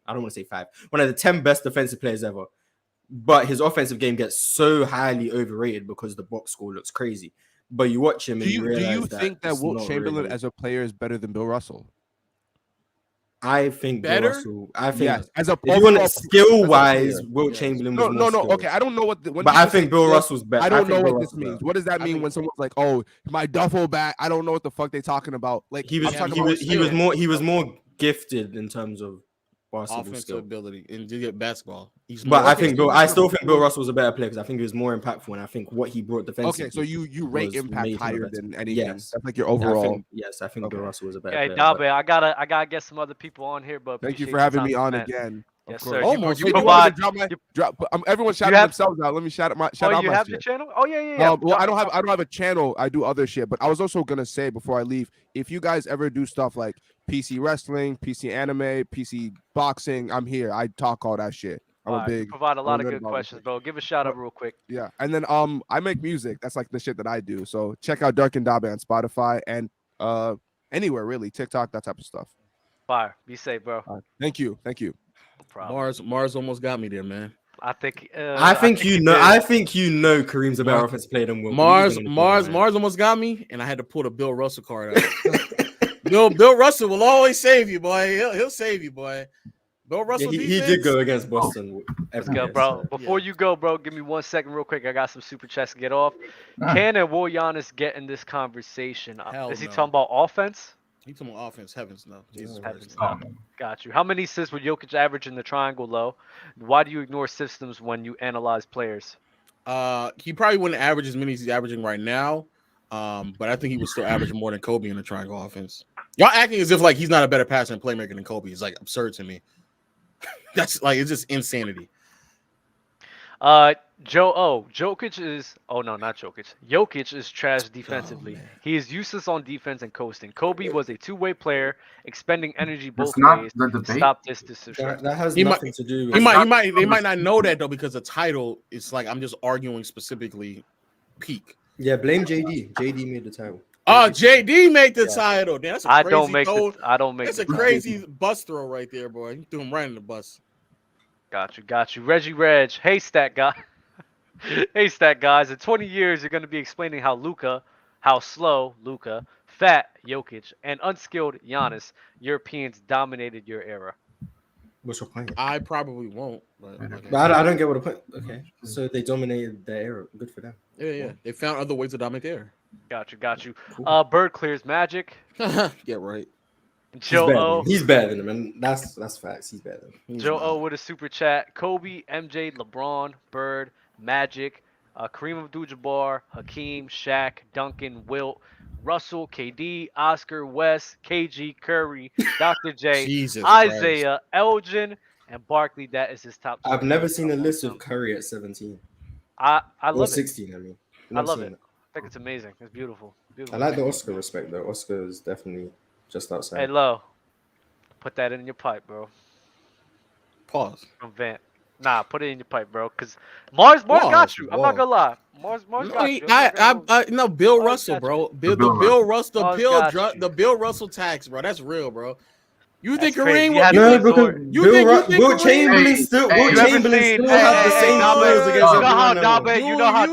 Speaker 10: I don't want to say 5, one of the 10 best defensive players ever. But his offensive game gets so highly overrated because the box score looks crazy. But you watch him and you realize
Speaker 9: do you think that Wilt Chamberlain
Speaker 10: really
Speaker 9: as a player is better than Bill Russell?
Speaker 10: I think
Speaker 1: better.
Speaker 10: Bill Russell. I think
Speaker 9: yes. As a
Speaker 10: if you want skill wise, Wilt Chamberlain. Was
Speaker 9: no. Okay, I don't know what.
Speaker 10: But I think Bill Russell's better.
Speaker 9: I don't know what this means. What does that mean when someone's like, "Oh, my duffel bag"? I don't know what the fuck they're talking about. Like
Speaker 10: he was more gifted in terms of
Speaker 1: offensive ability and to get basketball.
Speaker 10: I still think Bill Russell was a better player because I think he was more impactful, and I think what he brought defensively.
Speaker 9: Okay, so you rate impact higher than anything.
Speaker 10: Yes.
Speaker 9: That's like your overall.
Speaker 10: I think Bill Russell was a better player.
Speaker 2: Dabe, I gotta get some other people on here, but
Speaker 9: thank you for having me on again.
Speaker 2: Yes,
Speaker 9: sir.
Speaker 2: Almost.
Speaker 9: Everyone shouting themselves out. Let me shout out my
Speaker 2: you have your channel? Oh yeah.
Speaker 9: Well, I don't have a channel. I do other shit. But I was also gonna say before I leave, if you guys ever do stuff like PC wrestling, PC anime, PC boxing, I'm here. I talk all that shit. I'm a big.
Speaker 2: Provide a lot of good questions, bro. Give a shout out real quick.
Speaker 9: Yeah, and then I make music. That's like the shit that I do. So check out Dark and Dabe on Spotify and anywhere really, TikTok, that type of stuff.
Speaker 2: Fire. Be safe, bro.
Speaker 9: Thank you.
Speaker 1: Mars almost got me there, man.
Speaker 2: I think
Speaker 10: you know Kareem's a better offensive player than Wilt.
Speaker 1: Mars almost got me, and I had to pull the Bill Russell card out. Bill Russell will always save you, boy. He'll save you, boy. Bill Russell.
Speaker 10: He did go against Boston.
Speaker 2: Let's go, bro. Before you go, bro, give me 1 second, real quick. I got some super chats to get off. Can and will Giannis get in this conversation? Is he talking about offense?
Speaker 1: He's talking about offense. Heavens no. Jesus
Speaker 2: Heavens no. Got you. How many assists would Jokic average in the triangle low? Why do you ignore systems when you analyze players?
Speaker 1: He probably wouldn't average as many as he's averaging right now. But I think he was still averaging more than Kobe in the triangle offense. Y'all acting as if like he's not a better passer and playmaker than Kobe. It's like absurd to me. That's like it's just insanity.
Speaker 2: Jokic is not Jokic. Jokic is trash defensively. He is useless on defense and coasting. Kobe was a two-way player, expending energy both ways. Stop this decision.
Speaker 10: That has nothing to do with
Speaker 1: They might not know that though, because the title is like I'm just arguing specifically peak.
Speaker 10: Yeah, blame JD. JD made the title.
Speaker 1: Oh, JD made the title. Damn, that's a
Speaker 2: I
Speaker 1: crazy
Speaker 2: don't make
Speaker 1: throw.
Speaker 2: I don't make
Speaker 1: That's
Speaker 2: the
Speaker 1: a crazy bus throw right there, boy. You threw him right in the bus.
Speaker 2: Got you. Reggie Reg, haystack guy. Haystack guys. In 20 years, you're going to be explaining how slow Luka, fat Jokic, and unskilled Giannis Europeans dominated your era.
Speaker 10: What's your point?
Speaker 1: I probably won't, but
Speaker 10: I don't get what the point. Okay, so they dominated the era. Good for them.
Speaker 1: Yeah. They found other ways to dominate the air.
Speaker 2: Got you. Cool. Bird clears Magic.
Speaker 1: Yeah, right.
Speaker 2: Joe O.
Speaker 10: He's better than him, and that's facts. He's better than him.
Speaker 2: Joe O with a super chat. Kobe, MJ, LeBron, Bird, Magic, Kareem Abdul-Jabbar, Hakeem, Shaq, Duncan, Wilt, Russell, KD, Oscar, West, KG, Curry, Dr. J, Isaiah, Elgin, and Barkley. That is his top.
Speaker 10: I've never seen a list of Curry at 17.
Speaker 2: I love
Speaker 10: 16,
Speaker 2: it.
Speaker 10: I mean.
Speaker 2: I love it. I think it's amazing. It's beautiful.
Speaker 10: I like the Oscar respect, though. Oscar is definitely just outside.
Speaker 2: Hey, Lo, put that in your pipe, bro.
Speaker 1: Pause.
Speaker 2: From Vant. Nah, put it in your pipe, bro. Cause Mars got you. I'm not gonna lie. Mars got you.
Speaker 1: No, Bill Russell, bro. The Bill Russell tax, bro. That's real, bro. You think Kareem?
Speaker 10: Wilt Chamberlain still have the same numbers against everyone.
Speaker 2: You know how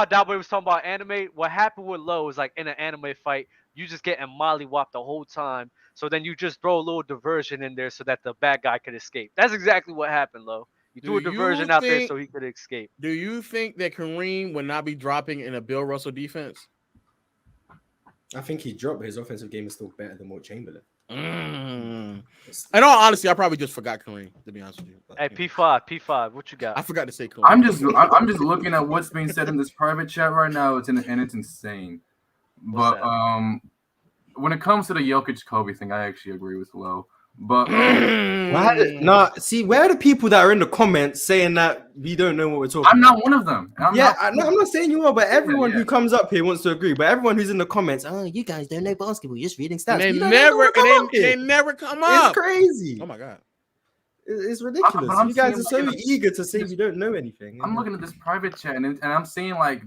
Speaker 2: Dabe was talking about anime? What happened with Lo is like in an anime fight, you just getting mollywopped the whole time. So then you just throw a little diversion in there so that the bad guy could escape. That's exactly what happened, Lo. You threw a diversion out there so he could escape.
Speaker 1: Do you think that Kareem would not be dropping in a Bill Russell defense?
Speaker 10: I think he dropped, but his offensive game is still better than Wilt Chamberlain.
Speaker 1: In all honesty, I probably just forgot Kareem, to be honest with you.
Speaker 2: Hey, P5, what you got?
Speaker 1: I forgot to say Kareem.
Speaker 11: I'm just looking at what's being said in this private chat right now. It's insane. But when it comes to the Jokic Kobe thing, I actually agree with Lo. But
Speaker 10: where are the people that are in the comments saying that we don't know what we're talking about?
Speaker 11: I'm not one of them. I'm
Speaker 10: not saying you are, but everyone who comes up here wants to agree. But everyone who's in the comments, you guys don't know basketball, you're just reading stats.
Speaker 1: They never come up.
Speaker 10: It's crazy.
Speaker 1: Oh my god.
Speaker 10: It's ridiculous. You guys are so eager to say you don't know anything.
Speaker 11: I'm looking at this private chat and I'm seeing like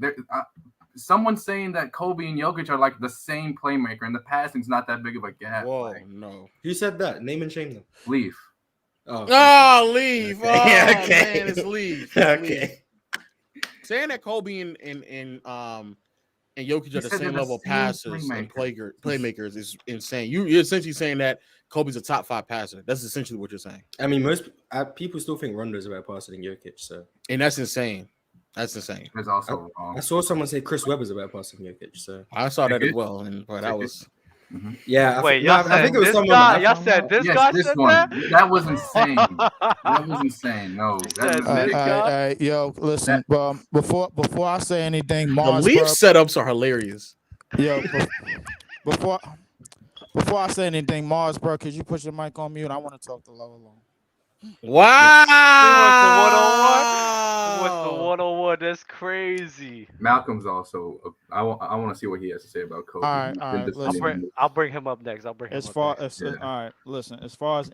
Speaker 11: someone's saying that Kobe and Jokic are like the same playmaker, and the passing's not that big of a gap.
Speaker 1: Whoa, no.
Speaker 10: Who said that? Name and shame them.
Speaker 11: Leaf.
Speaker 1: Leaf.
Speaker 10: Okay.
Speaker 1: Oh, okay. Man, it's Leaf.
Speaker 10: Okay.
Speaker 1: Saying that Kobe and Jokic are the same level passers and playmakers is insane. You're essentially saying that Kobe's a top 5 passer. That's essentially what you're saying.
Speaker 10: I mean, most people still think Rondo's a better passer than Jokic,
Speaker 1: and that's insane. That's insane.
Speaker 11: That's also wrong.
Speaker 10: I saw someone say Chris Webber's a better passer than Jokic, so
Speaker 1: I saw that as well, but that was.
Speaker 11: Mm-hmm.
Speaker 10: Yeah.
Speaker 2: I think it was someone. Y'all said this guy said that?
Speaker 11: That was insane. That was insane. No.
Speaker 12: Yo, listen. Before I say anything, Mars,
Speaker 1: the Leaf setups are hilarious.
Speaker 12: Yo, before I say anything, Mars, bro, could you put your mic on mute? I want to talk to Low alone.
Speaker 1: Wow.
Speaker 2: What's the 101? That's crazy.
Speaker 11: Malcolm's also. I want to see what he has to say about Kobe.
Speaker 12: All right.
Speaker 2: I'll bring him up next. All right.
Speaker 12: Listen. As far as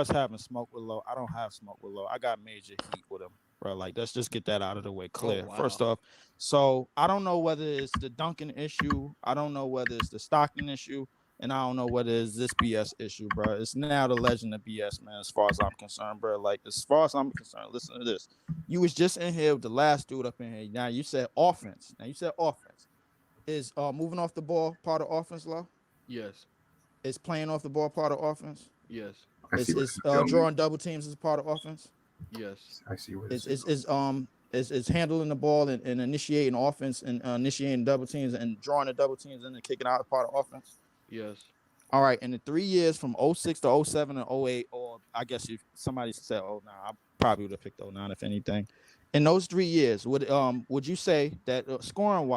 Speaker 12: having smoke with Low, I don't have smoke with Low. I got major heat with him, bro. Like, let's just get that out of the way clear.
Speaker 1: Oh, wow.
Speaker 12: First off, so I don't know whether it's the Duncan issue. I don't know whether it's the Stockton issue. And I don't know what is this BS issue, bro. It's now the legend of BS, man, as far as I'm concerned, bro. Like, as far as I'm concerned, listen to this. You was just in here with the last dude up in here. Now you said offense. Is moving off the ball part of offense, Lo?
Speaker 1: Yes.
Speaker 12: Is playing off the ball part of offense?
Speaker 1: Yes.
Speaker 12: Is drawing double teams as part of offense?
Speaker 1: Yes.
Speaker 11: I see what
Speaker 12: is handling the ball and initiating offense and initiating double teams and drawing the double teams and then kicking out part of offense?
Speaker 1: Yes.
Speaker 12: All right. In the 3 years from 06 to 07 and 08, or I guess if somebody said 09, I probably would have picked 09 if anything. In those 3 years, would you say that scoring,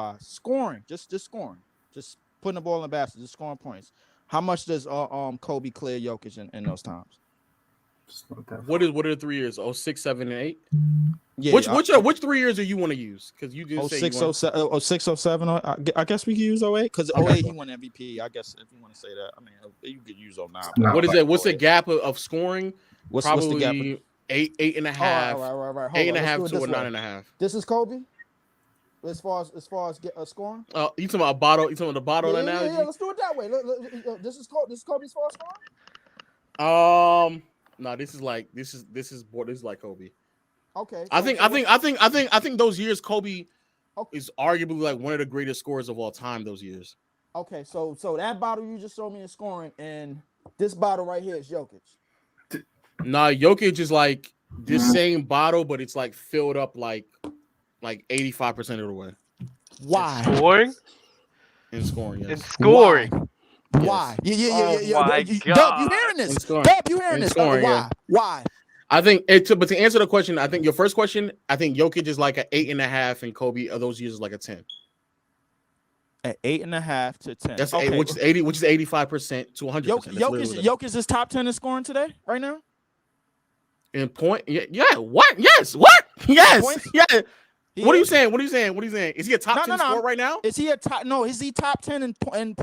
Speaker 12: just scoring, just putting the ball in the basket, just scoring points? How much does Kobe clear Jokic in those times?
Speaker 1: What are the 3 years? 06, 7, and 8?
Speaker 12: Yeah.
Speaker 1: Which 3 years do you want to use? Because you didn't say
Speaker 12: 06, 07. I guess we could use 08 because 08 he won MVP. I guess if you want to say that, I mean, you could use 09.
Speaker 1: What is that? What's the gap of scoring?
Speaker 12: What's the
Speaker 1: Probably
Speaker 12: gap?
Speaker 1: 8.5.
Speaker 12: Right.
Speaker 1: 8.5 to a 9.5.
Speaker 12: This is Kobe. As far as scoring.
Speaker 1: You talking about a bottle? You talking about the bottle
Speaker 12: Yeah,
Speaker 1: analogy?
Speaker 12: yeah, let's do it that way. Look, this is Kobe's far scoring.
Speaker 1: No, this is like Kobe.
Speaker 12: Okay.
Speaker 1: I think those years Kobe is arguably like one of the greatest scorers of all time. Those years.
Speaker 12: Okay, so that bottle you just showed me is scoring, and this bottle right here is Jokic.
Speaker 1: Nah, Jokic is like this same bottle, but it's like filled up like 85% of the way.
Speaker 12: Why?
Speaker 2: Scoring?
Speaker 1: In scoring, yes.
Speaker 2: In scoring.
Speaker 12: Why?
Speaker 2: Yes.
Speaker 12: Yeah.
Speaker 2: Oh my
Speaker 12: Dub,
Speaker 2: God.
Speaker 12: you hearing this?
Speaker 1: Scoring.
Speaker 12: Dub, you hearing
Speaker 1: In
Speaker 12: this?
Speaker 1: scoring,
Speaker 12: Why?
Speaker 1: yeah.
Speaker 12: Why?
Speaker 1: I think but to answer the question, I think your first question, I think Jokic is like an 8.5, and Kobe of those years is like a 10.
Speaker 12: At 8.5 to 10.
Speaker 1: That's
Speaker 12: okay.
Speaker 1: which is 85% to 100%.
Speaker 12: Jokic is top 10 in scoring today, right now.
Speaker 1: In point, yeah. What? Yes. What? Yes.
Speaker 12: Points?
Speaker 1: Yeah. What are you
Speaker 12: is?
Speaker 1: saying? What are you saying? Is he a top 10 scorer right now?
Speaker 12: Is he a top? No, is he top 10 in points?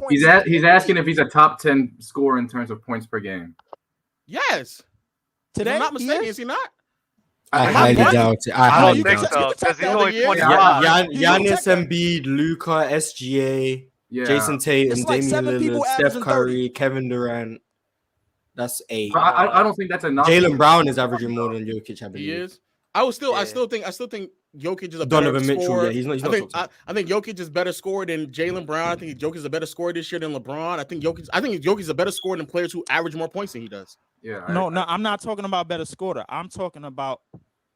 Speaker 11: He's asking if he's a top 10 scorer in terms of points per game.
Speaker 1: Yes.
Speaker 12: Today,
Speaker 1: if I'm not mistaken, is he not?
Speaker 10: I highly doubt it.
Speaker 2: I don't think so because he's only 25.
Speaker 10: Giannis, Embiid, Luka, SGA, Jason Tatum, Damian Lillard, Steph Curry, Kevin Durant. That's 8.
Speaker 11: I don't think that's enough.
Speaker 10: Jaylen Brown is averaging more than Jokic, I believe.
Speaker 1: He is. I still think Jokic is a better
Speaker 10: Donovan Mitchell,
Speaker 1: scorer.
Speaker 10: yeah, he's not.
Speaker 1: I think Jokic is better scorer than Jaylen Brown. I think Jokic is a better scorer this year than LeBron. I think Jokic is a better scorer than players who average more points than he does.
Speaker 11: Yeah.
Speaker 12: No, I'm not talking about better scorer. I'm talking about,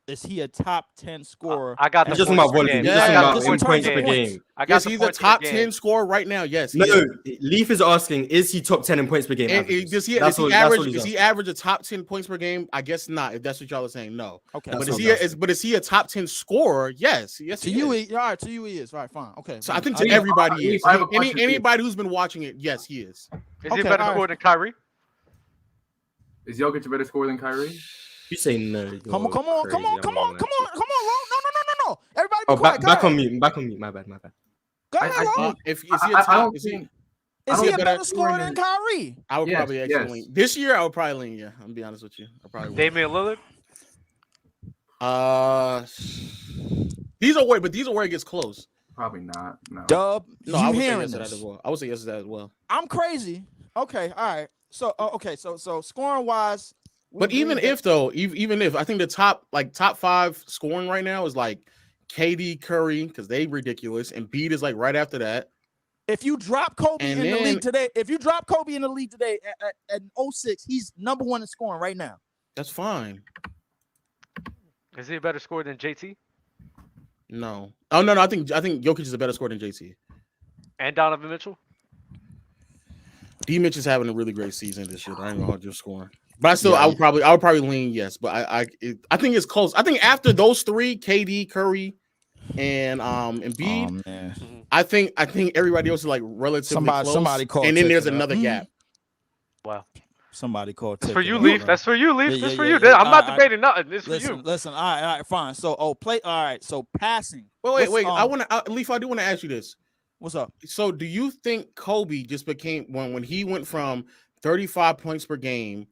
Speaker 12: is he a top 10 scorer?
Speaker 2: I got the
Speaker 10: just about volume.
Speaker 1: Yeah,
Speaker 10: Just about points per game.
Speaker 1: Yes, he's a top 10 scorer right now. Yes.
Speaker 10: No, Leaf is asking, is he top 10 in points per game?
Speaker 1: Does he average a top 10 points per game? I guess not. If that's what y'all are saying, no.
Speaker 12: Okay.
Speaker 1: But is he a top 10 scorer? Yes. Yes.
Speaker 12: To you, all right. To you, he is. All right, fine. Okay.
Speaker 1: So I think to everybody he is. Anybody who's been watching it, yes, he is.
Speaker 2: Is he a better scorer than Kyrie?
Speaker 11: Is Jokic a better scorer than Kyrie?
Speaker 10: You say no.
Speaker 12: Come on. No. Everybody be quiet.
Speaker 10: Back on mute. My bad.
Speaker 12: Go ahead, Ron.
Speaker 1: Is he
Speaker 12: a better scorer than Kyrie?
Speaker 1: I would probably actually lean. This year, I would probably lean, yeah. I'm gonna be honest with you. I probably would.
Speaker 2: Damian Lillard?
Speaker 1: These are where it gets close.
Speaker 11: Probably not. No.
Speaker 12: Dub,
Speaker 1: no, I would say yes to that as well. I would say yes to that as well.
Speaker 12: I'm crazy. Okay, all right. So so scoring wise,
Speaker 1: but even if I think the top 5 scoring right now is like KD, Curry, because they ridiculous, and Embiid is like right after that.
Speaker 12: If you drop Kobe in the league today, at 06, he's number 1 in scoring right now.
Speaker 1: That's fine.
Speaker 2: Is he a better scorer than JT?
Speaker 1: No. Oh no. I think Jokic is a better scorer than JT.
Speaker 2: And Donovan Mitchell.
Speaker 1: D. Mitch is having a really great season this year. I ain't gonna just scoring, but I would probably lean yes. But I think it's close. I think after those 3, KD, Curry, and Embiid, I think everybody else is like relatively close.
Speaker 12: Somebody called,
Speaker 1: and then there's another gap.
Speaker 2: Wow.
Speaker 12: Somebody called.
Speaker 2: That's for you, Leaf. That's for you, Leaf. That's for you. I'm not debating nothing. This for you.
Speaker 12: Listen. All right, fine. So, All right. So passing.
Speaker 1: Wait. Leaf, I do want to ask you this.
Speaker 12: What's up?
Speaker 1: So, do you think Kobe just became when he went from 35 points per game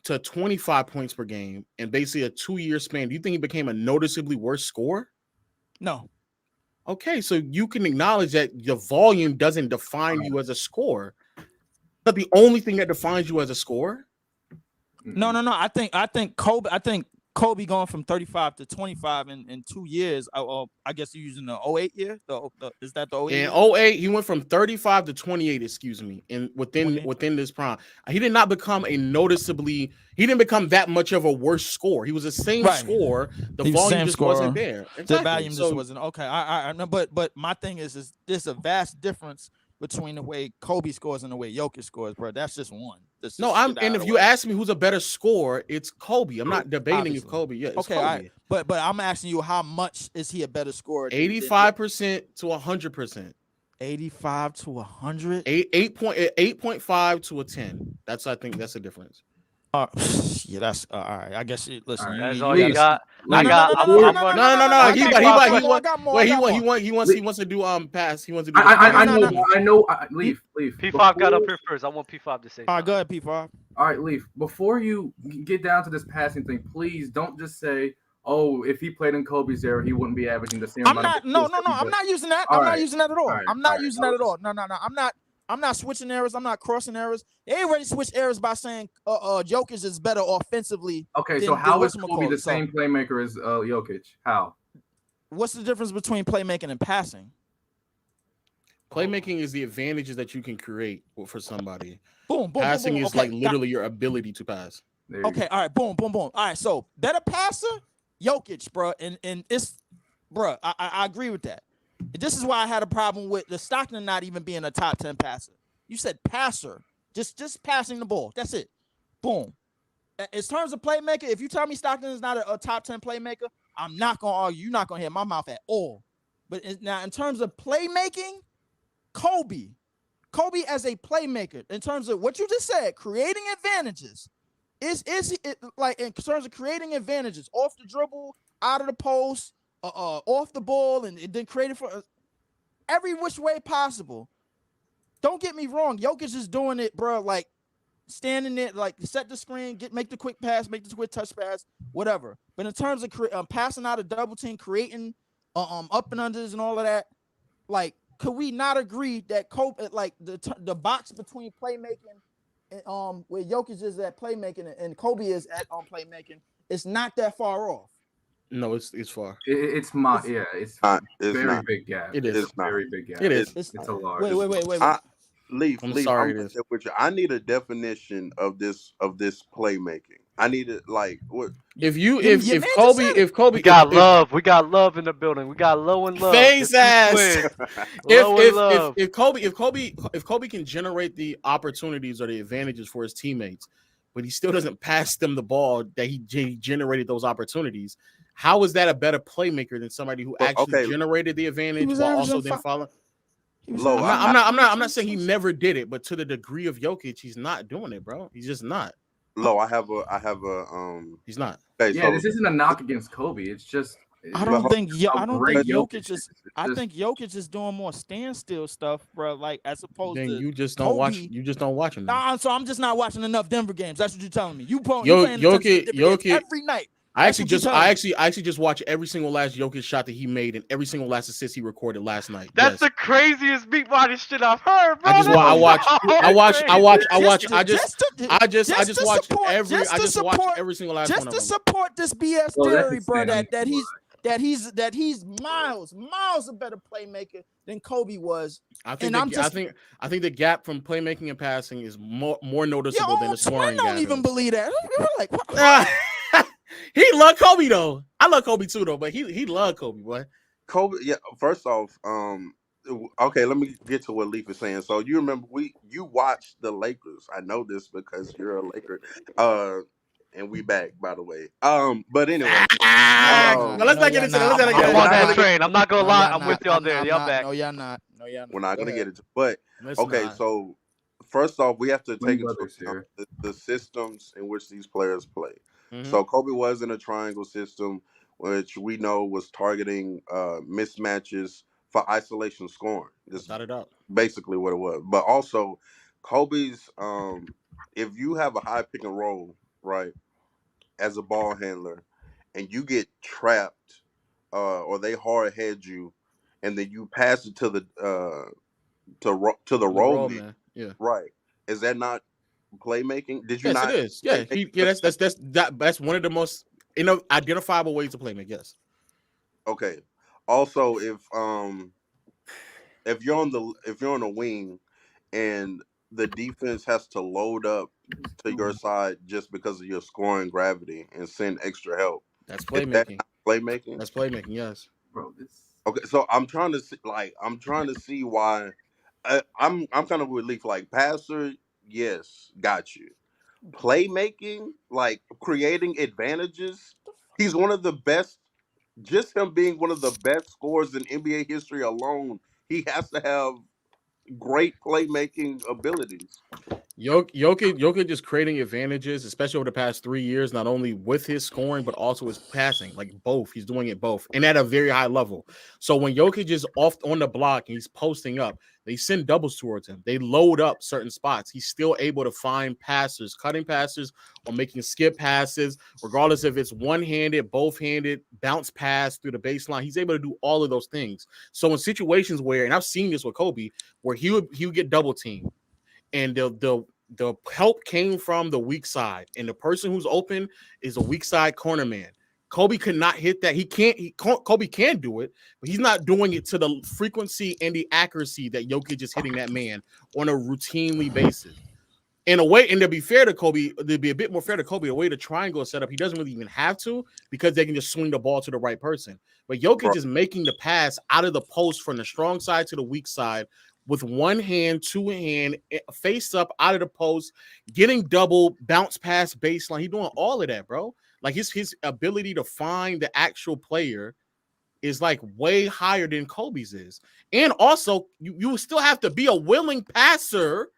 Speaker 1: to 25 points per game in basically a 2-year span? Do you think he became a noticeably worse scorer?
Speaker 12: No.
Speaker 1: Okay, so you can acknowledge that the volume doesn't define you as a scorer. But the only thing that defines you as a scorer?
Speaker 12: No. I think Kobe going from 35 to 25 in 2 years. I guess you're using the 08 year. Is that the 08?
Speaker 1: In 08, he went from 35 to 28. Excuse me. And within this prime, he did not become He didn't become that much of a worse score. He was the same score. The volume just wasn't there. Exactly.
Speaker 12: The volume just wasn't okay. I know, but my thing is there's a vast difference between the way Kobe scores and the way Jokic scores, bro. That's just one.
Speaker 1: If you ask me who's a better scorer, it's Kobe. I'm not debating if Kobe. Yeah, it's Kobe.
Speaker 12: All right. But I'm asking you, how much is he a better scorer?
Speaker 1: 85% to 100%.
Speaker 12: 85 to 100.
Speaker 1: 8.5 to a 10. I think that's the difference.
Speaker 12: Yeah, that's all right. I guess listen.
Speaker 2: That's all you got.
Speaker 1: No. He wants to do pass. He wants to do.
Speaker 11: I know. Leaf.
Speaker 2: P5 got up here first. I want P5 to say.
Speaker 12: All right, go ahead, P5.
Speaker 11: All right, Leaf. Before you get down to this passing thing, please don't just say, oh, if he played in Kobe's era, he wouldn't be averaging the same.
Speaker 12: I'm not. No. I'm not using that. I'm not using that at all. I'm not using that at all. No. I'm not switching errors. I'm not crossing errors. They already switched errors by saying Jokic is better offensively.
Speaker 11: Okay, so how is Kobe the same playmaker as Jokic? How?
Speaker 12: What's the difference between playmaking and passing?
Speaker 1: Playmaking is the advantages that you can create for somebody.
Speaker 12: Boom.
Speaker 1: Passing
Speaker 12: boom.
Speaker 1: is like literally your ability to pass.
Speaker 12: Okay, all right, boom. All right, so better passer, Jokic, bro, and it's, bro, I agree with that. This is why I had a problem with the Stockton not even being a top 10 passer. You said passer, just passing the ball. That's it. Boom. In terms of playmaker, if you tell me Stockton is not a top 10 playmaker, I'm not gonna argue. You're not gonna hear my mouth at all. But now, in terms of playmaking, Kobe as a playmaker, in terms of what you just said, creating advantages, is it like in terms of creating advantages off the dribble, out of the post, off the ball, and then creating for every which way possible. Don't get me wrong, Jokic is doing it, bro. Like standing there, like set the screen, make the quick pass, make the quick touch pass, whatever. But in terms of passing out a double team, creating up and unders and all of that, like, could we not agree that Kobe, like the box between playmaking and where Jokic is at playmaking and Kobe is at playmaking, it's not that far off.
Speaker 1: No, it's far.
Speaker 11: It's very
Speaker 13: not.
Speaker 11: big gap.
Speaker 1: It is.
Speaker 11: It's very big gap.
Speaker 1: It is.
Speaker 11: It's a large.
Speaker 12: Wait.
Speaker 13: Leaf.
Speaker 1: I'm sorry.
Speaker 13: It is. With you. I need a definition of this playmaking. I need it like what
Speaker 1: if Kobe
Speaker 2: we got love in the building. We got low and love.
Speaker 1: Face ass. If Kobe can generate the opportunities or the advantages for his teammates, but he still doesn't pass them the ball that he generated those opportunities, how is that a better playmaker than somebody who actually generated the advantage while also then following? I'm not saying he never did it, but to the degree of Jokic, he's not doing it, bro. He's just not.
Speaker 13: I have a
Speaker 1: he's not.
Speaker 13: Okay,
Speaker 11: yeah, this isn't a knock against Kobe. It's just
Speaker 12: I think Jokic is doing more standstill stuff, bro. Like as opposed to
Speaker 1: you just don't watch. You just don't watch him.
Speaker 12: Nah, so I'm just not watching enough Denver games. That's what you're telling me. You playing Jokic every night.
Speaker 1: I actually just watched every single last Jokic shot that he made and every single last assist he recorded last night.
Speaker 2: That's the craziest beat body shit I've heard, bro.
Speaker 1: I just watch every single last one of them.
Speaker 12: Just to support this BS theory, bro, that he's miles a better playmaker than Kobe was.
Speaker 1: I think the gap from playmaking and passing is more noticeable than the scoring gap.
Speaker 12: I don't even believe that. Like, what?
Speaker 1: He loved Kobe though. I love Kobe too though, but he loved Kobe, boy.
Speaker 13: Kobe, yeah. First off, okay, let me get to what Leaf is saying. So you remember you watched the Lakers. I know this because you're a Laker. And we back, by the way. But anyway.
Speaker 1: Let's not get into that.
Speaker 2: I'm on that train. I'm not gonna lie. I'm with y'all there. Y'all back.
Speaker 12: No, y'all not.
Speaker 13: We're not gonna get into it. But okay, so first off, we have to take into account the systems in which these players play. Mm-hmm. So Kobe was in a triangle system, which we know was targeting mismatches for isolation scoring. This is basically what it was. But also, Kobe's, if you have a high pick and roll, right, as a ball handler, and you get trapped, or they hard head you, and then you pass it to the roll man. Yeah, right. Is that not playmaking? Did you not?
Speaker 1: It is. Yeah, that's one of the most identifiable ways to play make. Yes.
Speaker 13: Okay. Also, if you're on the wing and the defense has to load up to your side just because of your scoring gravity and send extra help,
Speaker 1: that's playmaking.
Speaker 13: Playmaking.
Speaker 1: That's playmaking. Yes,
Speaker 11: bro.
Speaker 13: Okay, so I'm trying to see why. I'm kind of with Leaf. Like passer, yes, got you. Playmaking, like creating advantages. He's one of the best. Just him being one of the best scorers in NBA history alone, he has to have great playmaking abilities.
Speaker 1: Jokic is creating advantages, especially over the past 3 years, not only with his scoring, but also his passing. Like both. He's doing it both. And at a very high level. So when Jokic is off on the block and he's posting up, They send doubles towards him. They load up certain spots. He's still able to find passers, cutting passes, or making skip passes, regardless if it's one-handed, both-handed, bounce pass through the baseline. He's able to do all of those things. So in situations where, and I've seen this with Kobe, where he would get double teamed, and the help came from the weak side, and the person who's open is a weak side corner man. Kobe could not hit that. Kobe can do it, but he's not doing it to the frequency and the accuracy that Jokic is hitting that man on a routinely basis. In a way, and to be fair to Kobe, to be a bit more fair to Kobe, the way the triangle is set up, he doesn't really even have to, because they can just swing the ball to the right person. But Jokic is making the pass out of the post from the strong side to the weak side with one hand, two hand, face up out of the post, getting double, bounce pass baseline. He's doing all of that, bro. Like his ability to find the actual player is like way higher than Kobe's is. And also, you still have to be a willing passer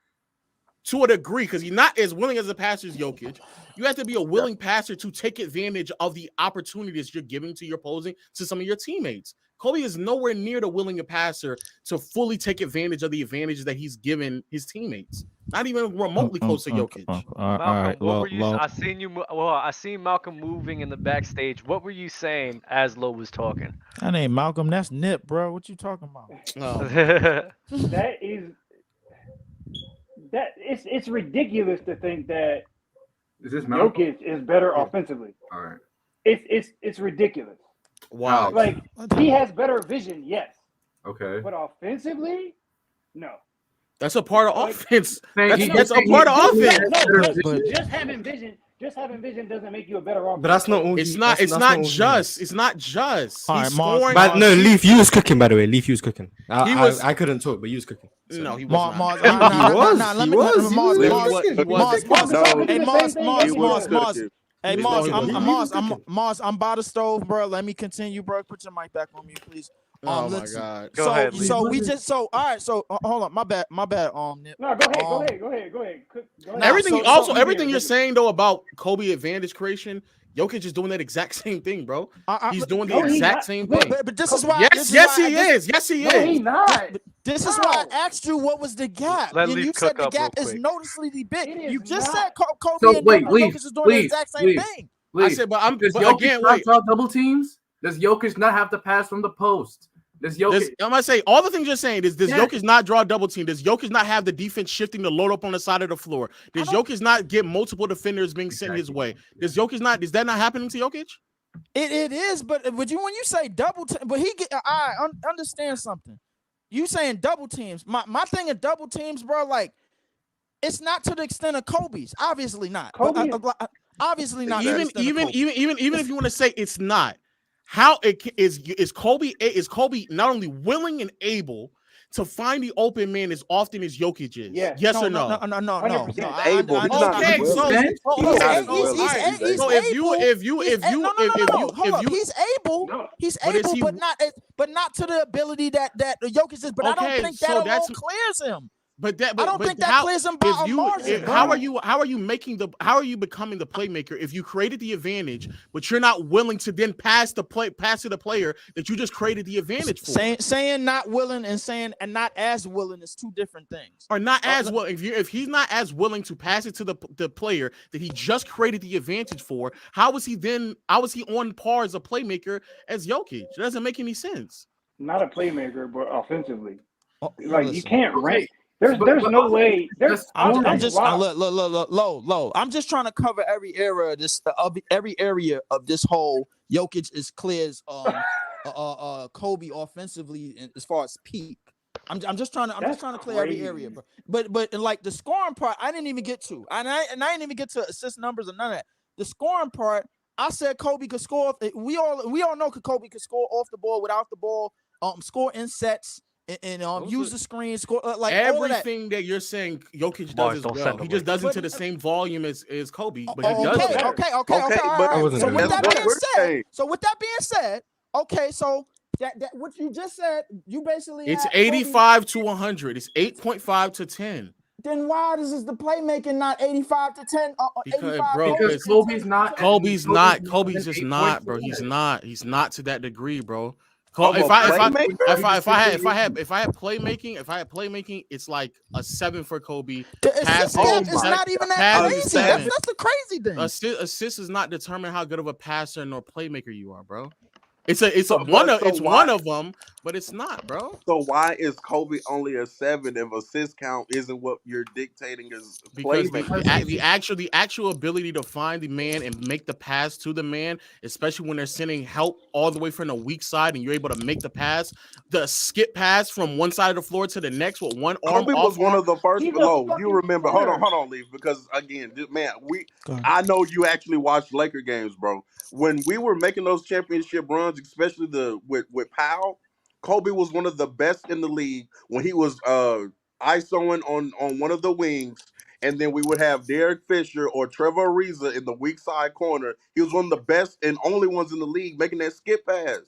Speaker 1: to a degree, because he's not as willing as a passer as Jokic. You have to be a willing passer to take advantage of the opportunities you're giving to your opposing, to some of your teammates. Kobe is nowhere near the willing a passer to fully take advantage of the advantages that he's given his teammates. Not even remotely close to Jokic.
Speaker 2: Malcolm, what were you? I seen you. Well, I seen Malcolm moving in the backstage. What were you saying as Lo was talking?
Speaker 12: That ain't Malcolm. That's Nip, bro. What you talking about?
Speaker 1: Oh.
Speaker 14: It's ridiculous to think that
Speaker 11: is this Malcolm?
Speaker 14: Jokic is better offensively.
Speaker 11: All right.
Speaker 14: It's ridiculous.
Speaker 1: Wow.
Speaker 14: Like, he has better vision, yes.
Speaker 11: Okay.
Speaker 14: But offensively, no.
Speaker 1: That's a part of offense. That's a part of offense.
Speaker 14: Just having vision doesn't make you a better offense.
Speaker 10: But that's not all.
Speaker 1: It's not just. It's not just.
Speaker 12: All
Speaker 1: He's
Speaker 12: right,
Speaker 1: scoring.
Speaker 10: But no, Leaf, you was cooking, by the way. Leaf, you was cooking. I couldn't talk, but you was cooking. So.
Speaker 1: No, he was not.
Speaker 12: Hey, Mars, I'm by the stove, bro. Let me continue, bro. Put your mic back on me, please.
Speaker 1: Oh my God.
Speaker 2: Go ahead,
Speaker 12: all right. So hold on, my bad. Nip.
Speaker 14: No, go ahead.
Speaker 1: Everything you're saying though about Kobe advantage creation, Jokic is doing that exact same thing, bro. He's doing the exact same thing.
Speaker 12: But this is why.
Speaker 1: Yes, he is.
Speaker 14: No, he's not.
Speaker 12: This is why I asked you what was the gap.
Speaker 2: Let
Speaker 12: And
Speaker 2: Leaf
Speaker 12: you
Speaker 2: cook
Speaker 12: said the
Speaker 2: up
Speaker 12: gap
Speaker 2: real
Speaker 12: is
Speaker 2: quick.
Speaker 12: noticeably big. You just
Speaker 14: not.
Speaker 12: said Kobe
Speaker 11: So,
Speaker 12: and
Speaker 11: wait,
Speaker 12: Jokic is doing the exact same thing.
Speaker 1: I said, but
Speaker 11: Does Jokic not draw double teams? Does Jokic not have to pass from the post? Does Jokic?
Speaker 1: I'm gonna say all the things you're saying. Does Jokic not draw double team? Does Jokic not have the defense shifting to load up on the side of the floor? Does Jokic not get multiple defenders being sent his way? Does Jokic not? Is that not happening to Jokic?
Speaker 12: It is, but when you say double team, but I understand something. You saying double teams? My thing in double teams, bro. Like, it's not to the extent of Kobe's. Obviously not. Obviously not.
Speaker 1: Even if you want to say it's not, how is Kobe not only willing and able to find the open man as often as Jokic is? Yes or no?
Speaker 12: No. He's able, but not to the ability that Jokic is. But I don't think that alone clears him. I don't think that clears him by a margin.
Speaker 1: How are you becoming the playmaker if you created the advantage, but you're not willing to then pass to the player that you just created the advantage for?
Speaker 12: Saying not willing and saying and not as willing is two different things.
Speaker 1: Or not as well. If he's not as willing to pass it to the player that he just created the advantage for, how is he on par as a playmaker as Jokic? It doesn't make any sense.
Speaker 14: Not a playmaker, but offensively, you can't rank. There's no way.
Speaker 12: I'm just low. I'm just trying to cover every area of this whole Jokic is clear as Kobe offensively as far as peak. I'm just trying to clear every area, but like the scoring part, I didn't even get to, and I didn't even get to assist numbers or none of that. The scoring part, I said Kobe could score. We all know Kobe could score off the ball, without the ball, score in sets. And use the screen, score like
Speaker 1: everything that you're saying Jokic does as well. He just doesn't to the same volume as Kobe, but he does it.
Speaker 12: Okay. So with that being said, okay, so that what you just said, you basically
Speaker 1: it's 85 to 100. It's 8.5 to 10.
Speaker 12: Then why is the playmaking not 85 to 10?
Speaker 11: Because Kobe's just not, bro.
Speaker 1: He's not to that degree, bro. If I had playmaking, it's like a 7 for Kobe.
Speaker 12: It's not even that crazy. That's the crazy thing.
Speaker 1: Assist is not determine how good of a passer nor playmaker you are, bro. It's one of them, but it's not, bro.
Speaker 13: So why is Kobe only a 7 if assist count isn't what you're dictating as
Speaker 1: playmaking? The actual ability to find the man and make the pass to the man, especially when they're sending help all the way from the weak side and you're able to make the pass, the skip pass from one side of the floor to the next with one arm.
Speaker 13: Kobe was one of the first below. You remember? Hold on, Leaf, because again, man, I know you actually watched Laker games, bro. When we were making those championship runs, especially with Powell, Kobe was one of the best in the league when he was isoing on one of the wings, and then we would have Derek Fisher or Trevor Ariza in the weak side corner. He was one of the best and only ones in the league making that skip pass.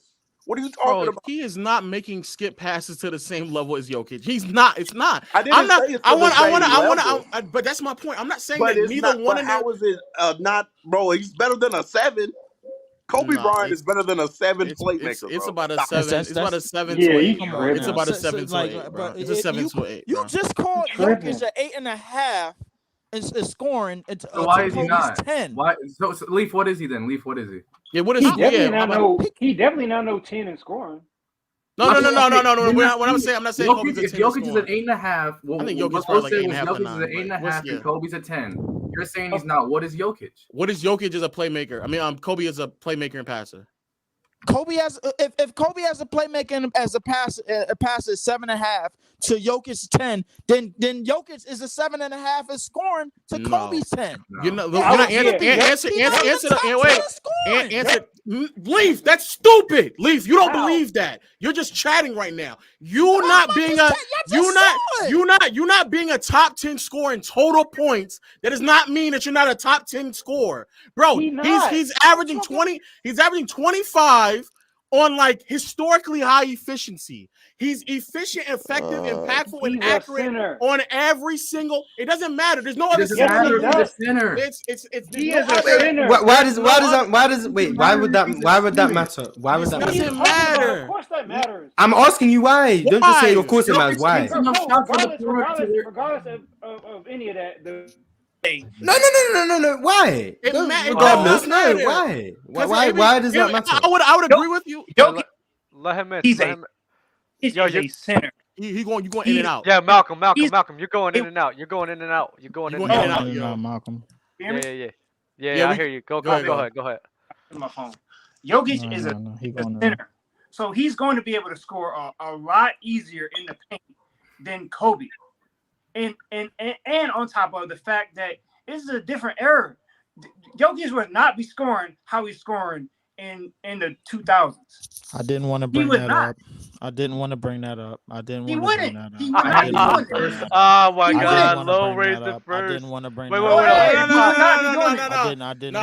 Speaker 13: What are you talking about?
Speaker 1: He is not making skip passes to the same level as Jokic. He's not. It's not.
Speaker 13: I want
Speaker 1: to. But that's my point. I'm not saying
Speaker 13: but
Speaker 1: that neither one of them.
Speaker 13: How is it not, bro? He's better than a 7. Kobe Bryant is better than a 7 playmaker.
Speaker 1: It's about a 7. It's about a 7
Speaker 14: to
Speaker 1: 8. It's about a 7 to 8. Bro. It's a 7 to 8.
Speaker 12: You just called Jokic an 8.5 is scoring.
Speaker 11: So why is he not
Speaker 12: 10?
Speaker 11: Why? So Leaf, what is he then? Leaf, what is he?
Speaker 1: Yeah, what is
Speaker 14: he? Definitely not no 10 in scoring.
Speaker 1: No. What I'm saying, I'm not saying
Speaker 11: Jokic is an 8.5. Well,
Speaker 1: I think Jokic is probably like 8.5
Speaker 11: Jokic is an 8.5 and Kobe's a 10. You're saying he's not. What is Jokic?
Speaker 1: What is Jokic as a playmaker? I mean, Kobe is a playmaker and passer.
Speaker 12: Kobe has if Kobe has a playmaker and as a passer 7.5 to Jokic's 10, then Jokic is a 7.5 is scoring to Kobe's 10.
Speaker 1: Answer. Leaf, that's stupid. Leaf, you don't believe that. You're just chatting right now. You're not being a top 10 scorer in total points. That does not mean that you're not a top 10 scorer. Bro, he's averaging 20, he's averaging 25 on like historically high efficiency. He's efficient, effective, impactful, and accurate on every single. It doesn't matter. There's no other
Speaker 11: center.
Speaker 10: Why would that matter? Why would that matter?
Speaker 1: It doesn't matter.
Speaker 14: Of course that matters.
Speaker 10: I'm asking you why. Don't just say of course it matters. Why?
Speaker 14: Regardless of any of that.
Speaker 10: No. Why? Regardless, no. Why? Why does that matter?
Speaker 1: I would agree with you.
Speaker 2: Let him in.
Speaker 14: He's a center.
Speaker 1: You going in and out.
Speaker 2: Yeah, Malcolm. You're going in and out. You're going in and out.
Speaker 12: Malcolm.
Speaker 2: Yeah. I hear you. Go ahead.
Speaker 14: My phone. Jokic is a center, so he's going to be able to score a lot easier in the paint than Kobe. And on top of the fact that this is a different era, Jokic would not be scoring how he's scoring in the 2000s.
Speaker 12: I didn't want to bring that up. I didn't want to bring that up.
Speaker 14: He wouldn't.
Speaker 2: Oh my God! Low raise the first.
Speaker 12: I didn't want to bring that
Speaker 2: up.
Speaker 12: I didn't.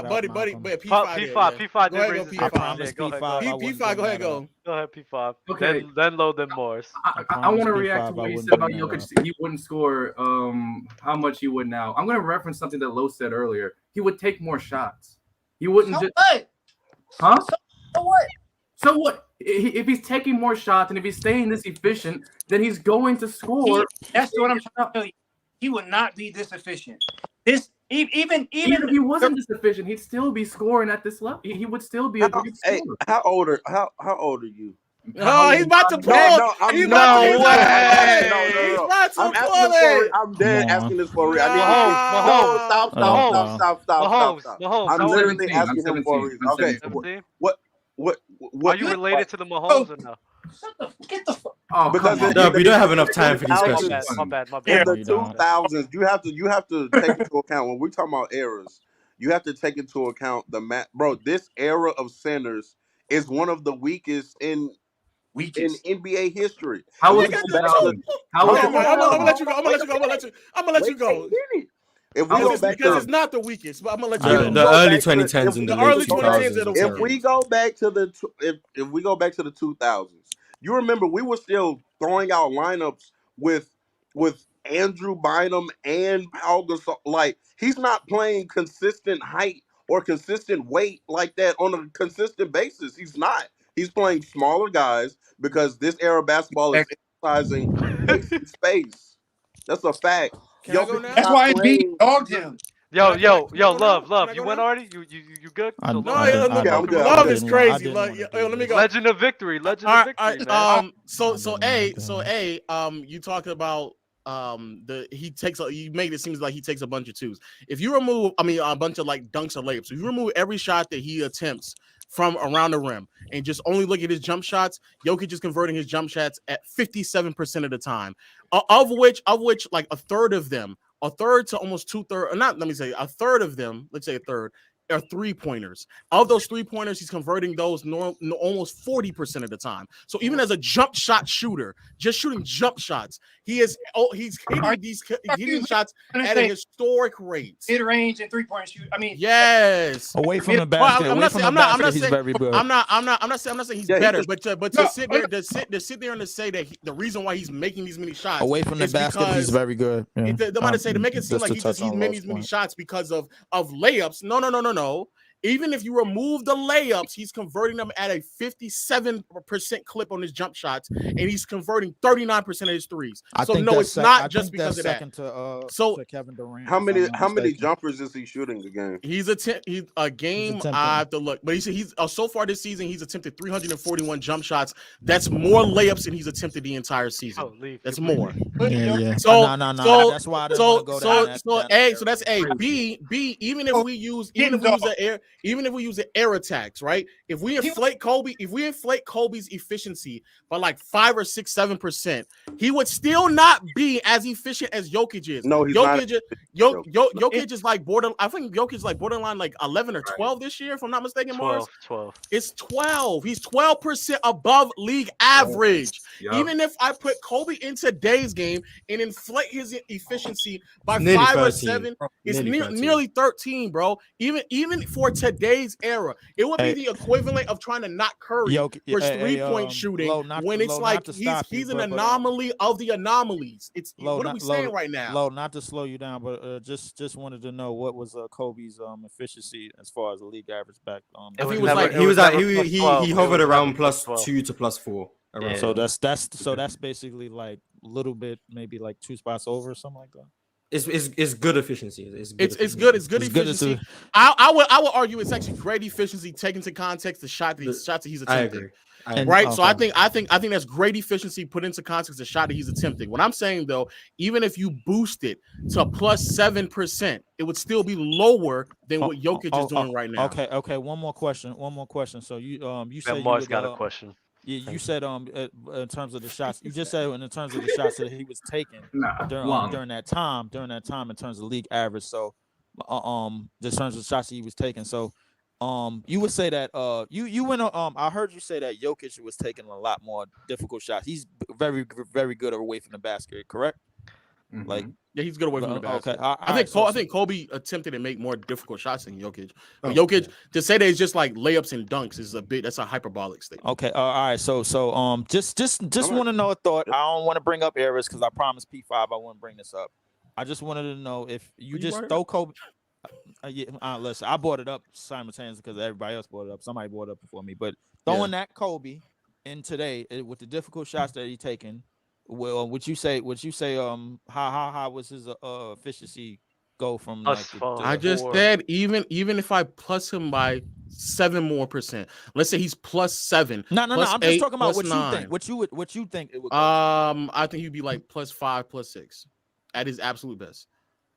Speaker 1: Buddy,
Speaker 2: P5. P5 did raise his hand.
Speaker 12: I promise P5.
Speaker 1: P5, go ahead, go.
Speaker 2: Go ahead, P5.
Speaker 11: Okay.
Speaker 2: Then load them more.
Speaker 11: I want to react to what you said about Jokic. He wouldn't score how much he would now. I'm going to reference something that Lo said earlier. He would take more shots. He wouldn't just. Huh?
Speaker 14: So what?
Speaker 11: So what? If he's taking more shots and if he's staying this efficient, then he's going to score.
Speaker 14: That's what I'm trying to tell you. He would not be this efficient. Even
Speaker 11: if he wasn't this efficient, he'd still be scoring at this level. He would still be a great scorer.
Speaker 13: Hey, how old are you?
Speaker 1: Oh, he's about to pull. He's about to pull it.
Speaker 13: I'm dead asking this for real. Stop. I'm literally asking him for a reason. Okay. What?
Speaker 2: Are you related to the Mahomes or no?
Speaker 14: Get the fuck.
Speaker 11: Oh,
Speaker 13: because
Speaker 10: we don't have enough time for these questions.
Speaker 2: My bad.
Speaker 13: In the 2000s, you have to take into account when we're talking about eras. You have to take into account bro. This era of centers is one of the weakest in NBA history.
Speaker 11: How was it?
Speaker 1: I'm gonna let you go.
Speaker 13: If we go back
Speaker 1: because it's not the weakest, but I'm gonna let you go.
Speaker 10: The early 2010s and the
Speaker 1: early 2010s.
Speaker 13: If we go back to the 2000s, you remember we were still throwing out lineups with Andrew Bynum and Paul Gasol. Like, he's not playing consistent height or consistent weight like that on a consistent basis. He's not. He's playing smaller guys because this era of basketball is emphasizing pace and space. That's a fact.
Speaker 1: Can I go now?
Speaker 14: That's why Embiid dogged him.
Speaker 2: Yo, love. You went already? You good?
Speaker 1: I'm Love is crazy. Let me go.
Speaker 2: Legend of victory. Man.
Speaker 1: You talk about you made it seem like he takes a bunch of twos. If you remove, a bunch of like dunks or layups. If you remove every shot that he attempts from around the rim and just only look at his jump shots, Jokic is converting his jump shots at 57% of the time, of which like a third to almost 2/3, a third of them, let's say a third, are 3-pointers. Of those 3-pointers, he's converting those almost 40% of the time. So even as a jump shot shooter, just shooting jump shots, he's hitting these shots at a historic rate.
Speaker 14: Mid-range and 3-point shoot.
Speaker 1: Yes.
Speaker 12: Away from the basket. I'm not
Speaker 1: saying
Speaker 12: very good.
Speaker 1: I'm not saying he's better, but to sit there and to say that the reason why he's making these many shots
Speaker 12: away from the basket, he's very good. Yeah.
Speaker 1: To make it seem like he's making these many shots because of layups. No. Even if you remove the layups, he's converting them at a 57% clip on his jump shots, and he's converting 39% of his threes. It's not just because of that.
Speaker 12: To Kevin Durant.
Speaker 13: How many jumpers is he shooting a game?
Speaker 1: I have to look, but he's so far this season he's attempted 341 jump shots. That's more layups than he's attempted the entire season. That's more.
Speaker 12: Yeah.
Speaker 1: So
Speaker 12: that's why I didn't want to go down
Speaker 1: so that's A. B. Even if we use the air attacks, right? If we inflate Kobe's efficiency by like 5 or 6, 7%, he would still not be as efficient as Jokic is.
Speaker 13: No, he's not.
Speaker 1: Jokic is like borderline. I think Jokic is like borderline like 11 or 12 this year, if I'm not mistaken.
Speaker 2: 12.
Speaker 1: It's 12. He's 12% above league average.
Speaker 11: Yep.
Speaker 1: Even if I put Kobe in today's game and inflate his efficiency by
Speaker 10: Nearly
Speaker 1: 5 or
Speaker 10: 13.
Speaker 1: 7, it's nearly 13, bro. Even for today's era, it would be the equivalent of trying to knock Curry for 3-point shooting when it's like he's an anomaly of the anomalies. It's what are we saying right now?
Speaker 12: Low, not to slow you down, but just wanted to know what was Kobe's efficiency as far as the league average back.
Speaker 10: He hovered around +2 to +4.
Speaker 12: Yeah. So that's basically like a little bit, maybe like 2 spots over or something like that.
Speaker 10: It's good efficiency.
Speaker 1: It's good efficiency. I would argue it's actually great efficiency, taking into context the shots that he's attempting.
Speaker 10: I agree.
Speaker 1: Right. Okay. So I think that's great efficiency put into context the shot that he's attempting. What I'm saying though, even if you boost it to +7%, it would still be lower than what Jokic is doing right now.
Speaker 12: Okay. One more question. So you said
Speaker 2: Mark's got a question.
Speaker 12: You said in terms of the shots, you just said in terms of the shots that he was taking during that time in terms of league average. So in terms of the shots that he was taking. So you would say that you went I heard you say that Jokic was taking a lot more difficult shots. He's very, very good away from the basket, correct?
Speaker 1: Mm-hmm. Like he's good away from the basket.
Speaker 12: Okay.
Speaker 1: I think Kobe attempted to make more difficult shots than Jokic. Jokic to say that it's just like layups and dunks is that's a hyperbolic statement.
Speaker 12: Okay. All right. So just want to know a thought. I don't want to bring up errors because I promised P5 I wouldn't bring this up. I just wanted to know if you just throw Kobe. Listen, I brought it up simultaneously because everybody else brought it up. Somebody brought it up before me, but throwing that Kobe in today with the difficult shots that he's taking. Well, would you say how high was his efficiency go from like
Speaker 1: I just said even if I plus him by 7 more %, let's say he's +7.
Speaker 12: No, I'm just talking about what 9. You think. What you think it would go?
Speaker 1: I think he'd be like +5, +6 at his absolute best.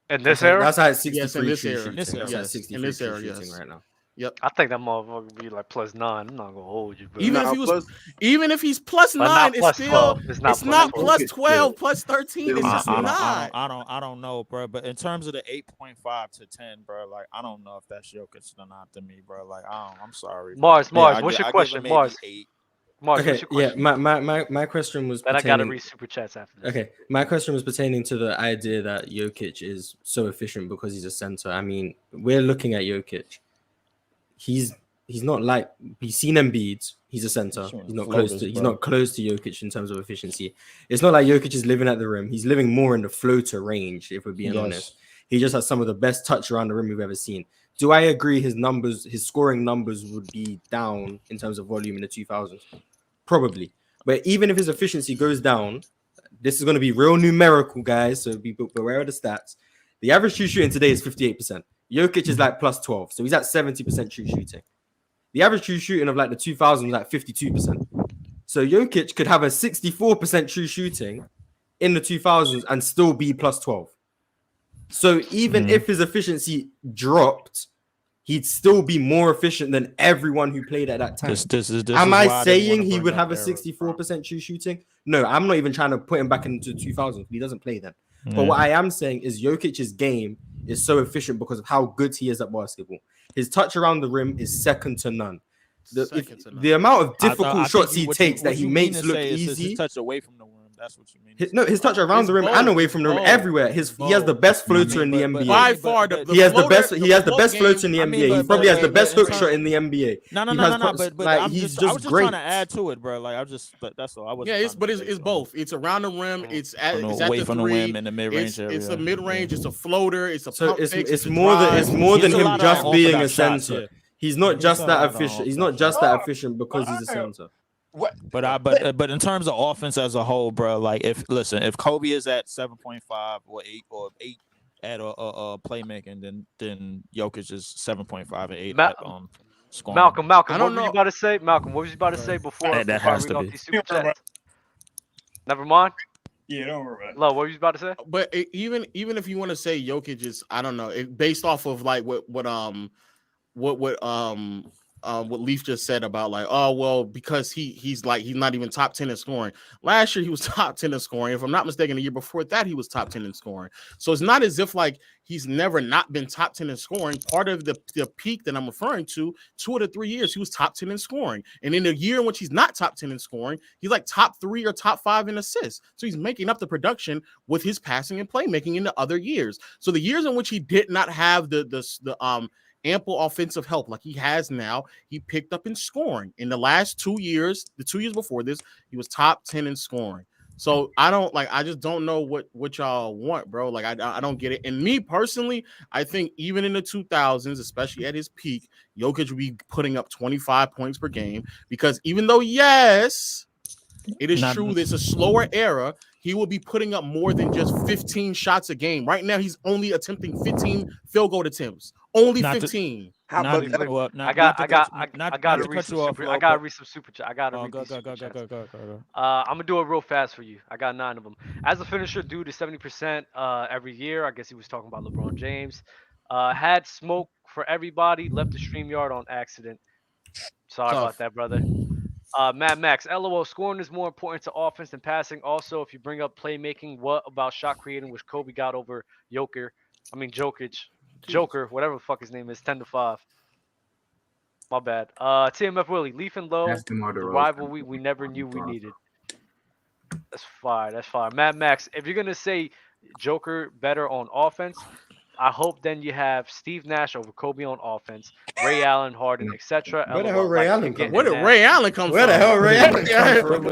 Speaker 2: In this era?
Speaker 10: That's at 63.
Speaker 1: Yes, in this era.
Speaker 10: In this era, yes. Right now.
Speaker 1: Yep.
Speaker 2: I think that motherfucker would be like +9. I'm not gonna hold you, bro.
Speaker 1: Even if he's +9, it's still it's not +12, +13. It's just not.
Speaker 12: I don't know, bro. But in terms of the 8.5 to 10, bro, like I don't know if that's Jokic or not to me, bro. Like I'm sorry.
Speaker 2: Mars, what's your question, Mars?
Speaker 10: Okay, yeah, my question was.
Speaker 2: Then I gotta read super chats after this.
Speaker 10: Okay, my question was pertaining to the idea that Jokic is so efficient because he's a center. I mean, we're looking at Jokic. He's not like we've seen Embiid. He's a center. He's not close to Jokic in terms of efficiency. It's not like Jokic is living at the rim. He's living more in the floater range. If we're being honest, he just has some of the best touch around the rim we've ever seen. Do I agree his numbers, his scoring numbers would be down in terms of volume in the 2000s? Probably. But even if his efficiency goes down, this is going to be real numerical, guys. So be aware of the stats. The average true shooting today is 58%. Jokic is like plus 12. So he's at 70% true shooting. The average true shooting of like the 2000s was like 52%. So Jokic could have a 64% true shooting in the 2000s and still be plus 12. So even if his efficiency dropped, he'd still be more efficient than everyone who played at that time.
Speaker 12: This
Speaker 10: Am I saying he would have a 64% true shooting? No, I'm not even trying to put him back into 2000. He doesn't play then. But what I am saying is Jokic's game is so efficient because of how good he is at basketball. His touch around the rim is second to none. The amount of difficult shots he takes that he makes look easy.
Speaker 12: His touch away from the rim. That's what you mean.
Speaker 10: His touch around the rim and away from the rim, everywhere. He has the best floater in the NBA.
Speaker 1: By far,
Speaker 10: he has the best floater in the NBA. He probably has the best hook shot in the NBA.
Speaker 12: No. But I was just trying to add to it, bro. Like that's all. I was.
Speaker 1: Yeah, it's both. It's around the rim. It's at
Speaker 12: away
Speaker 1: the
Speaker 12: from
Speaker 1: three.
Speaker 12: the rim in the mid range area.
Speaker 1: It's a mid range. It's a floater. It's a
Speaker 10: so
Speaker 1: pump fake,
Speaker 10: it's more than him just being a center. He's not just that efficient. He's not just that efficient because he's a center.
Speaker 12: What? But in terms of offense as a whole, bro, like if Kobe is at 7.5 or 8 at playmaking, then Jokic is 7.5 and 8 at scoring.
Speaker 2: Malcolm, what were you about to say? Malcolm, what was you about to say before?
Speaker 12: That has to be.
Speaker 2: Never mind.
Speaker 14: Yeah, don't worry about it.
Speaker 2: Lo, what were you about to say?
Speaker 1: But even if you want to say Jokic is, I don't know, based off of like what Leaf just said about like, oh well, because he's not even top 10 in scoring. Last year he was top 10 in scoring. If I'm not mistaken, the year before that he was top 10 in scoring. So it's not as if like he's never not been top 10 in scoring. Part of the peak that I'm referring to, 2 of the 3 years he was top 10 in scoring. And in the year in which he's not top 10 in scoring, he's like top 3 or top 5 in assists. So he's making up the production with his passing and playmaking in the other years. So the years in which he did not have the ample offensive help like he has now, he picked up in scoring. In the last 2 years, the 2 years before this, he was top 10 in scoring. So I just don't know what y'all want, bro. Like I don't get it. And me personally, I think even in the 2000s, especially at his peak, Jokic would be putting up 25 points per game, because even though yes, it is true there's a slower era, he will be putting up more than just 15 shots a game. Right now, he's only attempting 15 field goal attempts. Only 15.
Speaker 2: I gotta read some super chat. I gotta read some super chats. I'm gonna do it real fast for you. I got 9 of them. As a finisher, due to 70% every year. I guess he was talking about LeBron James. Had smoke for everybody. Left the StreamYard on accident. Sorry about that, brother. Mad Max, LOL, scoring is more important to offense than passing. Also, if you bring up playmaking, what about shot creating, which Kobe got over Jokic, whatever the fuck his name is, 10-5. My bad. TMF Willie, Leaf and Low, the rivalry we never knew we needed. That's fire. Mad Max, if you're gonna say Joker better on offense, I hope then you have Steve Nash over Kobe on offense, Ray Allen, Harden, etc.
Speaker 10: Where the hell Ray Allen come from?
Speaker 1: Where did Ray Allen come from?
Speaker 10: Where the hell Ray Allen come from?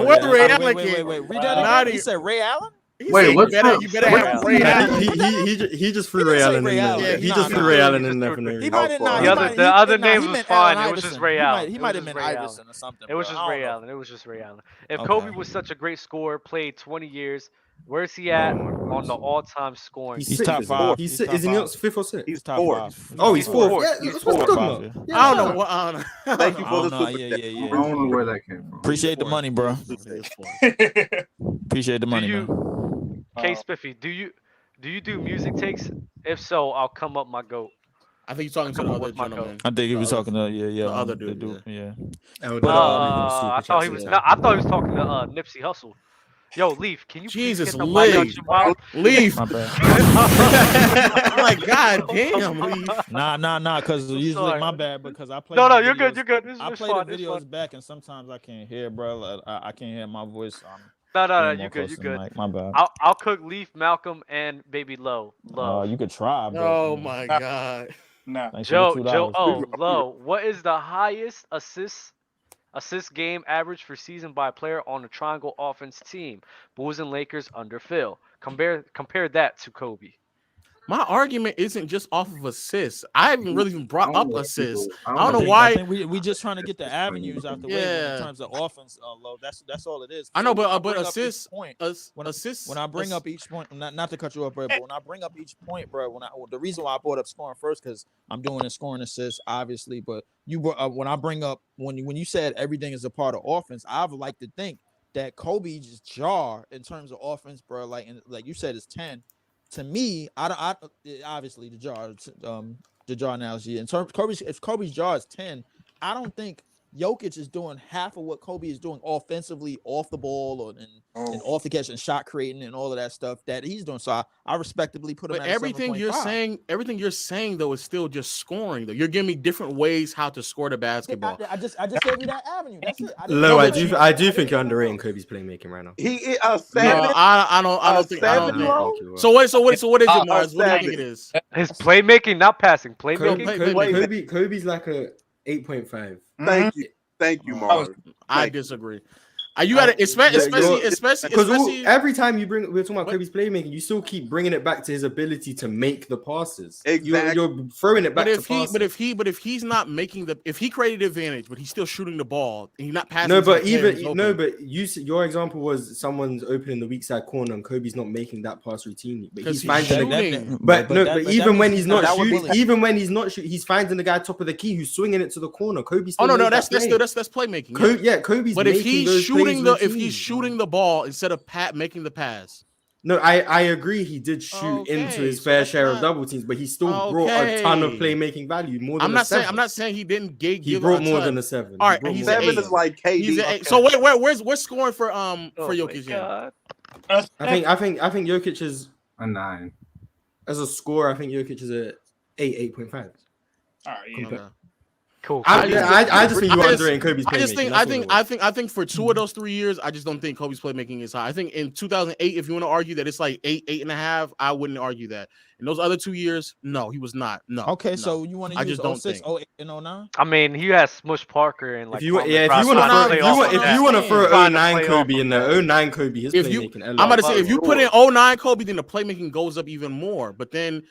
Speaker 1: Where did Ray Allen came?
Speaker 12: Wait. Read that again. He said Ray Allen?
Speaker 1: Wait, you better have Ray Allen.
Speaker 10: He just threw Ray Allen in there. Yeah, he just threw Ray Allen in there for no reason.
Speaker 2: The other name was fine. It was just Ray Allen.
Speaker 12: He might have been Iverson or something.
Speaker 2: It was just Ray Allen. If Kobe was such a great scorer, played 20 years, where's he at on the all-time scoring?
Speaker 10: He's top 5. Is he not 5th or 6th?
Speaker 9: He's top 5.
Speaker 10: Oh, he's 4th. Yeah, that's what I'm talking about.
Speaker 1: I don't know what.
Speaker 13: Thank you for the
Speaker 11: I don't know where that came from.
Speaker 12: Appreciate the money, bro. Appreciate the money, man.
Speaker 2: K Spiffy, do you do music takes? If so, I'll come up my goat.
Speaker 1: I think you're talking to the other gentleman.
Speaker 12: I think he was talking to
Speaker 1: the other dude.
Speaker 12: Yeah.
Speaker 2: I thought he was talking to Nipsey Hussle. Yo, Leaf, can you
Speaker 1: Jesus,
Speaker 2: please get the mic out your mouth?
Speaker 1: Leaf.
Speaker 12: My bad.
Speaker 1: I'm like, God damn, Leaf.
Speaker 12: Nah, because usually my bad, because I play.
Speaker 2: No, you're good.
Speaker 12: I play the videos back, and sometimes I can't hear, bro. I can't hear my voice.
Speaker 2: No, you good.
Speaker 12: My bad.
Speaker 2: I'll cook Leaf, Malcolm, and Baby Low.
Speaker 12: You could try, bro.
Speaker 1: Oh my God.
Speaker 14: Nah.
Speaker 2: Joe. Low. What is the highest assist game average for season by player on a triangle offense team? Bulls and Lakers under Phil. Compare that to Kobe.
Speaker 1: My argument isn't just off of assists. I haven't really even brought up assists. I don't know
Speaker 12: I
Speaker 1: why.
Speaker 12: think we just trying to get the avenues out the way in terms of offense. Low. That's all it is.
Speaker 1: I know, but assists.
Speaker 12: Assists. When I bring up each point, not to cut you off, bro, but when I bring up each point, bro, the reason why I brought up scoring first because I'm doing a scoring assists, obviously. But when I bring up when you said everything is a part of offense, I would like to think that Kobe's jar in terms of offense, bro, like you said, is 10. To me, I obviously the jar analogy. In terms if Kobe's jar is 10, I don't think Jokic is doing half of what Kobe is doing offensively off the ball and off the catch and shot creating and all of that stuff that he's doing. So I respectably put him at
Speaker 1: everything you're saying though is still just scoring though. You're giving me different ways how to score the basketball.
Speaker 12: I just gave you that avenue. That's it.
Speaker 10: I do think you're underrating Kobe's playmaking right now.
Speaker 13: He is
Speaker 1: I don't think. So what is it, Mars? What do you think it is?
Speaker 2: His playmaking, not passing. Playmaking.
Speaker 10: Kobe's like a 8.5.
Speaker 13: Thank you, Mars.
Speaker 1: I disagree. You got to, especially
Speaker 10: because every time we're talking about Kobe's playmaking, you still keep bringing it back to his ability to make the passes.
Speaker 13: Exactly.
Speaker 10: You're throwing it back to passes.
Speaker 1: But if he's not making if he created advantage, but he's still shooting the ball and he's not passing.
Speaker 10: Your example was someone's opening the weak side corner and Kobe's not making that pass routinely. But he's finding even when he's not shooting, he's finding the guy top of the key who's swinging it to the corner. Kobe's
Speaker 1: that's playmaking.
Speaker 10: Kobe's.
Speaker 1: But if he's shooting the ball instead of making the pass.
Speaker 10: No, I agree. He did shoot into his fair share of double teams, but he still brought a ton of playmaking value. More than
Speaker 1: I'm not saying he didn't give.
Speaker 10: He brought more than a 7.
Speaker 1: All right,
Speaker 13: he's 7 is like KD.
Speaker 1: So where's scoring for Jokic?
Speaker 10: I think Jokic is
Speaker 11: a 9.
Speaker 10: As a scorer, I think Jokic is a 8.5.
Speaker 14: All right,
Speaker 2: yeah. Cool.
Speaker 10: I just think you underrating Kobe's playmaking.
Speaker 1: I think for 2 of those 3 years, I just don't think Kobe's playmaking is high. I think in 2008, if you want to argue that it's like 8.5, I wouldn't argue that. In those other 2 years, no, he was not. No.
Speaker 12: Okay, so you want to use 06, 08, and 09?
Speaker 2: I mean, he has Smush Parker and like.
Speaker 10: If you want to throw 09 Kobe in there, 09 Kobe, his playmaking.
Speaker 1: I'm about to say if you put in 09 Kobe, then the playmaking goes up even more. But then,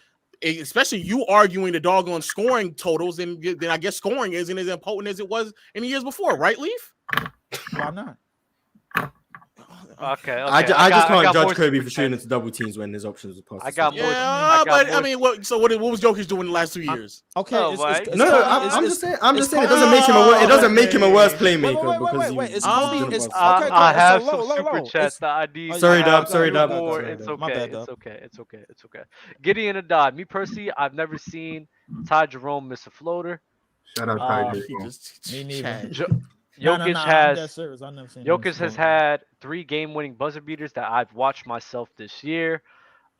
Speaker 1: especially you arguing the doggone scoring totals, then I guess scoring isn't as important as it was in the years before, right, Leaf?
Speaker 12: Why not?
Speaker 2: Okay.
Speaker 10: I just can't judge Kobe for shooting into double teams when his options are possible.
Speaker 1: I mean, what was Jokic doing in the last 2 years?
Speaker 12: Okay,
Speaker 10: I'm just saying it doesn't make him a worse playmaker.
Speaker 12: Wait. It's Kobe.
Speaker 2: I have some super chats that I need.
Speaker 10: Sorry, Dub.
Speaker 2: It's okay. Gideon and Dodd. Me personally, I've never seen Ty Jerome miss a floater.
Speaker 11: Shout out Ty
Speaker 12: Jerome. Me neither.
Speaker 2: Jokic has had 3 game-winning buzzer beaters that I've watched myself this year.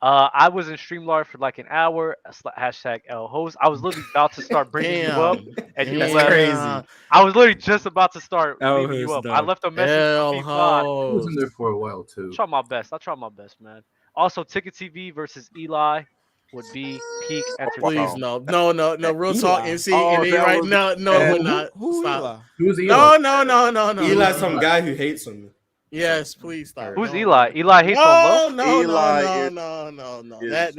Speaker 2: I was in Streamlard for like an hour. #LHost. I was literally about to start bringing you up, and you left.
Speaker 10: Crazy.
Speaker 2: I was literally just about to start bringing you up. I left a message.
Speaker 11: I was in there for a while too.
Speaker 2: I try my best, man. Also, Ticket TV versus Eli would be peak entertainment.
Speaker 1: Please no. Real talk and see. Right now, we're not.
Speaker 12: Who
Speaker 1: Stop.
Speaker 11: Who's Eli?
Speaker 1: No.
Speaker 10: Eli's some guy who hates on me.
Speaker 1: Yes, please stop.
Speaker 2: Who's Eli? Eli hates on
Speaker 1: No.
Speaker 2: That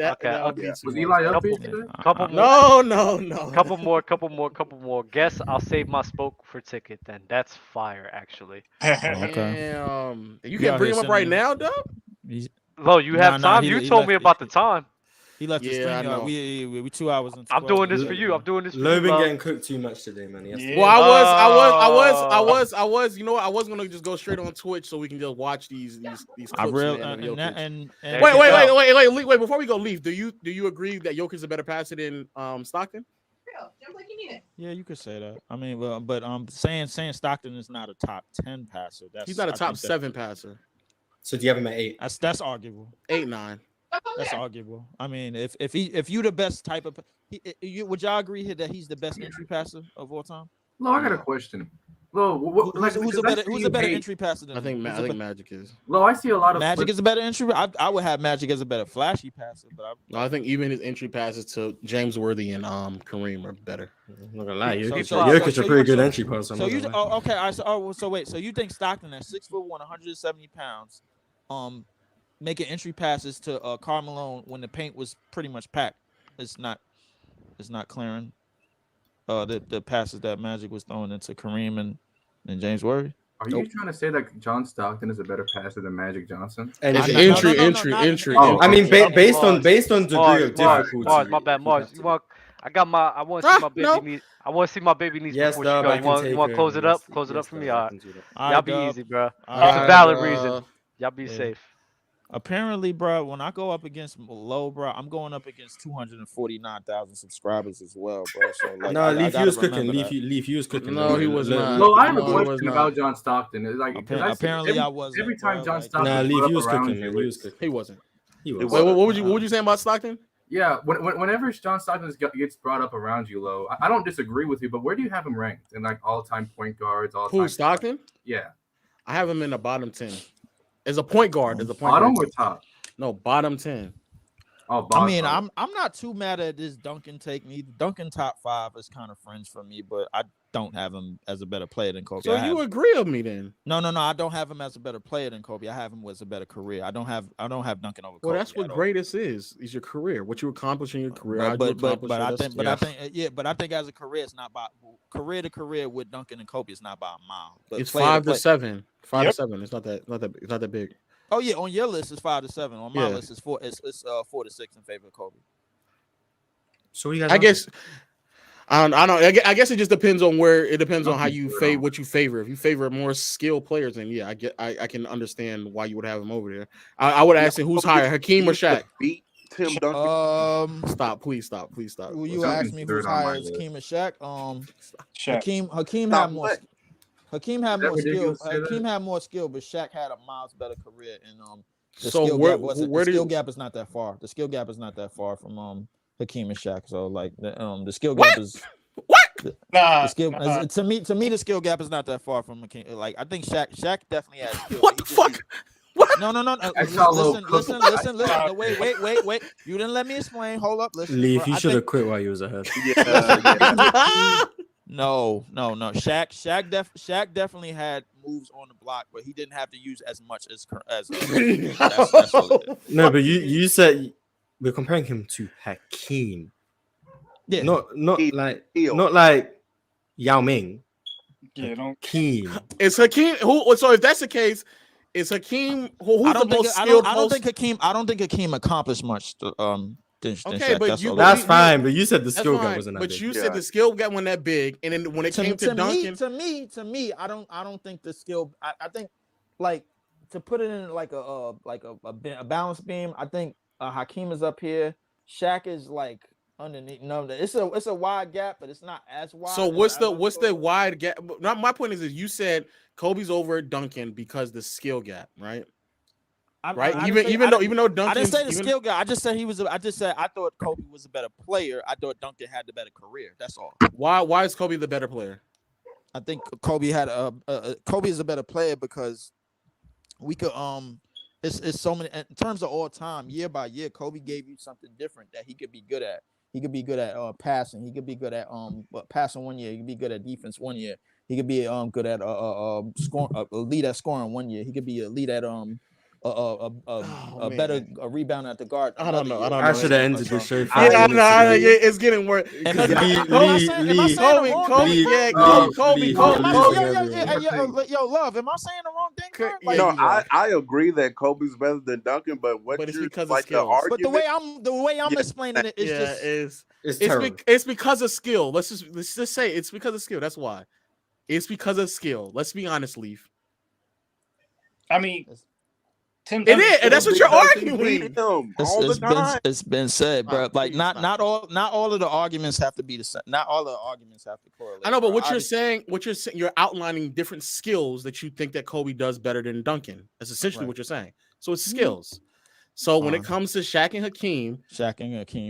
Speaker 11: was Eli up here today?
Speaker 2: Couple more.
Speaker 1: No.
Speaker 2: Couple more. Guess I'll save my smoke for Ticket then. That's fire, actually.
Speaker 1: Damn. You can bring him up right now, Dub?
Speaker 2: Lo, you have time? You told me about the time.
Speaker 12: He left the stream. We 2 hours into.
Speaker 2: I'm doing this for you.
Speaker 10: Low been getting cooked too much today, man.
Speaker 1: Well, I was. You know what? I was gonna just go straight on Twitch so we can just watch these clips. Wait. Before we go, Leaf, do you agree that Jokic is a better passer than Stockton?
Speaker 12: Yeah, you could say that. I mean, but saying Stockton is not a top 10 passer.
Speaker 1: He's not a top 7 passer.
Speaker 10: So do you have him at 8?
Speaker 12: That's arguable.
Speaker 1: 8, 9.
Speaker 12: That's arguable. I mean, if you the best type of, would y'all agree here that he's the best entry passer of all time?
Speaker 11: No, I got a question. Lo,
Speaker 12: who's a better entry passer than
Speaker 1: I think Magic is.
Speaker 11: Lo, I see a lot of
Speaker 12: Magic is a better entry. I would have Magic as a better flashy passer, but
Speaker 1: I think even his entry passes to James Worthy and Kareem are better.
Speaker 10: I'm not gonna lie, Jokic a pretty good entry passer.
Speaker 12: So you okay? So wait. So you think Stockton at 6'1", 170 pounds, making entry passes to Carmelo when the paint was pretty much packed. It's not clearing the passes that Magic was throwing into Kareem and James Worthy.
Speaker 11: Are you trying to say that John Stockton is a better passer than Magic Johnson?
Speaker 1: And entry.
Speaker 10: I mean, based on degree of difficulty.
Speaker 2: Mars, my bad, Mars. I want to see my baby niece. I want to see my baby niece before she go. You want to close it up? Close it up for me. All right. Y'all be easy, bro. That's a valid reason. Y'all be safe.
Speaker 12: Apparently, bro, when I go up against Low, bro, I'm going up against 249,000 subscribers as well, bro. So like,
Speaker 10: no, Leaf, he was cooking. Leaf, he was cooking.
Speaker 1: No, he was not.
Speaker 11: No, I have a question about John Stockton. It's like
Speaker 12: apparently I was.
Speaker 11: Every time John Stockton.
Speaker 10: Nah, Leaf, he was cooking. He was cooking.
Speaker 1: He wasn't.
Speaker 10: He was.
Speaker 1: Wait, what would you saying about Stockton?
Speaker 11: Yeah, whenever John Stockton gets brought up around you, Low, I don't disagree with you, but where do you have him ranked in like all-time point guards?
Speaker 1: Who, Stockton?
Speaker 11: Yeah,
Speaker 1: I have him in the bottom 10. As a point guard,
Speaker 11: bottom or top?
Speaker 1: No, bottom 10.
Speaker 11: Oh,
Speaker 12: I mean, I'm not too mad at this Duncan take. Me, Duncan top 5 is kind of fringe for me, but I don't have him as a better player than Kobe.
Speaker 1: So you agree with me then?
Speaker 12: No, I don't have him as a better player than Kobe. I have him as a better career. I don't have Duncan over Kobe.
Speaker 1: Well, that's what greatest is your career. What you accomplish in your career.
Speaker 12: But I think as a career, it's not by career to career with Duncan and Kobe. It's not by a mile. But
Speaker 1: it's 5 to 7. 5 to 7. It's not that big.
Speaker 12: Oh yeah, on your list it's 5 to 7. On my list it's 4. It's 4 to 6 in favor of Kobe.
Speaker 10: So what you guys?
Speaker 1: I don't. I guess it just depends on where. It depends on how you favor what you favor. If you favor more skilled players, then yeah, I can understand why you would have him over there. I would ask him who's higher, Hakeem or Shaq.
Speaker 13: Beat Tim Duncan.
Speaker 1: Please stop.
Speaker 12: Will you ask me who's higher, Hakeem or Shaq? Hakeem had more. Hakeem had more skill. Hakeem had more skill, but Shaq had a miles better career. And the skill gap is not that far. The skill gap is not that far from Hakeem and Shaq. So like the skill gap is the skill to me the skill gap is not that far from Hakeem. Like I think Shaq definitely has skill.
Speaker 1: What the fuck? What?
Speaker 12: No. Listen. Wait. You didn't let me explain. Hold up. Listen.
Speaker 10: Leaf, you should have quit while you was ahead.
Speaker 12: No. Shaq definitely had moves on the block, but he didn't have to use as much as that's
Speaker 10: No, but you said we're comparing him to Hakeem.
Speaker 12: Yeah.
Speaker 10: Not like Yao Ming.
Speaker 14: Yeah,
Speaker 10: Hakeem.
Speaker 1: It's Hakeem. So if that's the case, it's Hakeem who's the most skilled.
Speaker 12: I don't think Hakeem accomplished much.
Speaker 1: Okay, but
Speaker 10: that's fine. But you said the skill gap wasn't that big.
Speaker 1: But you said the skill gap wasn't that big, and then when it came to Duncan,
Speaker 12: to me, I don't think the skill. I think like to put it in like a balance beam. I think Hakeem is up here. Shaq is like underneath. No, it's a wide gap, but it's not as wide.
Speaker 1: So what's the wide gap? My point is you said Kobe's over Duncan because the skill gap, right? Even though Duncan,
Speaker 12: I didn't say the skill guy. I just said I thought Kobe was a better player. I thought Duncan had the better career. That's all.
Speaker 1: Why is Kobe the better player?
Speaker 12: I think Kobe had Kobe is a better player because we could it's so many in terms of all time, year by year. Kobe gave you something different that he could be good at. He could be good at passing. He could be good at passing one year. He could be good at defense one year. He could be good at scoring, a lead at scoring one year. He could be a lead at a better rebound at the guard.
Speaker 1: I don't know.
Speaker 10: I should have ended the show.
Speaker 1: It's getting worse.
Speaker 12: Yo, Love, am I saying the wrong thing?
Speaker 13: Like, no, I agree that Kobe's better than Duncan, but
Speaker 1: it's because
Speaker 13: like
Speaker 1: of skills.
Speaker 13: the argument,
Speaker 12: but the way I'm explaining it is
Speaker 1: it's because of skill. Let's just say it's because of skill. That's why. It's because of skill. Let's be honest, Leaf.
Speaker 14: I mean,
Speaker 1: it is, and that's what you're arguing.
Speaker 12: It's been said, bro. Like not all of the arguments have to be the same. Not all of the arguments have to correlate.
Speaker 1: I know, but what you're saying, you're outlining different skills that you think that Kobe does better than Duncan. That's essentially what you're saying. So it's skills. So when it comes to Shaq and Hakeem,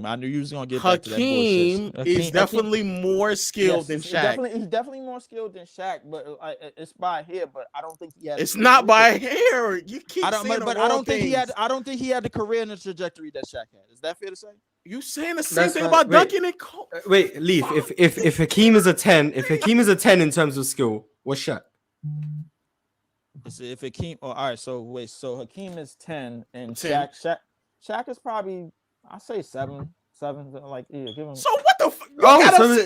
Speaker 12: I knew you was gonna get back to that bullshit.
Speaker 1: Hakeem is definitely more skilled than Shaq.
Speaker 12: He's definitely more skilled than Shaq, but it's by hair. But I don't think he had.
Speaker 1: It's not by hair. You keep saying
Speaker 12: but I don't think he had. I don't think he had the career and the trajectory that Shaq had. Is that fair to say?
Speaker 1: You saying the same thing about Duncan and Kobe?
Speaker 10: Wait, Leaf. If Hakeem is a 10, in terms of skill, what's Shaq?
Speaker 12: if Hakeem, all right. So wait, so Hakeem is 10, and
Speaker 1: 10.
Speaker 12: Shaq is probably, I say 7. Like, yeah, give him.
Speaker 1: So what the?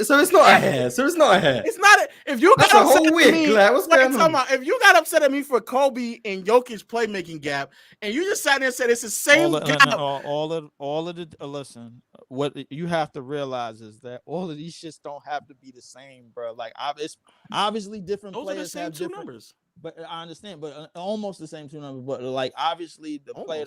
Speaker 10: So it's not a hair. So it's not a hair.
Speaker 1: It's not. If you got
Speaker 10: That's a
Speaker 1: upset
Speaker 10: whole
Speaker 1: at
Speaker 10: wig,
Speaker 1: me,
Speaker 10: Glad. What's going on?
Speaker 1: If you got upset at me for Kobe and Jokic playmaking gap, and you just sat there and said it's the same gap.
Speaker 12: All of the listen. What you have to realize is that all of these shits don't have to be the same, bro. Like, it's obviously different
Speaker 1: Those
Speaker 12: players
Speaker 1: are the same
Speaker 12: have
Speaker 1: two
Speaker 12: different
Speaker 1: numbers.
Speaker 12: But I understand, but almost the same two numbers. But like, obviously, the player.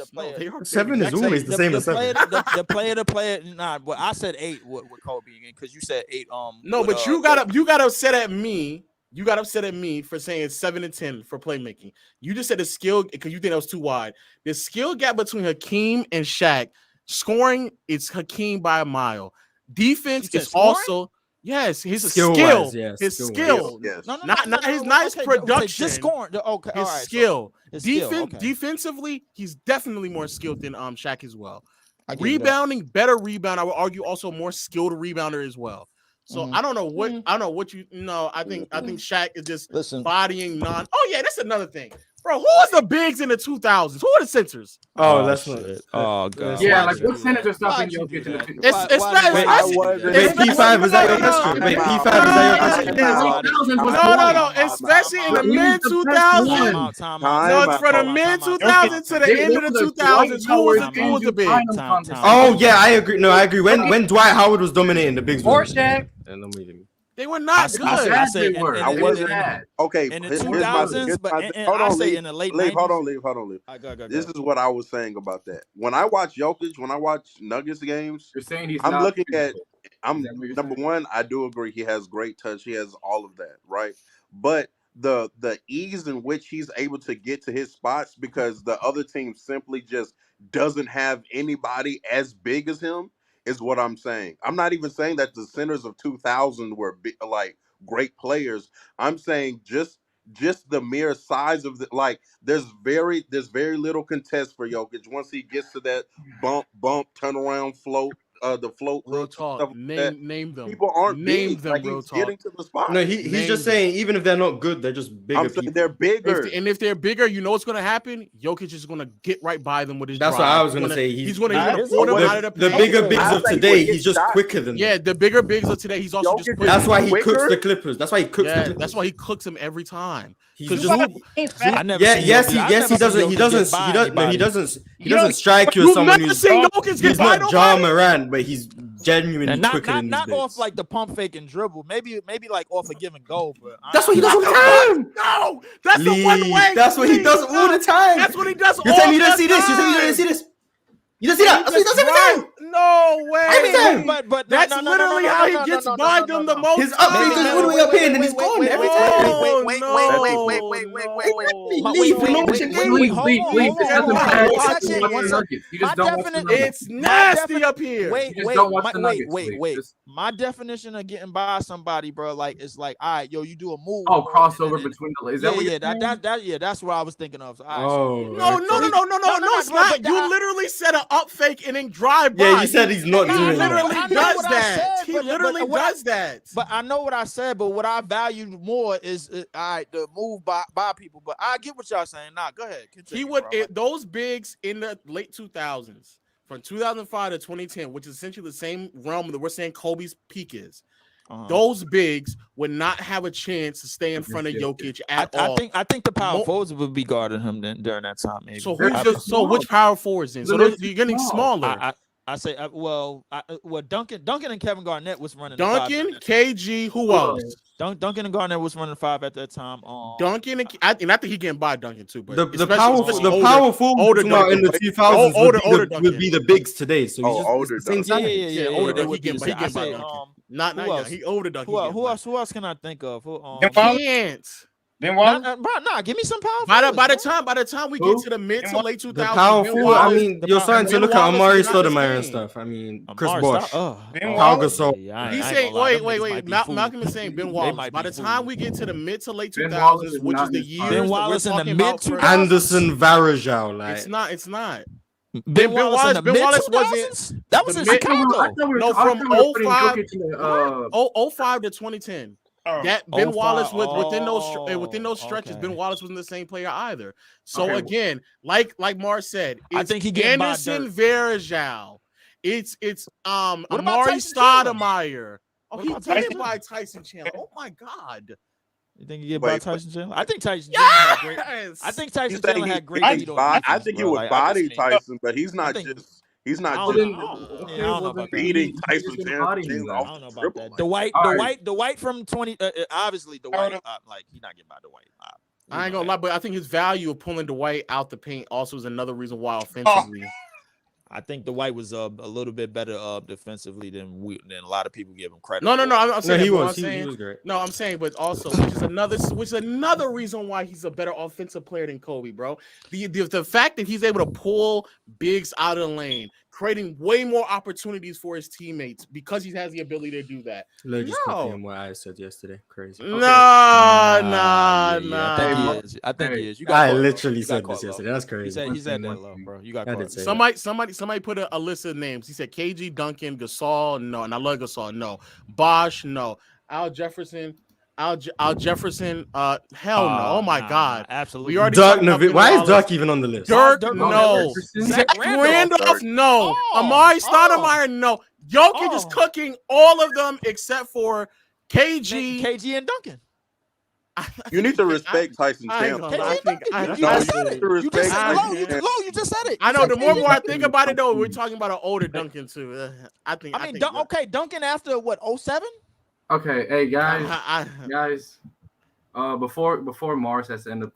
Speaker 10: 7 is always the same as 7.
Speaker 12: The player. Nah, but I said 8 with Kobe again because you said 8.
Speaker 1: No, but you got upset at me. You got upset at me for saying it's 7 and 10 for playmaking. You just said the skill because you think that was too wide. The skill gap between Hakeem and Shaq, scoring is Hakeem by a mile. Defense is also. Yes, his skill. His skill.
Speaker 13: Yes.
Speaker 1: Not his nice production.
Speaker 12: Just scoring. Okay,
Speaker 1: his
Speaker 12: all right.
Speaker 1: skill.
Speaker 12: So
Speaker 1: Defensively, he's definitely more skilled than Shaq as well.
Speaker 12: Rebounding,
Speaker 1: better rebound. I would argue also more skilled rebounder as well. So I don't know what you know. I think Shaq is just bodying non. Oh yeah, that's another thing. Bro, who was the bigs in the 2000s? Who are the centers?
Speaker 10: Oh, that's not.
Speaker 12: Oh god.
Speaker 11: Yeah, like what centers are stopping Jokic in the
Speaker 10: Wait, P5 is that your question? Wait, P5 is that your question?
Speaker 1: No. Especially in the mid 2000s. No, from the mid 2000s to the end of the 2000s. Who was the big?
Speaker 10: Oh yeah, I agree. No, I agree. When Dwight Howard was dominating, the bigs were.
Speaker 1: They were not good.
Speaker 12: I say
Speaker 13: I wasn't okay.
Speaker 12: In the 2000s, but I say in the late 90s.
Speaker 13: Hold on. This is what I was saying about that. When I watch Jokic, when I watch Nuggets games,
Speaker 11: you're saying
Speaker 13: I'm looking at. I'm number one. I do agree. He has great touch. He has all of that, right? But the ease in which he's able to get to his spots because the other team simply just doesn't have anybody as big as him. Is what I'm saying. I'm not even saying that the centers of 2000 were like great players. I'm saying just the mere size of the there's very little contest for Jokic once he gets to that bump turn around float the float.
Speaker 1: Real talk. Name them.
Speaker 13: People aren't
Speaker 1: name
Speaker 13: big.
Speaker 1: them.
Speaker 13: Like,
Speaker 1: real
Speaker 13: he's
Speaker 1: talk.
Speaker 13: getting to the spot.
Speaker 10: No, he's just saying even if they're not good, they're just bigger. People.
Speaker 13: They're bigger.
Speaker 1: If they're bigger, you know what's going to happen? Jokic is going to get right by them with his.
Speaker 10: That's
Speaker 1: drive.
Speaker 10: what I was going to say.
Speaker 1: He's going to pull them out of
Speaker 10: the bigger bigs of today. He's just quicker than them.
Speaker 1: Yeah, the bigger bigs of today. He's also just quicker.
Speaker 10: That's why he cooks the Clippers. That's why he cooks the Clippers.
Speaker 1: That's why he cooks them every time.
Speaker 10: He doesn't strike you as someone who's not Ja Morant, but he's genuinely quicker than
Speaker 12: not off like the pump fake and dribble. Maybe like off a give and go. But
Speaker 10: that's what he does all the time.
Speaker 1: No, that's the one way.
Speaker 10: That's what he does all the time.
Speaker 1: That's what he does all the time.
Speaker 10: You're telling me you didn't see this? You're telling me you didn't see this? You don't see that? That's what he does every time.
Speaker 1: No way.
Speaker 10: Every time.
Speaker 1: But that's literally how he gets by them the most.
Speaker 10: His up fake is all the way up here, and then he's gone every time.
Speaker 1: It's nasty up here.
Speaker 12: Wait. My definition of getting by somebody, bro, like it's like, all right, yo, you do a move.
Speaker 11: Oh, crossover between the. Is that what
Speaker 12: that's what I was thinking of.
Speaker 1: No, it's not. You literally said an up fake and then drive by.
Speaker 10: Yeah, you said he's not doing
Speaker 1: that. He literally does that.
Speaker 12: But I know what I said, but what I value more is the move by people. But I get what y'all saying. Nah, go ahead.
Speaker 1: Continue, he would those bigs in the late 2000s, from 2005 to 2010, which is essentially the same realm that we're saying Kobe's peak is. Those bigs would not have a chance to stay in front of Jokic at all.
Speaker 12: I think the power forwards would be guarding him during that time. Maybe.
Speaker 1: So which power forwards then? So you're getting smaller.
Speaker 12: I say, Duncan and Kevin Garnett was running.
Speaker 1: Duncan, KG, who else?
Speaker 12: Duncan and Garnett was running 5 at that time.
Speaker 1: Duncan and I think he getting by Duncan too. But
Speaker 10: the power forwards in the 2000s would be the bigs today. So he's
Speaker 13: older.
Speaker 1: Yeah, older Duncan. He getting by Duncan. Not yet. He older Duncan.
Speaker 12: Who else can I think of?
Speaker 1: Can't.
Speaker 14: Then what?
Speaker 12: Give me some power.
Speaker 1: By the time we get to the mid to late 2000s,
Speaker 10: the power forward. I mean, you're starting to look at Amari Stoudemire and stuff. I mean, Chris Bosh, Pau Gasol.
Speaker 1: He's saying, wait. Malcolm is saying Ben Wallace. By the time we get to the mid to late 2000s, which is the year
Speaker 12: Ben Wallace in the mid 2000s,
Speaker 10: Anderson Varejao, like
Speaker 1: it's not.
Speaker 12: Ben Wallace wasn't. That was in Chicago.
Speaker 1: No, from 05 to 2010. That Ben Wallace within those stretches,
Speaker 12: okay.
Speaker 1: Ben Wallace wasn't the same player either. So again, like Mars said,
Speaker 12: I think he getting
Speaker 1: Anderson Varejao. It's
Speaker 12: Amari
Speaker 1: Stoudemire. Oh,
Speaker 12: what
Speaker 1: he
Speaker 12: about
Speaker 1: did
Speaker 12: Tyson?
Speaker 1: buy Tyson Chandler. Oh my God.
Speaker 12: You think you get by Tyson Chandler? I think Tyson Chandler had great. I think Tyson Chandler had great lead on defense.
Speaker 13: I think he would body Tyson, but he's not just. He's not just beating Tyson Chandler.
Speaker 12: I don't know about that. The white from 20. Obviously, the white. Like he's not getting by the white.
Speaker 1: I ain't gonna lie, but I think his value of pulling Dwight out the paint also is another reason why offensively.
Speaker 12: I think the white was a little bit better defensively than a lot of people give him credit.
Speaker 1: No. I'm saying
Speaker 10: he was great.
Speaker 1: No, I'm saying, but also which is another reason why he's a better offensive player than Kobe, bro. The fact that he's able to pull bigs out of the lane, creating way more opportunities for his teammates because he has the ability to do that.
Speaker 10: Just copying what I said yesterday. Crazy.
Speaker 1: Nah.
Speaker 12: I think he is.
Speaker 10: I literally said this yesterday. That's crazy.
Speaker 12: He said that low, bro. You got
Speaker 1: somebody put a list of names. He said KG, Duncan, Gasol, no, and I love Gasol, no. Bosh, no. Al Jefferson, hell no. Oh my God.
Speaker 12: Absolutely.
Speaker 1: We already
Speaker 10: why is Dirk even on the list?
Speaker 1: Dirk, no. Zach Randolph, no. Amari Stoudemire, no. Jokic is cooking all of them except for KG
Speaker 12: and Duncan.
Speaker 13: You need to respect Tyson Chandler.
Speaker 12: You just said it. You just said it.
Speaker 1: I know. The more I think about it, though, we're talking about an older Duncan too. I think.
Speaker 12: Duncan after what? 07?
Speaker 11: Okay, hey guys, before Mars has to end up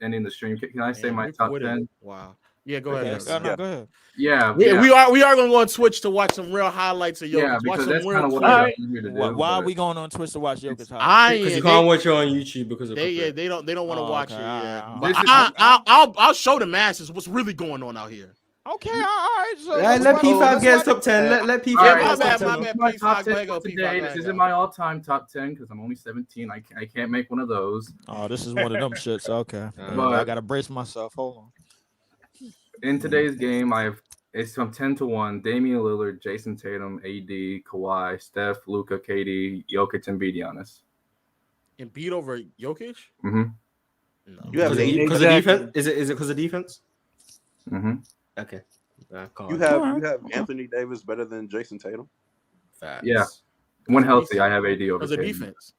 Speaker 11: ending the stream, can I say my top 10?
Speaker 1: Wow. Yeah, go ahead.
Speaker 12: Go ahead.
Speaker 11: Yeah,
Speaker 1: we are going to go on Twitch to watch some real highlights of Jokic.
Speaker 11: Yeah, because that's kind of what
Speaker 12: I'm here to do. Why are we going on Twitch to watch Jokic
Speaker 10: highlights? Because you can't watch it on YouTube because of
Speaker 1: they don't want to watch it. Yeah. But I'll show the masses what's really going on out here.
Speaker 12: Okay, all right. So
Speaker 10: let P5 get his top 10. Let P5 get his top 10.
Speaker 11: My top 10 today. This isn't my all-time top 10 because I'm only 17. I can't make one of those.
Speaker 12: Oh, this is one of them shits. Okay, I gotta brace myself. Hold on.
Speaker 11: In today's game, it's from 10 to 1. Damian Lillard, Jason Tatum, AD, Kawhi, Steph, Luka, KD, Jokic, and Giannis.
Speaker 1: Embiid over Jokic?
Speaker 11: Mm-hmm.
Speaker 13: No. You have
Speaker 10: because of defense? Is it because of defense?
Speaker 11: Mm-hmm.
Speaker 10: Okay.
Speaker 13: You have Anthony Davis better than Jason Tatum?
Speaker 10: Facts.
Speaker 11: Yeah. When healthy, I have AD over
Speaker 1: because of defense.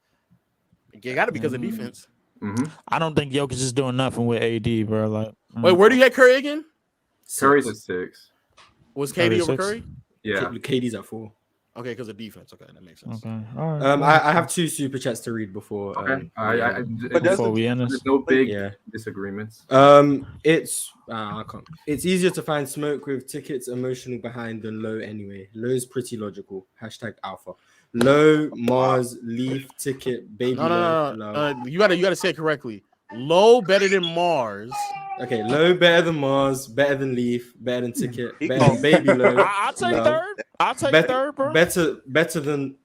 Speaker 1: You got to be because of defense.
Speaker 11: Mm-hmm.
Speaker 12: I don't think Jokic is doing nothing with AD, bro. Like,
Speaker 1: wait, where do you get Curry again?
Speaker 11: Curry's at 6.
Speaker 1: Was KD over Curry?
Speaker 11: Yeah.
Speaker 10: KD's at 4.
Speaker 1: Okay, because of defense. Okay, that makes sense.
Speaker 12: Okay. All right.
Speaker 10: I have 2 super chats to read before.
Speaker 12: Before we end this.
Speaker 11: There's no big disagreements.
Speaker 10: It's easier to find smoke with tickets emotional behind than low anyway. Low's pretty logical. #alpha. Low, Mars, Leaf, ticket, baby.
Speaker 1: No. You gotta say it correctly. Low better than Mars.
Speaker 10: Okay, low better than Mars, better than Leaf, better than ticket, better than baby low.
Speaker 12: I'll take third. I'll take third, bro.
Speaker 10: Better than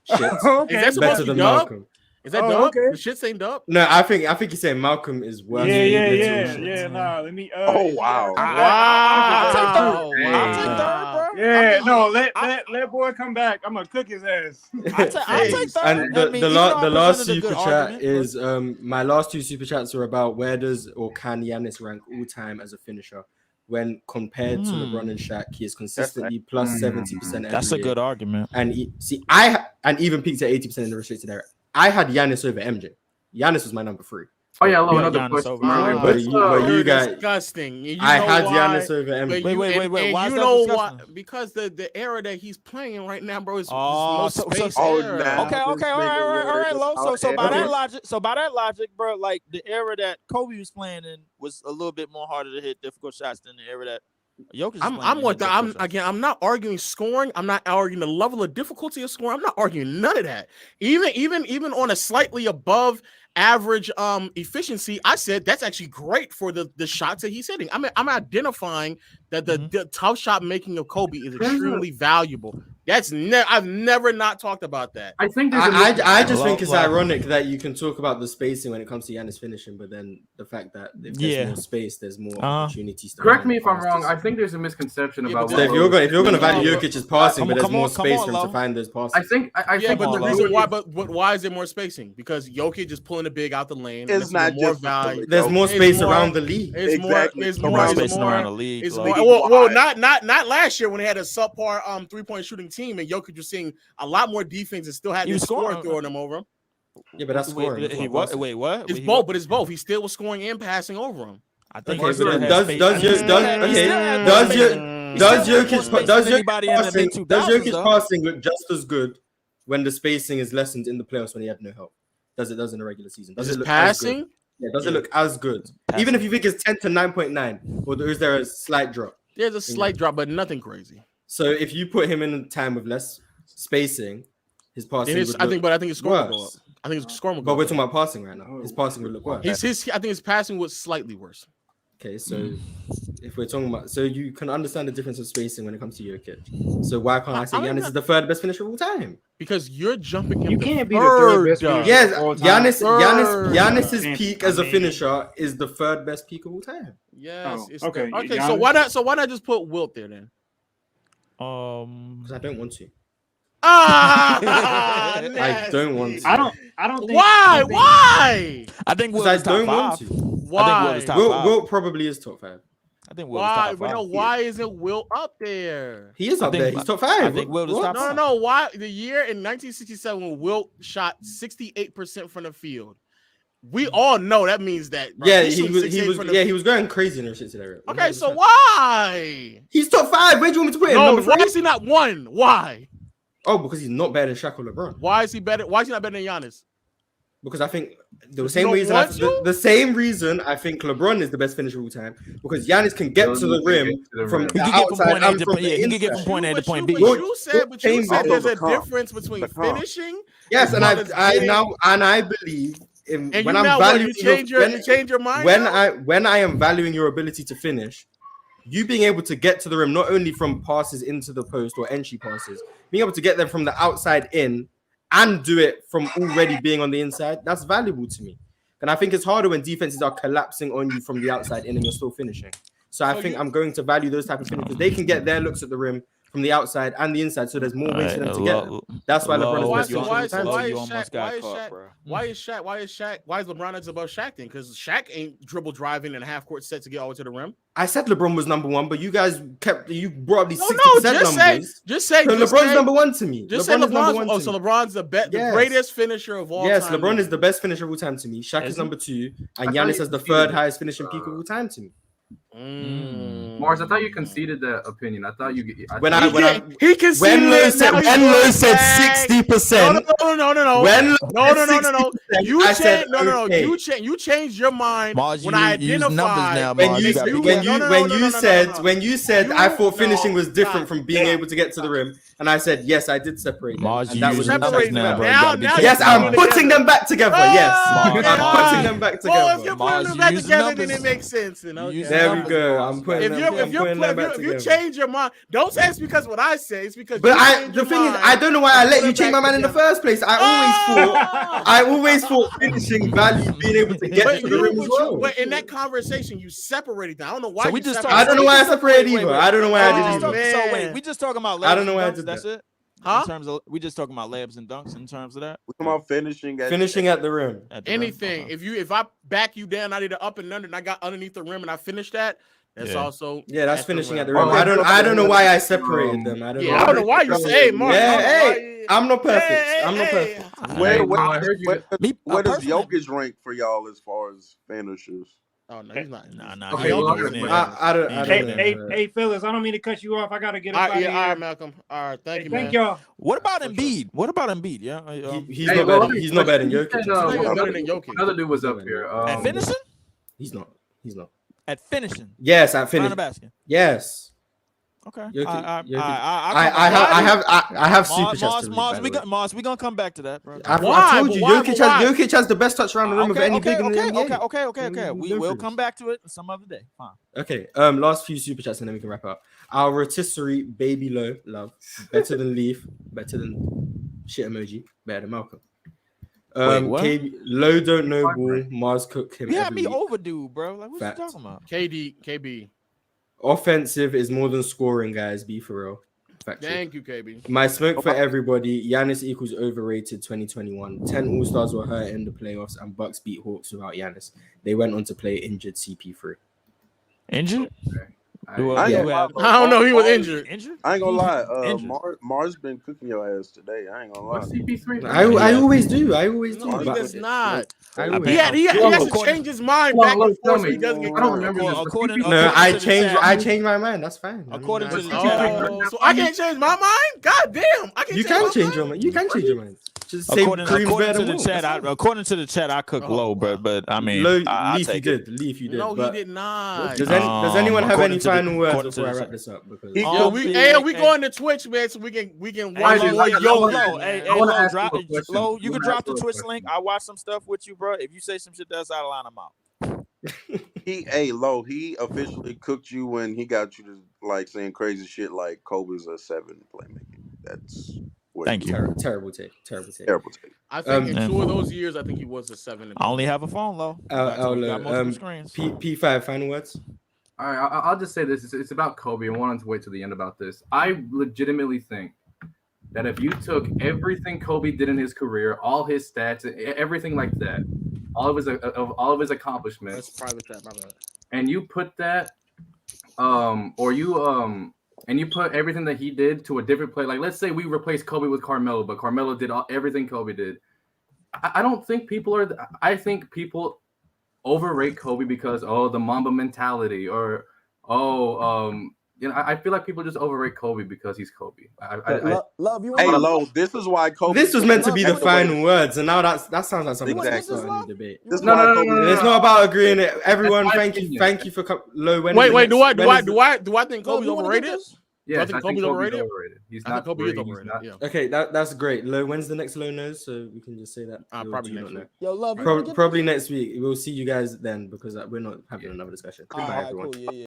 Speaker 10: shit.
Speaker 1: Okay. Is that
Speaker 10: better than Malcolm.
Speaker 1: Is that dub? Okay. The shit ain't dub?
Speaker 10: No, I think you're saying Malcolm is worse.
Speaker 15: Yeah. Nah, let me.
Speaker 13: Oh wow!
Speaker 12: I'll take third, bro.
Speaker 15: Yeah, no, let boy come back. I'm gonna cook his ass.
Speaker 12: I'll take third.
Speaker 10: And the last super chat is my last 2 super chats are about where does or can Giannis rank all time as a finisher when compared to LeBron and Shaq. He is consistently plus 70%.
Speaker 12: That's a good argument.
Speaker 10: And even peaked at 80% in the restricted area. I had Giannis over MJ. Giannis was my number 3.
Speaker 11: Oh yeah, another question.
Speaker 10: But you guys,
Speaker 1: disgusting.
Speaker 10: I had Giannis over MJ.
Speaker 12: Wait. Why
Speaker 1: you know why? Because the era that he's playing right now, bro, is most space era.
Speaker 12: Okay, all right, Lo. So by that logic, bro, like the era that Kobe was playing in was a little bit more harder to hit difficult shots than the era that Jokic is
Speaker 1: I'm not arguing scoring. I'm not arguing the level of difficulty of scoring. I'm not arguing none of that. Even on a slightly above average efficiency, I said that's actually great for the shots that he's hitting. I'm identifying that the tough shot making of Kobe is extremely valuable. I've never not talked about that.
Speaker 10: I think I just think it's ironic that you can talk about the spacing when it comes to Giannis finishing, but then the fact that if there's more space, there's more opportunities.
Speaker 11: Correct me if I'm wrong. I think there's a misconception about.
Speaker 10: So if you're going to value Jokic's passing, but there's more space for him to find those passes.
Speaker 11: I think.
Speaker 1: But the reason why, but why is there more spacing? Because Jokic is pulling the big out the lane.
Speaker 13: It's not
Speaker 1: more
Speaker 13: just
Speaker 1: value.
Speaker 10: There's more space around the league.
Speaker 1: There's more space around the league. Well, not last year when they had a subpar 3-point shooting team and Jokic was seeing a lot more defense and still had his score throwing them over him.
Speaker 10: Yeah, but that's scoring.
Speaker 12: Wait, what?
Speaker 1: It's both, but it's both. He still was scoring and passing over him.
Speaker 12: I think
Speaker 10: does Jokic passing look just as good when the spacing is lessened in the playoffs when he had no help? Does it in the regular season? Does it look
Speaker 1: passing?
Speaker 10: Yeah, does it look as good? Even if you think it's 10 to 9.9, or is there a slight drop?
Speaker 1: There's a slight drop, but nothing crazy.
Speaker 10: So if you put him in a time with less spacing, his passing.
Speaker 1: I think his score will go up. I think his score will go up.
Speaker 10: But we're talking about passing right now. His passing would look worse.
Speaker 1: I think his passing was slightly worse.
Speaker 10: Okay, so if we're talking about, so you can understand the difference of spacing when it comes to Jokic. So why can't I say Giannis is the third best finisher of all time?
Speaker 1: Because you're jumping him.
Speaker 14: You can't be the third best finisher.
Speaker 10: Yes, Giannis's peak as a finisher is the third best peak of all time.
Speaker 1: Yes.
Speaker 14: Okay.
Speaker 1: Okay. So why not just put Wilt there then?
Speaker 10: Because I don't want to.
Speaker 1: I
Speaker 10: don't want to.
Speaker 14: I don't think.
Speaker 1: Why?
Speaker 12: I think Wilt
Speaker 10: I
Speaker 12: is top
Speaker 10: don't
Speaker 12: 5.
Speaker 10: want to.
Speaker 1: Why?
Speaker 10: Wilt probably is top 5.
Speaker 12: I think Wilt is top 5.
Speaker 1: Why isn't Wilt up there?
Speaker 10: He is up there. He's top 5.
Speaker 12: I think Wilt is top 5.
Speaker 1: No. Why? The year in 1967 when Wilt shot 68% from the field. We all know that means that. Bro,
Speaker 10: he was going crazy in the shit today.
Speaker 1: Okay, so why?
Speaker 10: He's top 5. Where do you want me to put him?
Speaker 1: No, why is he not 1? Why?
Speaker 10: Oh, because he's not better than Shaq or LeBron.
Speaker 1: Why is he better? Why is he not better than Giannis?
Speaker 10: Because I think the same reason I think LeBron is the best finisher of all time. Because Giannis can get to the rim from the outside and from the inside.
Speaker 12: He can get from point A to point B.
Speaker 1: But you said there's a difference between finishing.
Speaker 10: Yes, and I believe when I'm valuing
Speaker 1: you change your mind.
Speaker 10: When I am valuing your ability to finish, you being able to get to the rim not only from passes into the post or entry passes, being able to get them from the outside in and do it from already being on the inside, that's valuable to me. And I think it's harder when defenses are collapsing on you from the outside in and you're still finishing. So I think I'm going to value those type of finishers. They can get their looks at the rim from the outside and the inside, so there's more ways for them to get them. That's why LeBron is
Speaker 1: why is LeBron above Shaq then? Because Shaq ain't dribble driving and half court set to get all the way to the rim.
Speaker 10: I said LeBron was number 1, but you guys brought up these 60% numbers.
Speaker 1: Just say
Speaker 10: LeBron's number 1 to me.
Speaker 1: Just say LeBron's so LeBron's the greatest finisher of all time.
Speaker 10: Yes, LeBron is the best finisher of all time to me. Shaq is number 2, and Giannis has the third highest finishing peak of all time to me.
Speaker 11: Mars, I thought you conceded that opinion. I thought you.
Speaker 10: When Lo said 60%.
Speaker 1: No. You changed your mind when I identified.
Speaker 10: When you said I thought finishing was different from being able to get to the rim, and I said yes, I did separate them.
Speaker 12: Mars,
Speaker 10: and that was
Speaker 1: yes,
Speaker 10: I'm putting them back together. Yes, I'm putting them back together.
Speaker 1: Well, if you're putting them back together, then it makes sense.
Speaker 10: There we go. I'm putting them back together.
Speaker 1: If you change your mind, don't say it's because what I say. It's because.
Speaker 10: But the thing is, I don't know why I let you change my mind in the first place. I always thought finishing value being able to get to the rim as well.
Speaker 1: But in that conversation, you separated that. I don't know why.
Speaker 10: I don't know why I separated either. I don't know why I did either.
Speaker 12: So wait, we just talking about.
Speaker 10: I don't know why I did that.
Speaker 12: That's it.
Speaker 1: Huh?
Speaker 12: In terms of we just talking about layups and dunks in terms of that.
Speaker 13: We're talking about finishing
Speaker 10: at the rim.
Speaker 1: Anything. If I back you down, I did an up and under, and I got underneath the rim, and I finished that. That's also
Speaker 10: that's finishing at the rim. I don't know why I separated them. I don't know
Speaker 1: why you say, Mark.
Speaker 10: I'm not perfect.
Speaker 13: Where does Jokic rank for y'all as far as finishers?
Speaker 1: Oh no, he's not.
Speaker 12: Nah.
Speaker 14: Hey, Phyllis, I don't mean to cut you off. I gotta get up out of here.
Speaker 1: All right, Malcolm. All right, thank you, man.
Speaker 14: Thank y'all.
Speaker 12: What about Embiid? Yeah,
Speaker 10: he's not better than Jokic.
Speaker 11: Another dude was up here.
Speaker 12: At finishing?
Speaker 10: He's not.
Speaker 12: At finishing.
Speaker 10: Yes, at finishing.
Speaker 12: Basket.
Speaker 10: Yes.
Speaker 12: Okay.
Speaker 10: I have super chats.
Speaker 12: Mars, we gonna come back to that, bro.
Speaker 10: I told you, Jokic has the best touch around the rim of any big in the NBA.
Speaker 12: Okay. We will come back to it some other day. Fine.
Speaker 10: Okay. Last few super chats and then we can wrap up. Our rotisserie baby low love better than Leaf, better than shit emoji, better than Malcolm. KB, low don't know ball. Mars cook him.
Speaker 12: You had me overdue, bro. Like, what you talking about?
Speaker 1: KB.
Speaker 10: Offensive is more than scoring, guys. Be for real.
Speaker 1: Thank you, KB.
Speaker 10: My smoke for everybody. Giannis equals overrated 2021. 10 All-Stars were hurt in the playoffs and Bucks beat Hawks without Giannis. They went on to play injured CP3.
Speaker 12: Injured?
Speaker 13: I don't
Speaker 1: know. He was injured.
Speaker 13: I ain't gonna lie. Mars been cooking your ass today. I ain't gonna lie.
Speaker 10: CP3? I always do.
Speaker 1: No, he does not. He has to change his mind
Speaker 11: back
Speaker 1: and forth so he doesn't get
Speaker 10: caught. I changed my mind. That's fine.
Speaker 12: According to the
Speaker 1: chat. So I can't change my mind? God damn.
Speaker 10: You can change your mind. You can change your mind.
Speaker 12: According to the chat, I cook low, but I mean,
Speaker 10: Leaf, you did.
Speaker 1: No, he did not.
Speaker 10: Does anyone have any final words before I wrap this up? Because
Speaker 1: we going to Twitch, man, so we can watch
Speaker 12: Low. You can drop the Twitch link. I watch some stuff with you, bro. If you say some shit that's out of line, I'm out.
Speaker 13: Low. He officially cooked you when he got you to like saying crazy shit like Kobe's a 7 playmaker. That's.
Speaker 12: Thank you.
Speaker 10: Terrible take.
Speaker 1: I think in 2 of those years, I think he was a 7.
Speaker 12: I only have a phone, low.
Speaker 10: P5 final words.
Speaker 11: All right, I'll just say this: it's about Kobe. I wanted to wait till the end about this. I legitimately think that if you took everything Kobe did in his career, all his stats, everything like that, all of his accomplishments,
Speaker 1: that's private chat, my bad.
Speaker 11: And you put that, and you put everything that he did to a different play. Like, let's say we replaced Kobe with Carmelo, but Carmelo did everything Kobe did. I don't think people are. I think people overrate Kobe because the Mamba mentality, or I feel like people just overrate Kobe because he's Kobe.
Speaker 12: Love you.
Speaker 13: Hey, Low, this is why Kobe.
Speaker 10: This was meant to be the final words, and now that sounds like something
Speaker 13: exactly.
Speaker 10: debate.
Speaker 11: No.
Speaker 10: It's not about agreeing. Everyone, thank you for Low.
Speaker 1: Wait. Do I think Kobe's overrated?
Speaker 11: Yeah,
Speaker 1: I think Kobe's overrated.
Speaker 11: He's
Speaker 1: I
Speaker 11: not.
Speaker 1: think Kobe is overrated. Yeah.
Speaker 10: Okay, that's great. Low, when's the next Low Nose? So we can just say that.
Speaker 1: Probably next week.
Speaker 12: Yo, love.
Speaker 10: Probably next week. We'll see you guys then because we're not having another discussion. Goodbye, everyone.
Speaker 12: Cool. Yeah.